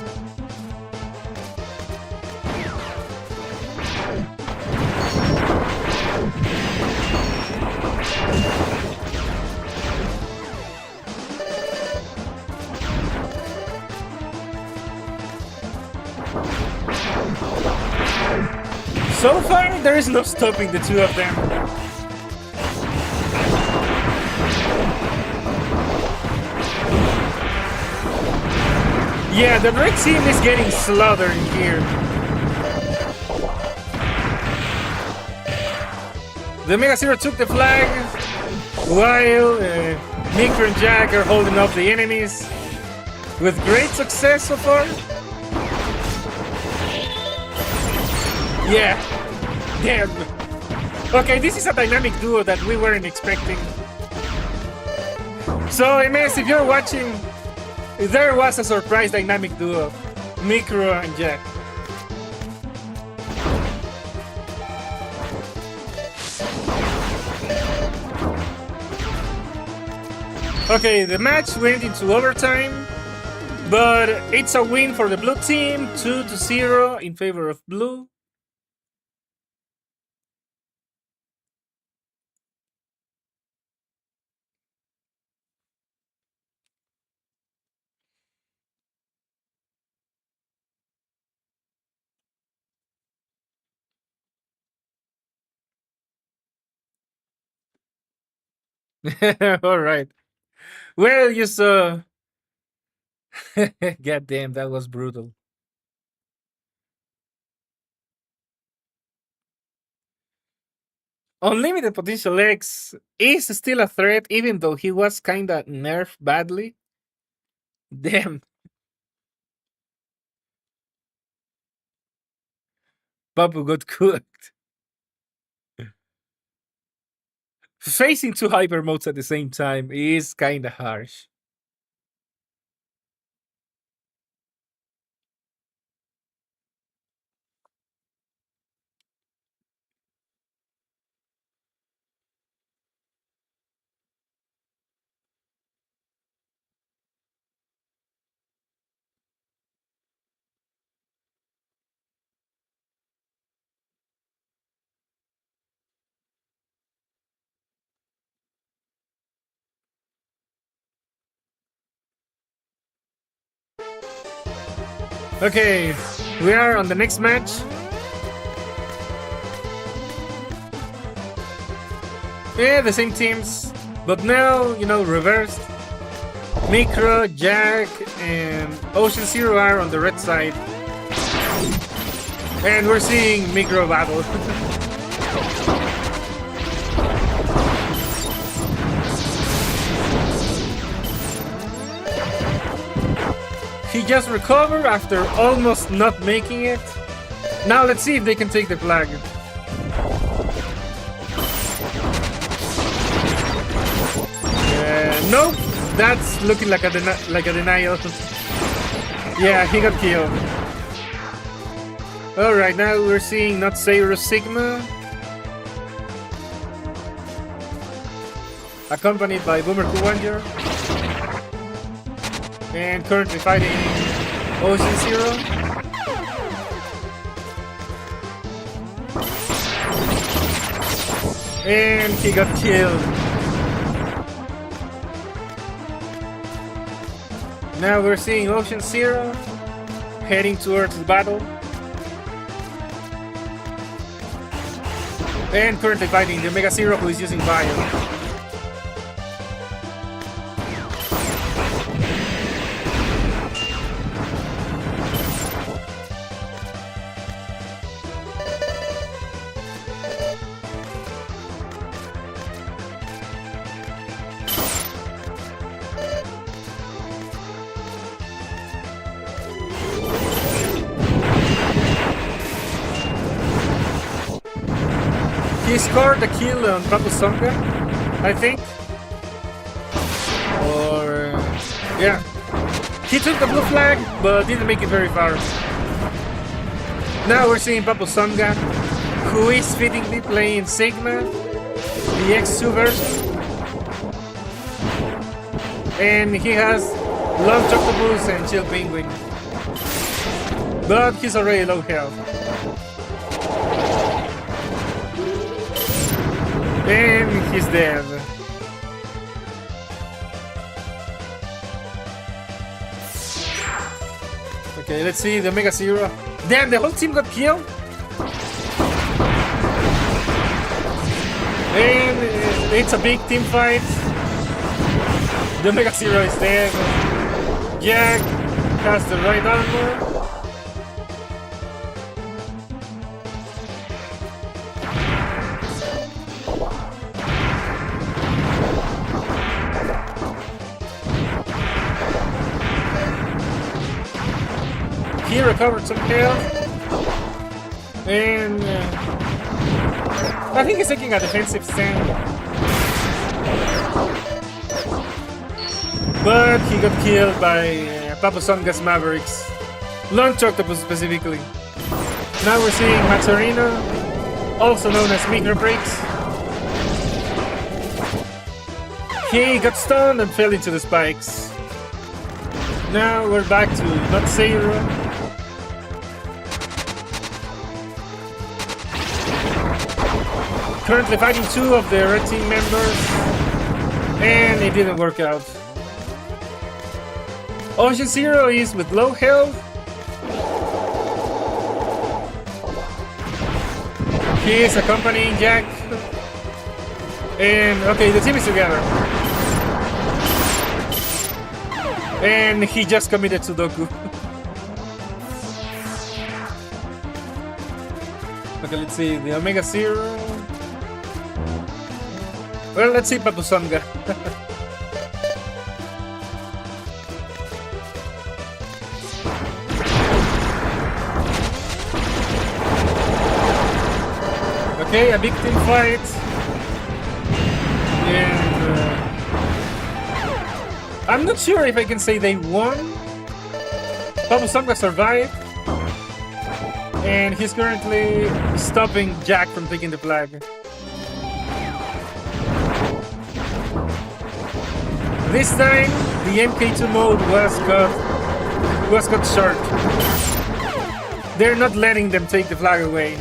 So far, there is no stopping the two of them. Yeah, the red team is getting slaughtered here. The Mega Zero took the flag, while Micro and Jack are holding off the enemies with great success so far. Yeah, damn. Okay, this is a dynamic duo that we weren't expecting. So, MS, if you're watching, there was a surprise dynamic duo, Micro and Jack. Okay, the match went into overtime, but it's a win for the blue team, 2-0 in favor of blue. All right. Well, you saw. God damn, that was brutal. Unlimited Potential X is still a threat, even though he was kinda nerfed badly. Damn. Papu got cooked. Facing 2 hyper modes at the same time is kinda harsh. Okay, we are on the next match. Yeah, the same teams, but now, you know, reversed. Micro, Jack, and Ocean Zero are on the red side. And we're seeing Micro battle. He just recovered after almost not making it. Now let's see if they can take the flag. Nope, that's looking like a denial. Yeah, he got killed. Alright, now we're seeing Not Zero Sigma, accompanied by Boomer Kuwanger, and currently fighting Ocean Zero. And he got killed. Now we're seeing Ocean Zero heading towards the battle. And currently fighting the Omega Zero, who is using Bio. He scored a kill on Papu Songa, I think. Or... yeah. He took the blue flag, but didn't make it very far. Now we're seeing Papu Songa, who is fittingly playing Sigma, the X2 version. And he has Launch Octopus and Chill Penguin. But he's already low health. And he's dead. Okay, let's see the Omega Zero. Damn, the whole team got killed. And it's a big team fight. The Omega Zero is dead. Jack has the right armor. He recovered some health, and I think he's taking a defensive stand. But he got killed by Papu Songa's Mavericks, Launch Octopus specifically. Now we're seeing Mazarino, also known as Micro Breaks. He got stunned and fell into the spikes. Now we're back to Not Zero. Currently fighting two of the red team members, and it didn't work out. Ocean Zero is with low health. He is accompanying Jack. And okay, the team is together. And he just committed Sudoku. Okay, let's see, the Omega Zero. Well, let's see Papu Songa. Okay, a big team fight. And I'm not sure if I can say they won. Papu Songa survived. And he's currently stopping Jack from taking the flag. This time, the MK2 mode was cut short. They're not letting them take the flag away.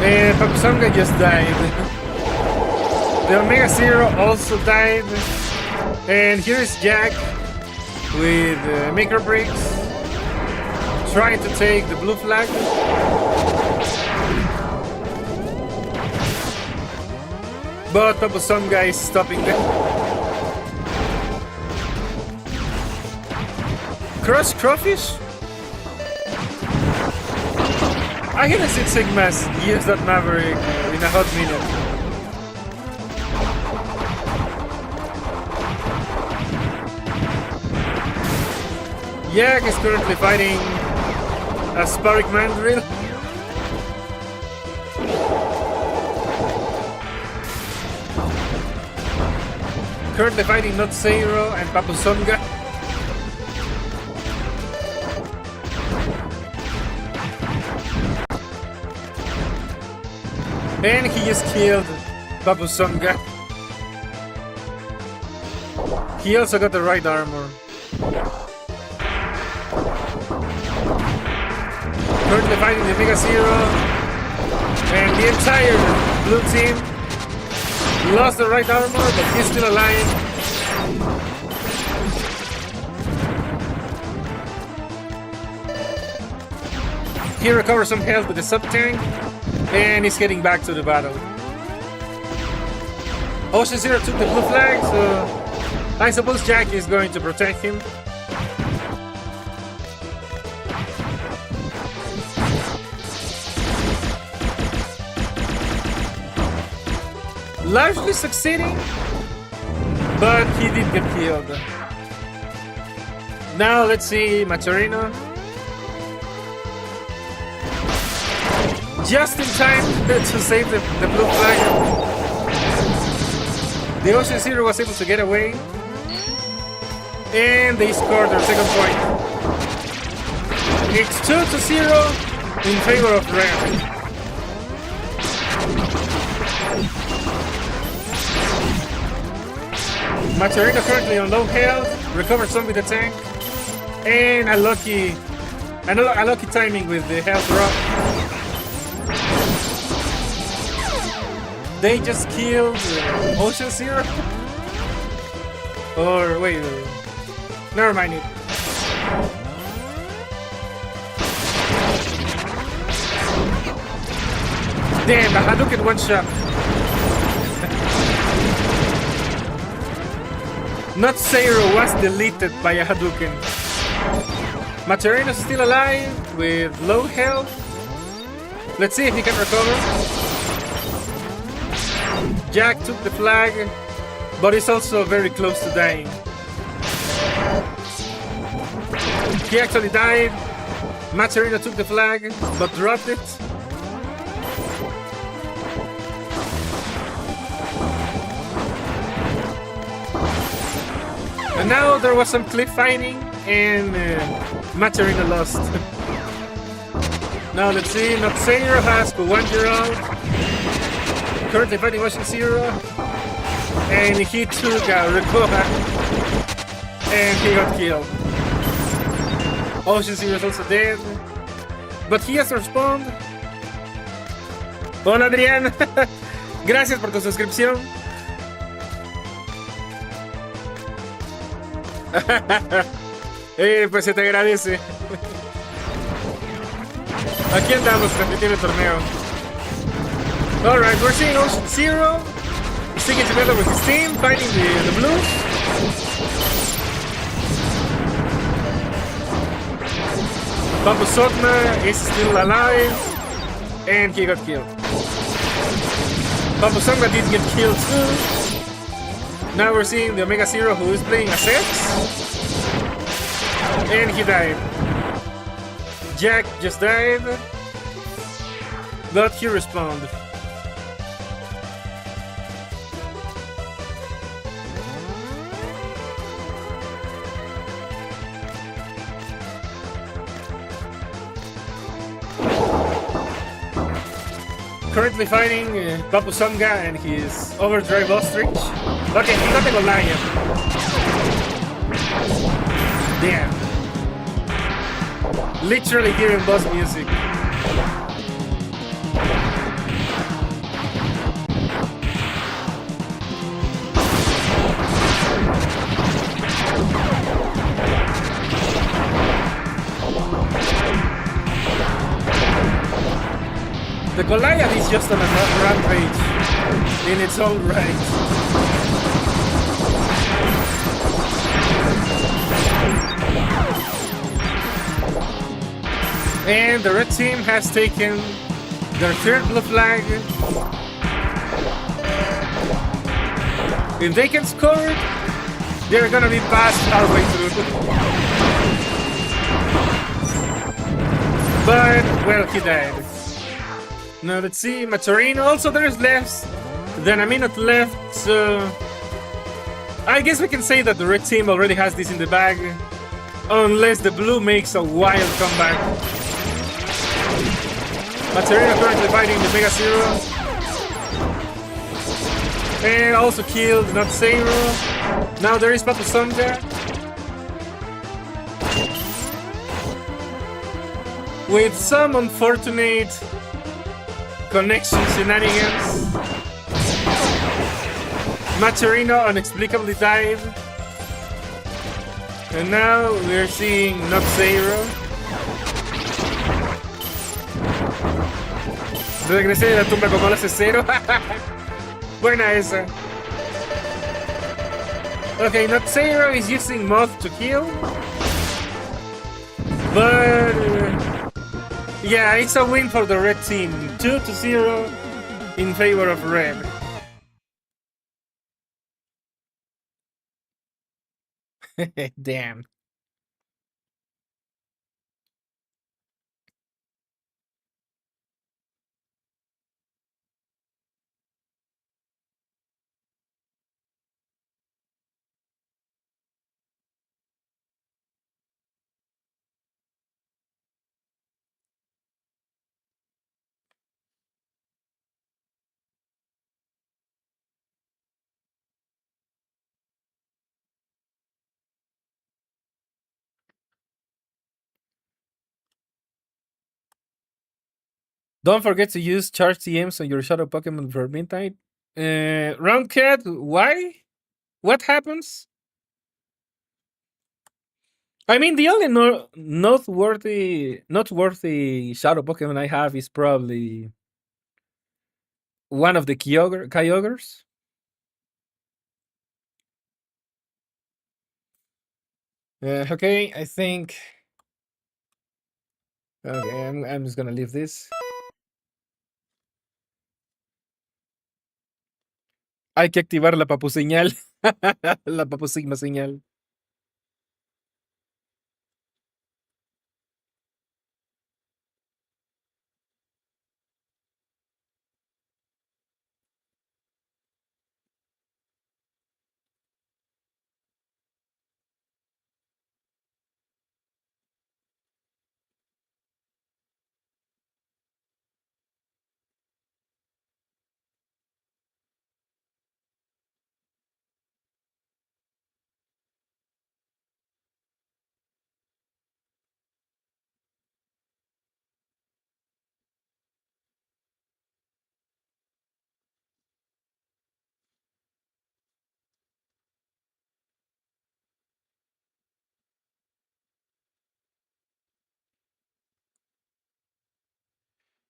And Papu Songa just died. The Omega Zero also died. And here's Jack with Micro Breaks trying to take the blue flag. But Papu Songa is stopping them. Cross Crawfish? I haven't seen Sigmas use that Maverick in a hot minute. Yak is currently fighting a Spark Mandrill. Currently fighting Not Zero and Papusonga. And he just killed Papusonga. He also got the right armor. Currently fighting the Mega Zero. And the entire blue team lost the right armor, but he's still alive. He recovers some health with the sub-tank, and he's getting back to the battle. Ocean Zero took the blue flag, so I suppose Jack is going to protect him. Largely succeeding, but he did get killed. Now let's see Maturino. Just in time to save the blue flag. The Ocean Zero was able to get away, and they scored their second point. It's 2-0 in favor of Red. Maturino currently on low health, recovers some with the tank, and a lucky timing with the health drop. They just killed Ocean Zero? Or wait, never mind it. Damn, the Hadouken one shot. Not Zero was deleted by a Hadouken. Maturino's still alive with low health. Let's see if he can recover. Jack took the flag, but he's also very close to dying. He actually died. Maturino took the flag, but dropped it. And now there was some cliff fighting, and Maturino lost. Now let's see, Not Zero has for 1 year out. Currently fighting Ocean Zero, and he took a Recoha, and he got killed. Ocean Zero is also dead, but he has respawned. Hola Adrián, gracias por tu suscripción. Pues se te agradece. Aquí andamos transmitiendo el torneo. Alright, we're seeing Ocean Zero sticking together with his team, fighting the blues. Papusonga is still alive, and he got killed. Papusonga did get killed too. Now we're seeing the Omega Zero, who is playing a Sex, and he died. Jack just died, but he respawned. Currently fighting Papusonga and his overdrive ostrich. Okay, he got the Goliath. Damn. Literally hearing boss music. The Goliath is just on a rampage in its own right. And the red team has taken their third blue flag. If they can score it, they're gonna be past halfway through. But, well, he died. Now let's see, Maturino. Also, there's less than a minute left, so I guess we can say that the red team already has this in the bag, unless the blue makes a wild comeback. Material currently fighting the Mega Zero. And also killed Not Zero. Now there is Papu Sonja. With some unfortunate connection shenanigans, Macherino inexplicably died. And now we're seeing Not Zero. Regresé de la tumba como las cero. Buena esa. Okay, Not Zero is using Moth to kill. But yeah, it's a win for the red team. 2-0 in favor of red. Damn. Don't forget to use charge TMs on your shadow Pokemon for midnight. Round cat, why? What happens? I mean, the only noteworthy shadow Pokemon I have is probably one of the Kyogres. Okay, I think. Okay, I'm just gonna leave this. Hay que activar la papu señal. La papu sigma señal.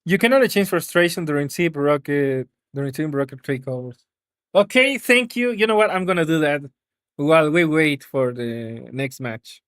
You can only change frustration during Team Rocket takeovers. Okay, thank you. You know what? I'm gonna do that while we wait for the next match.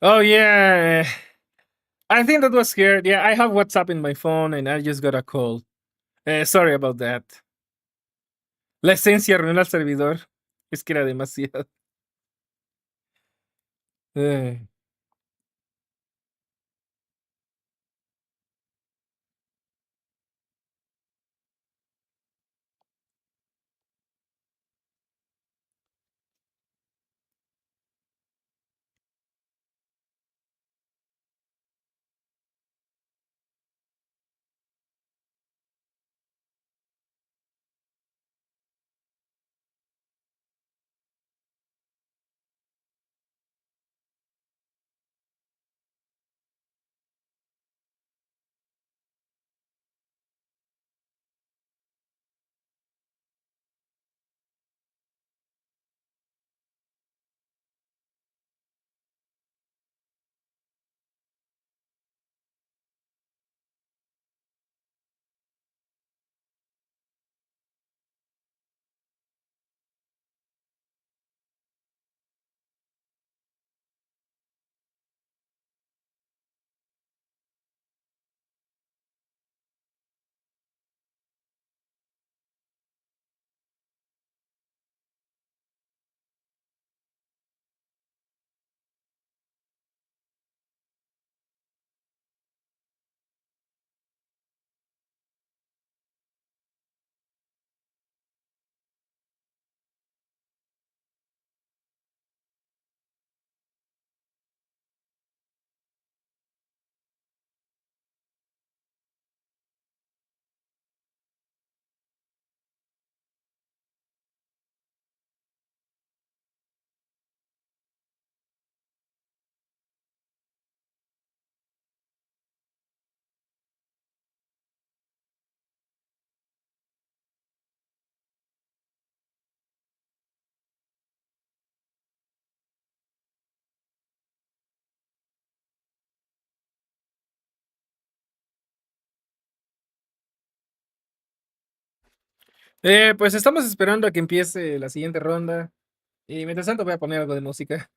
Oh yeah, I think that was scared. Yeah, I have WhatsApp in my phone and I just got a call. Sorry about that. La esencia arruinó al servidor. Es que era demasiado. Eh, Pues estamos esperando a que empiece la siguiente ronda. Y mientras tanto voy a poner algo de música.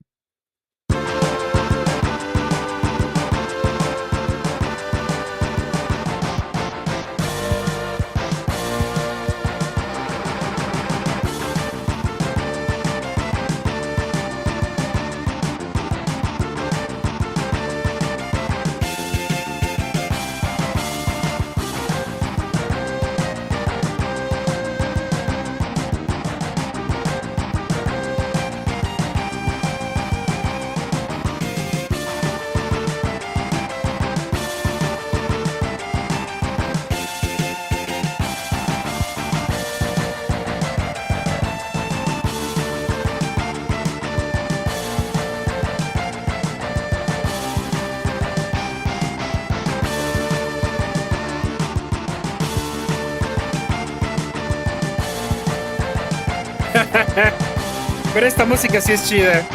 Pero esta música sí es chida.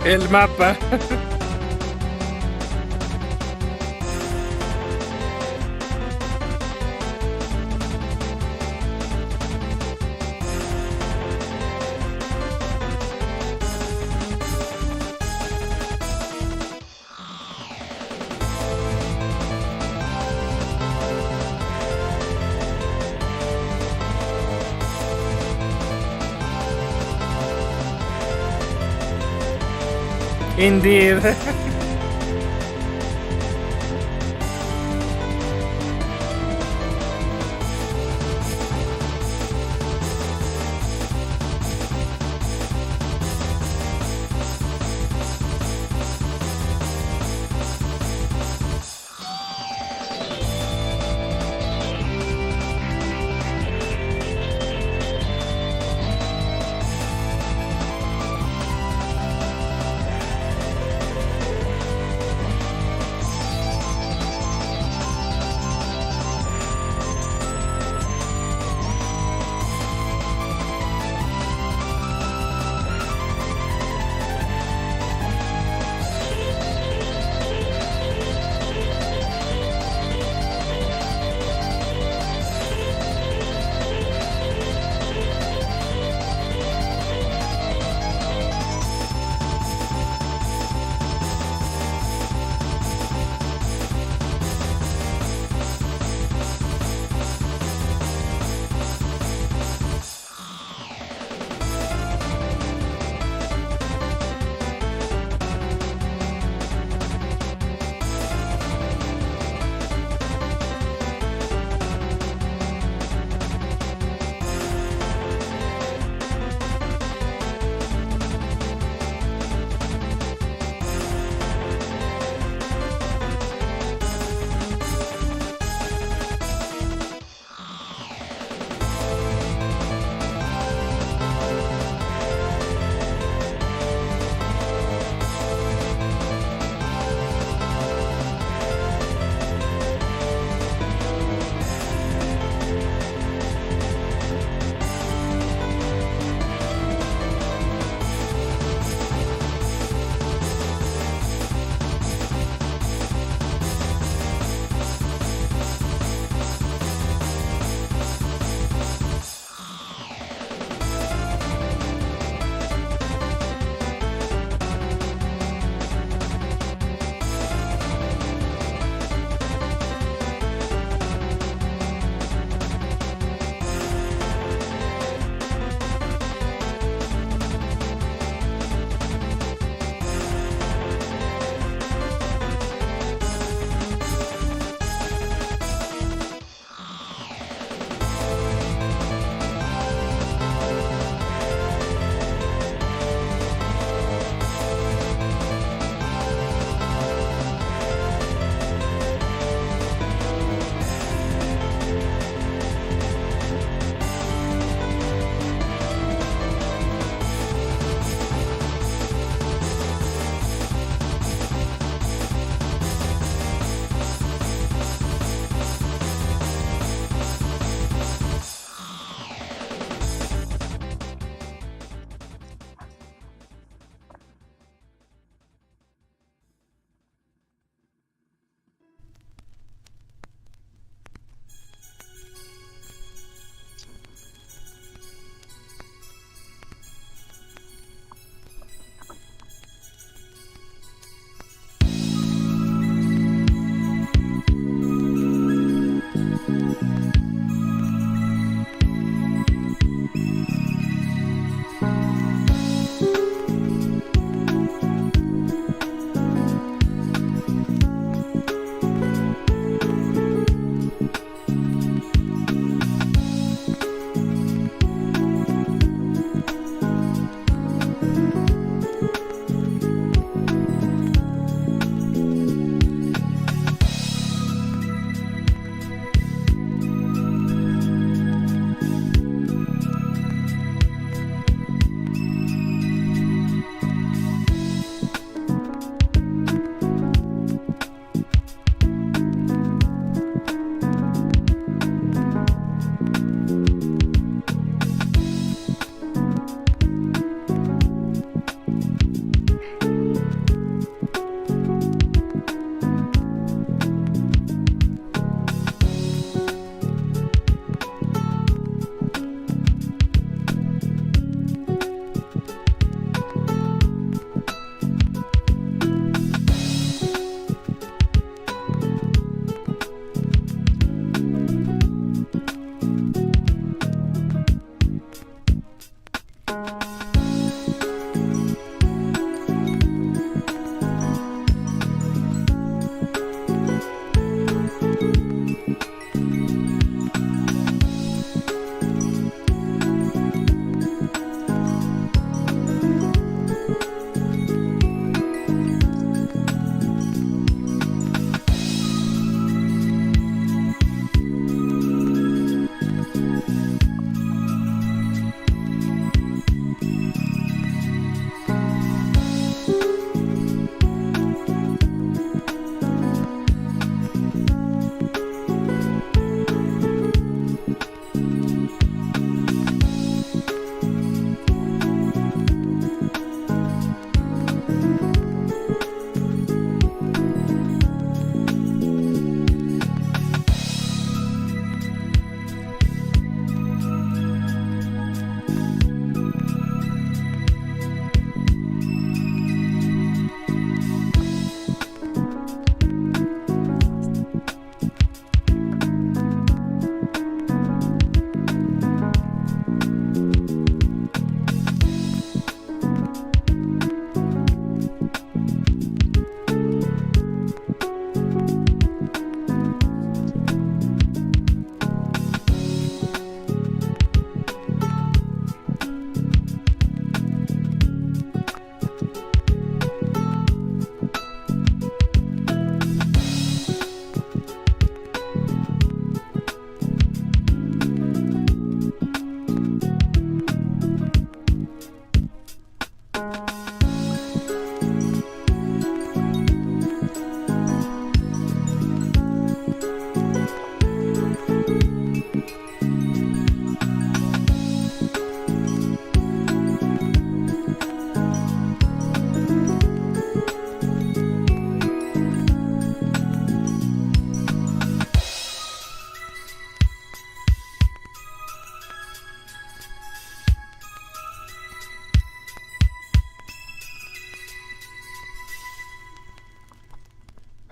El mapa. Indeed.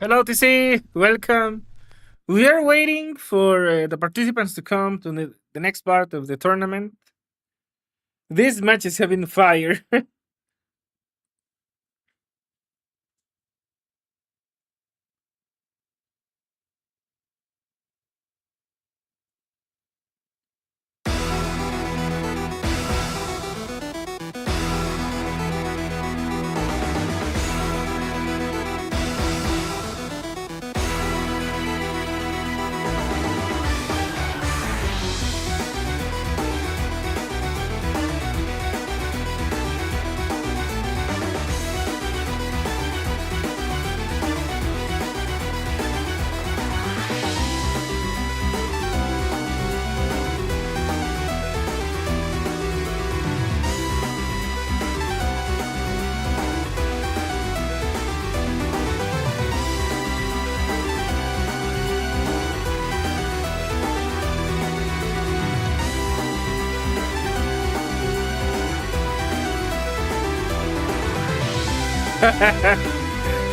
Hello, TC. Welcome. We are waiting for the participants to come to the next part of the tournament. This match is having fire.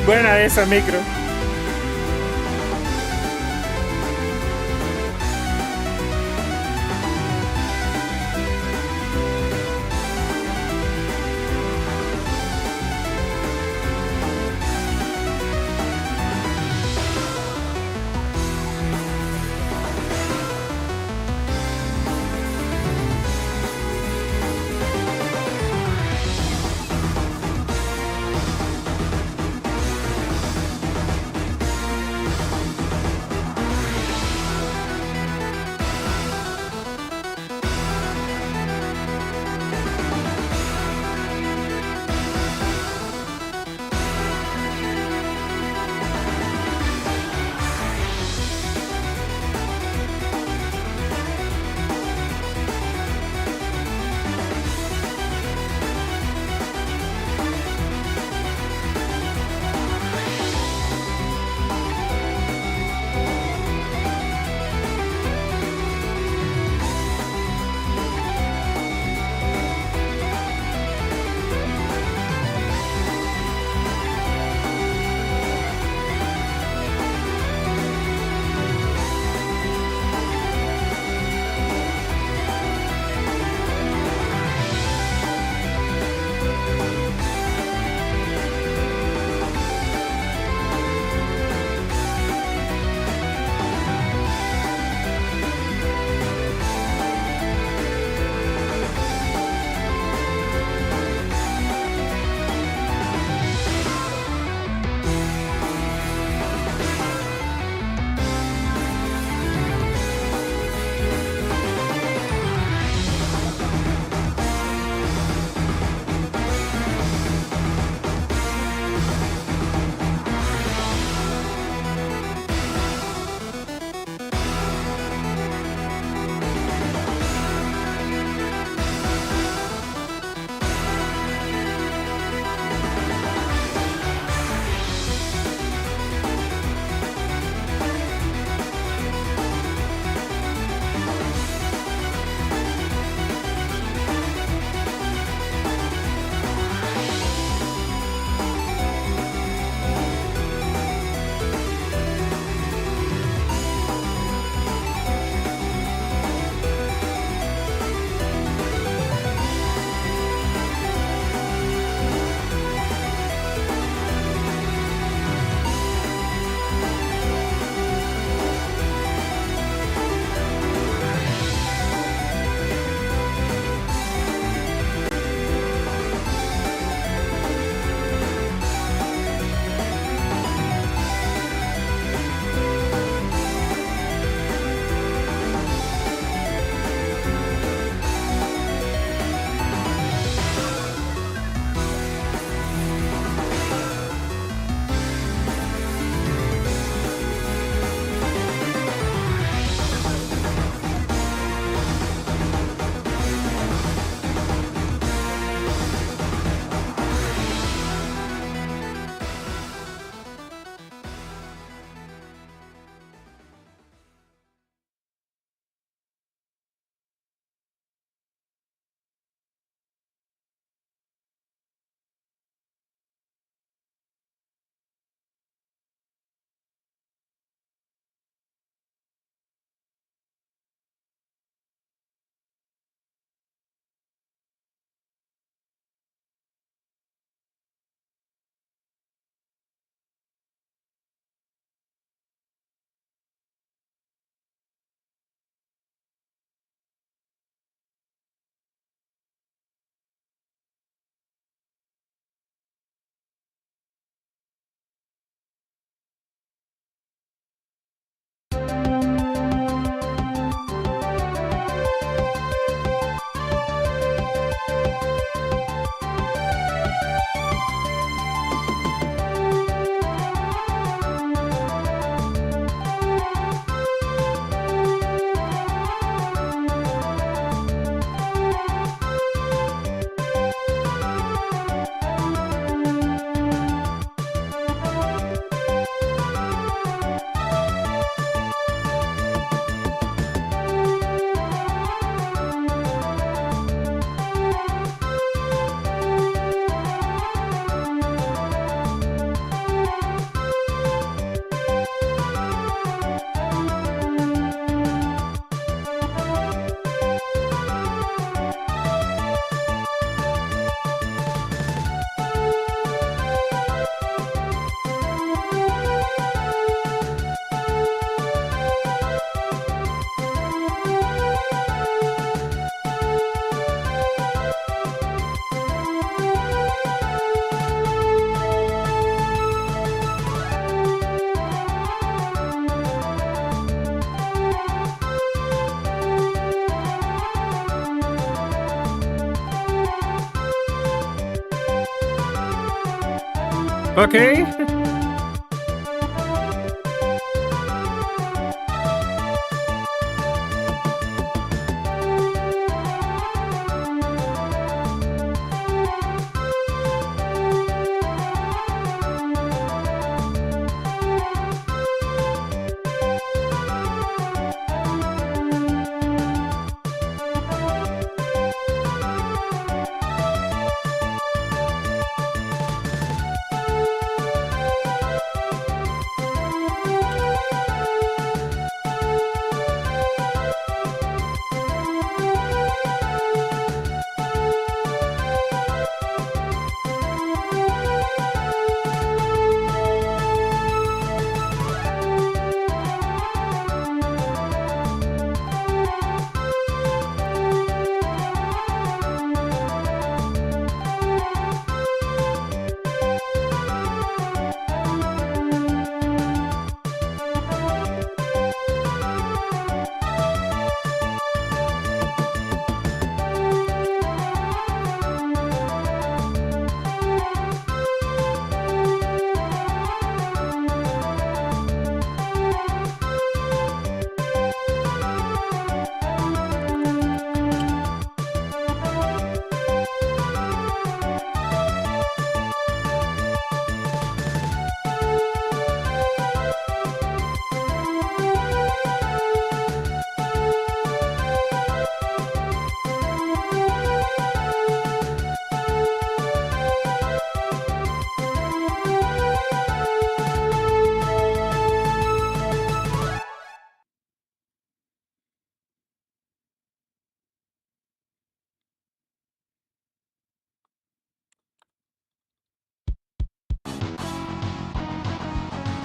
Buena esa micro. Okay.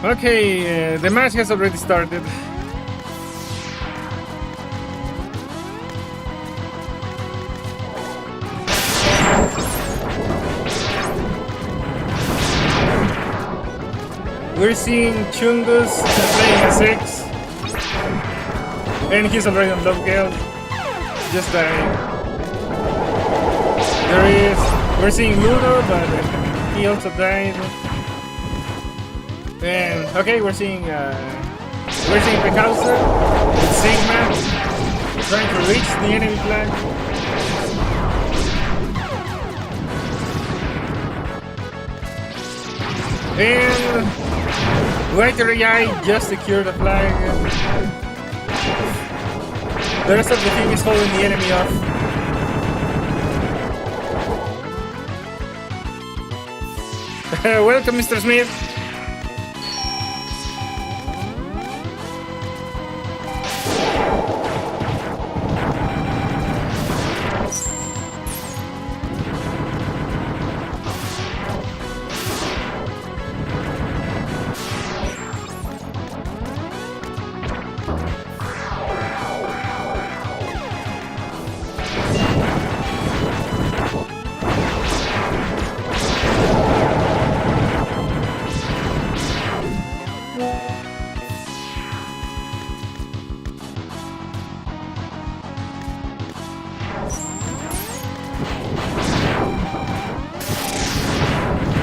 Okay, the match has already started. We're seeing Chungus playing a 6. And he's already on love kill. Just dying. We're seeing Ludo, but he also died. And okay, we're seeing Pekausa with Sigma trying to reach the enemy flag. And White AI just secured the flag. The rest of the team is holding the enemy off. Welcome, Mr. Smith.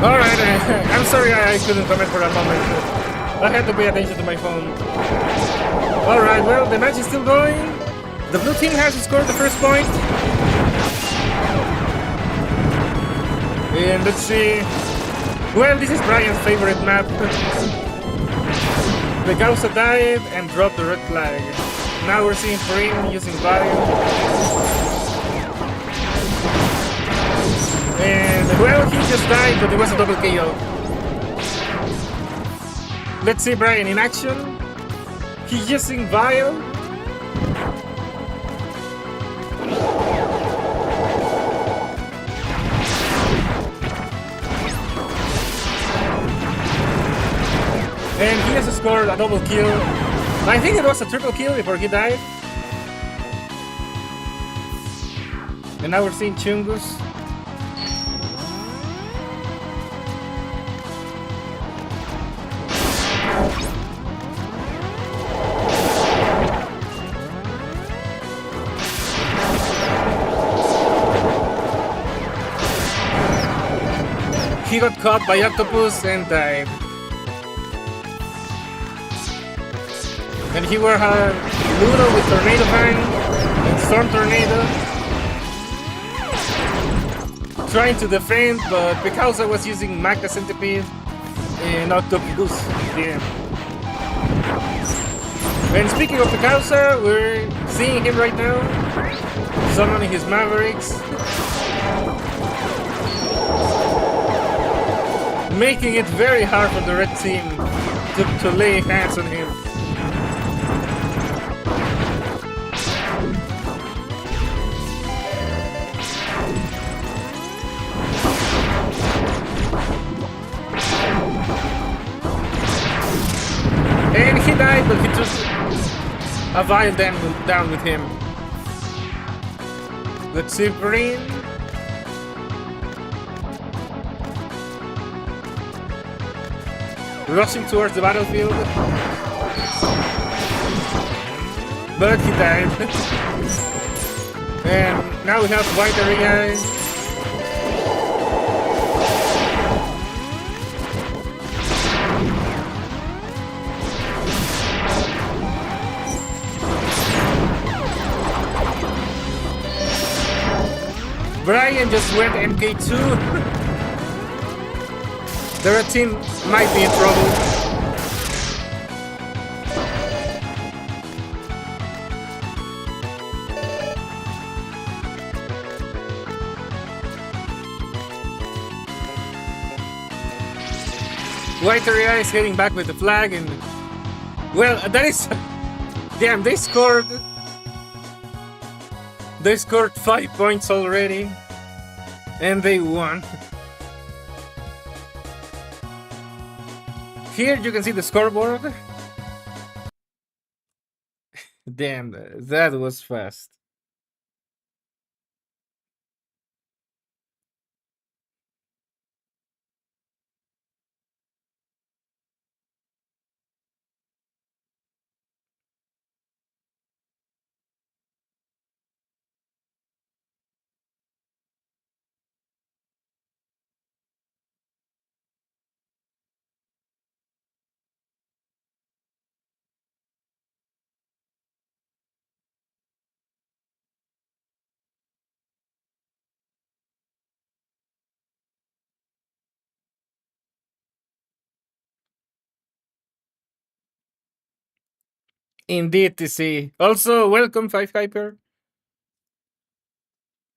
Alright, I'm sorry I couldn't comment for a moment. I had to pay attention to my phone. Alright, well, the match is still going. The blue team has scored the first point. And let's see. Well, this is Brian's favorite map. The Gausa died and dropped the red flag. Now we're seeing Prim using Vario. And well, he just died, but it was a double KO. Let's see Brian in action. He's using Vile. And he has scored a double kill. I think it was a triple kill before he died. And now we're seeing Chungus. He got caught by Octopus and died. And he were Ludo with Tornado Fang and Storm Tornado, trying to defend, but because I was using Magna Centipede and Octopus, damn. And speaking of Picasa, we're seeing him right now, summoning his Mavericks, making it very hard for the red team to lay hands on him. And he died, but he took a vial down with him. Let's see, Breen. Rushing towards the battlefield. But he died. And now we have White Area. Brian just went MK2. The red team might be in trouble. White Area is heading back with the flag, and well, that is damn. They scored 5 points already, and they won. Here you can see the scoreboard. Damn, that was fast. Indeed, TC. Also, welcome, Five Hyper.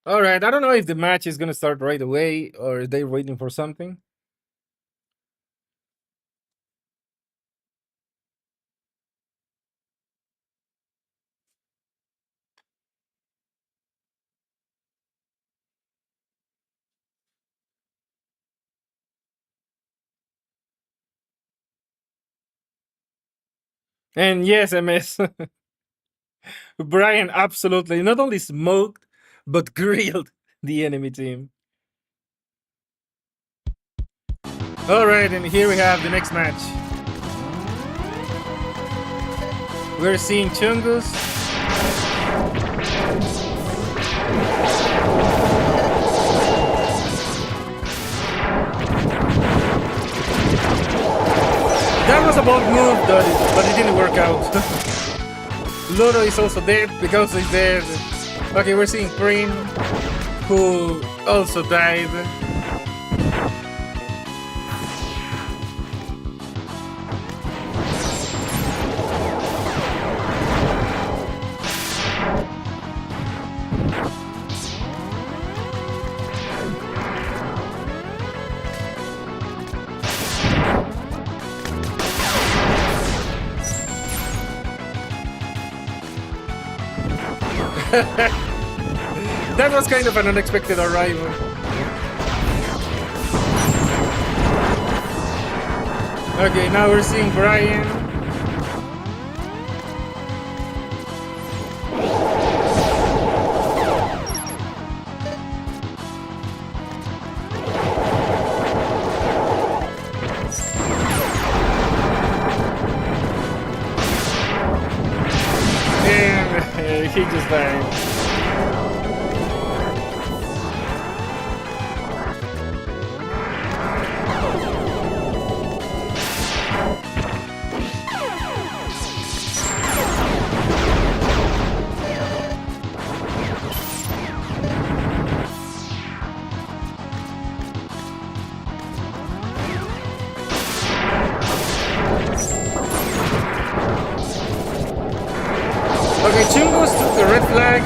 Alright, I don't know if the match is gonna start right away or are they waiting for something. And yes, MS. Brian absolutely not only smoked, but grilled the enemy team. Alright, and here we have the next match. We're seeing Chungus. That was a bold move, but it didn't work out. Ludo is also dead because he's dead. Okay, we're seeing Prin, who also died. That was kind of an unexpected arrival. Okay, now we're seeing Brian. And he just died. flag,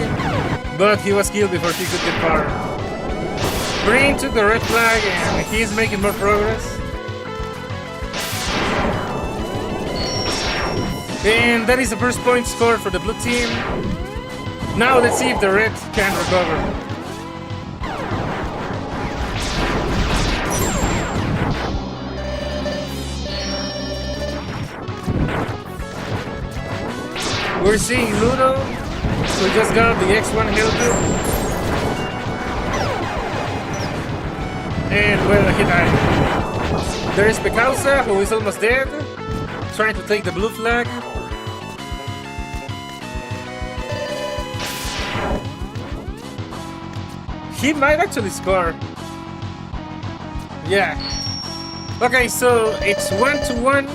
but he was killed before he could get far. Green took the red flag and he's making more progress. And that is the first point scored for the blue team. Now let's see if the red can recover. We're seeing Ludo, who just got the X1 helmet. And well, he died. There is Pecausa, who is almost dead, trying to take the blue flag. He might actually score. Yeah. Okay, so it's 1-1.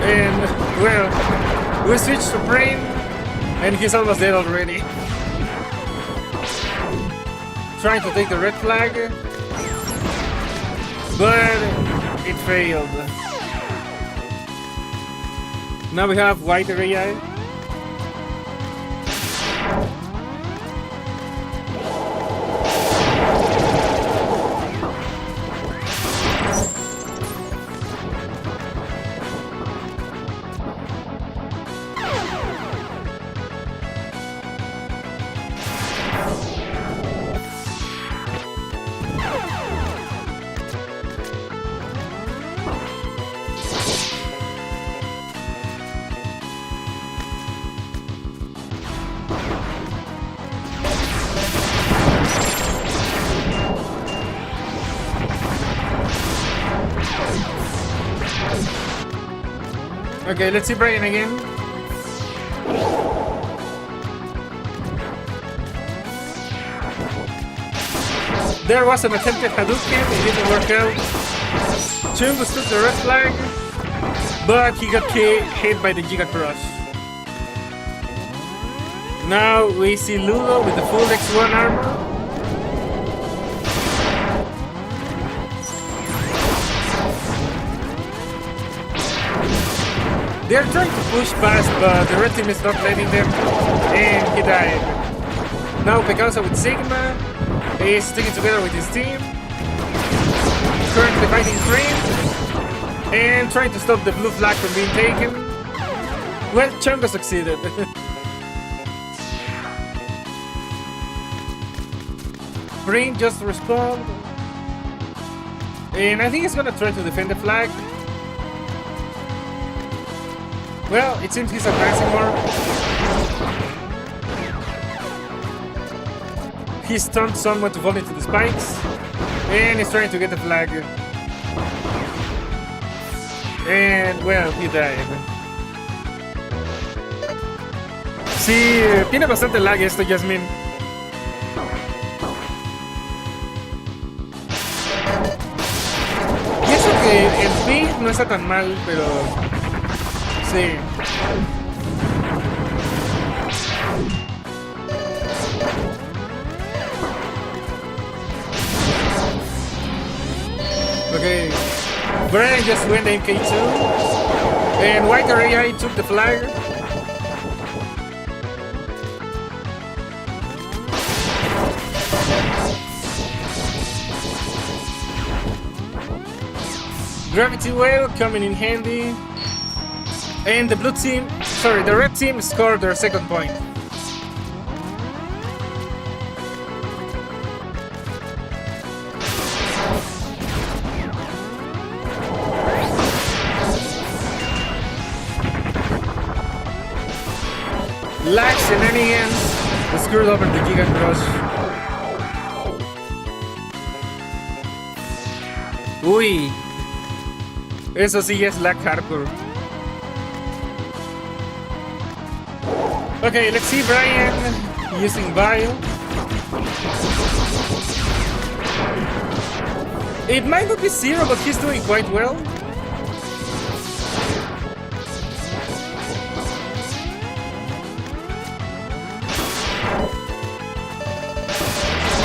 And well, we switched to Brain, and he's almost dead already. Trying to take the red flag, but it failed. Now we have white AI. Okay, let's see Brian again. There was an attempted Hadouken, it didn't work out. Chungus took the red flag, but he got hit by the Giga Crush. Now we see Ludo with the full X1 armor. They're trying to push past, but the red team is not letting them, and he died. Now Pecausa with Sigma is sticking together with his team, currently fighting Green, and trying to stop the blue flag from being taken. Well, Chunga succeeded. Green just respawned, and I think he's gonna try to defend the flag. Well, it seems he's advancing more. He stunned someone to fall into the spikes, and he's trying to get the flag. And, well, he died. Sí, tiene bastante lag esto, Jasmine. Y eso que el ping no está tan mal, pero... sí. Okay, Brian just went MK2, and White AI took the flag. Gravity Whale coming in handy. And the the red team scored their second point. Lag shenanigans screwed over the Giga Crush. Uy, eso sí es lag hardcore. Okay, let's see Brian using Bio. It might not be zero, but he's doing quite well.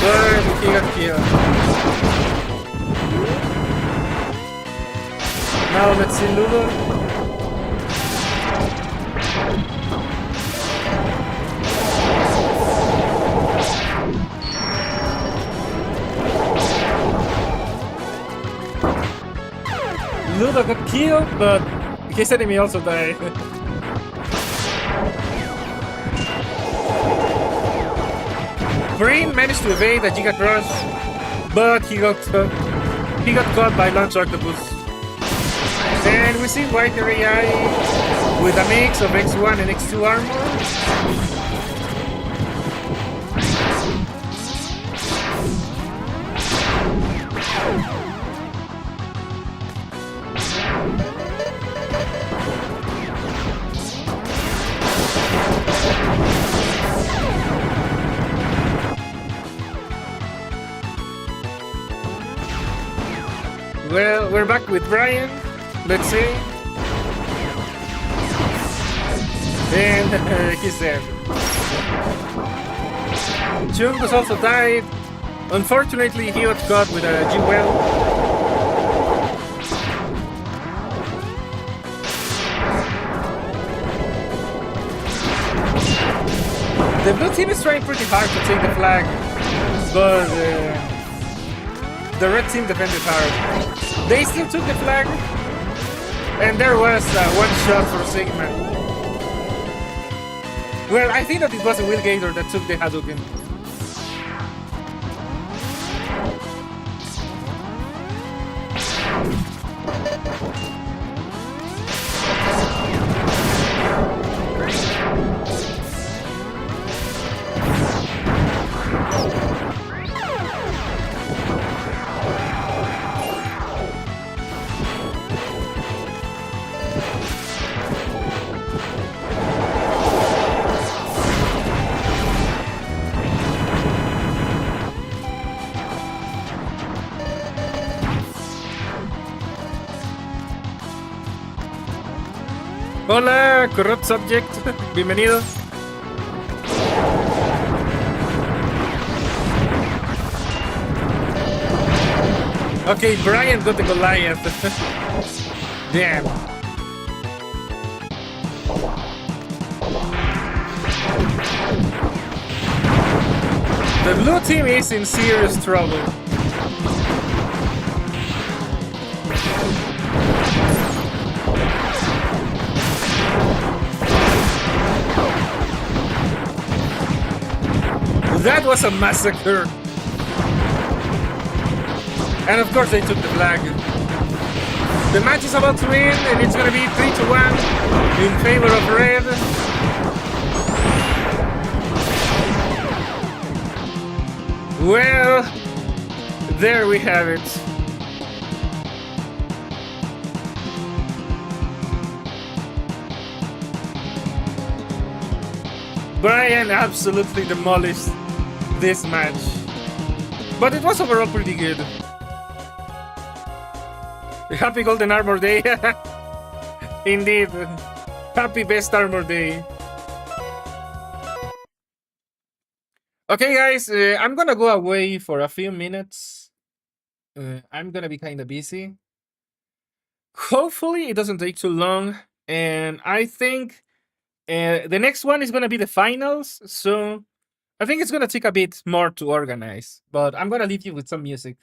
But he got killed. Now let's see Ludo. Ludo got killed, but his enemy also died. Green managed to evade a Giga Crush, but he got caught by Launch Octopus. And we see White AI with a mix of X1 and X2 armor. Well, we're back with Brian. Let's see. And he's dead. Chungus also died. Unfortunately, he got caught with a G-Well. The blue team is trying pretty hard to take the flag, but the red team defended hard. They still took the flag, and there was one shot for Sigma. Well, I think that it was a Will Gator that took the Hadouken. Hola, Corrupt Subject. Bienvenido. Okay, Brian got the Goliath. Damn. The blue team is in serious trouble. That was a massacre. And of course they took the flag. The match is about to end and it's gonna be 3-1 in favor of red. Well, there we have it. Brian absolutely demolished this match. But it was overall pretty good. Happy Golden Armor Day. Indeed. Happy Best Armor Day. Okay, guys, I'm gonna go away for a few minutes. I'm gonna be kind of busy. Hopefully, it doesn't take too long. And I think the next one is gonna be the finals. So I think it's gonna take a bit more to organize. But I'm gonna leave you with some music.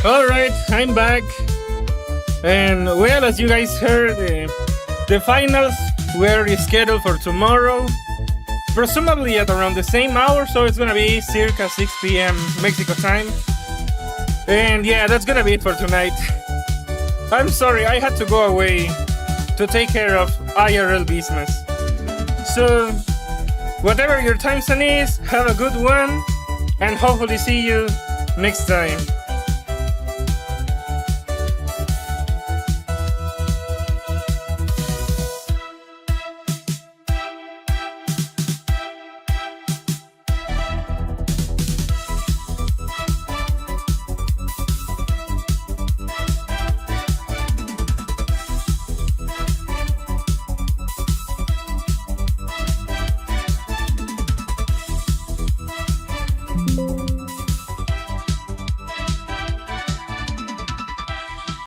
Alright, I'm back. And well, as you guys heard, the finals were scheduled for tomorrow. Presumably at around the same hour, so it's gonna be circa 6 p.m. Mexico time. And yeah, that's gonna be it for tonight. I'm sorry, I had to go away to take care of IRL business. So, whatever your time zone is, have a good one, and hopefully see you next time.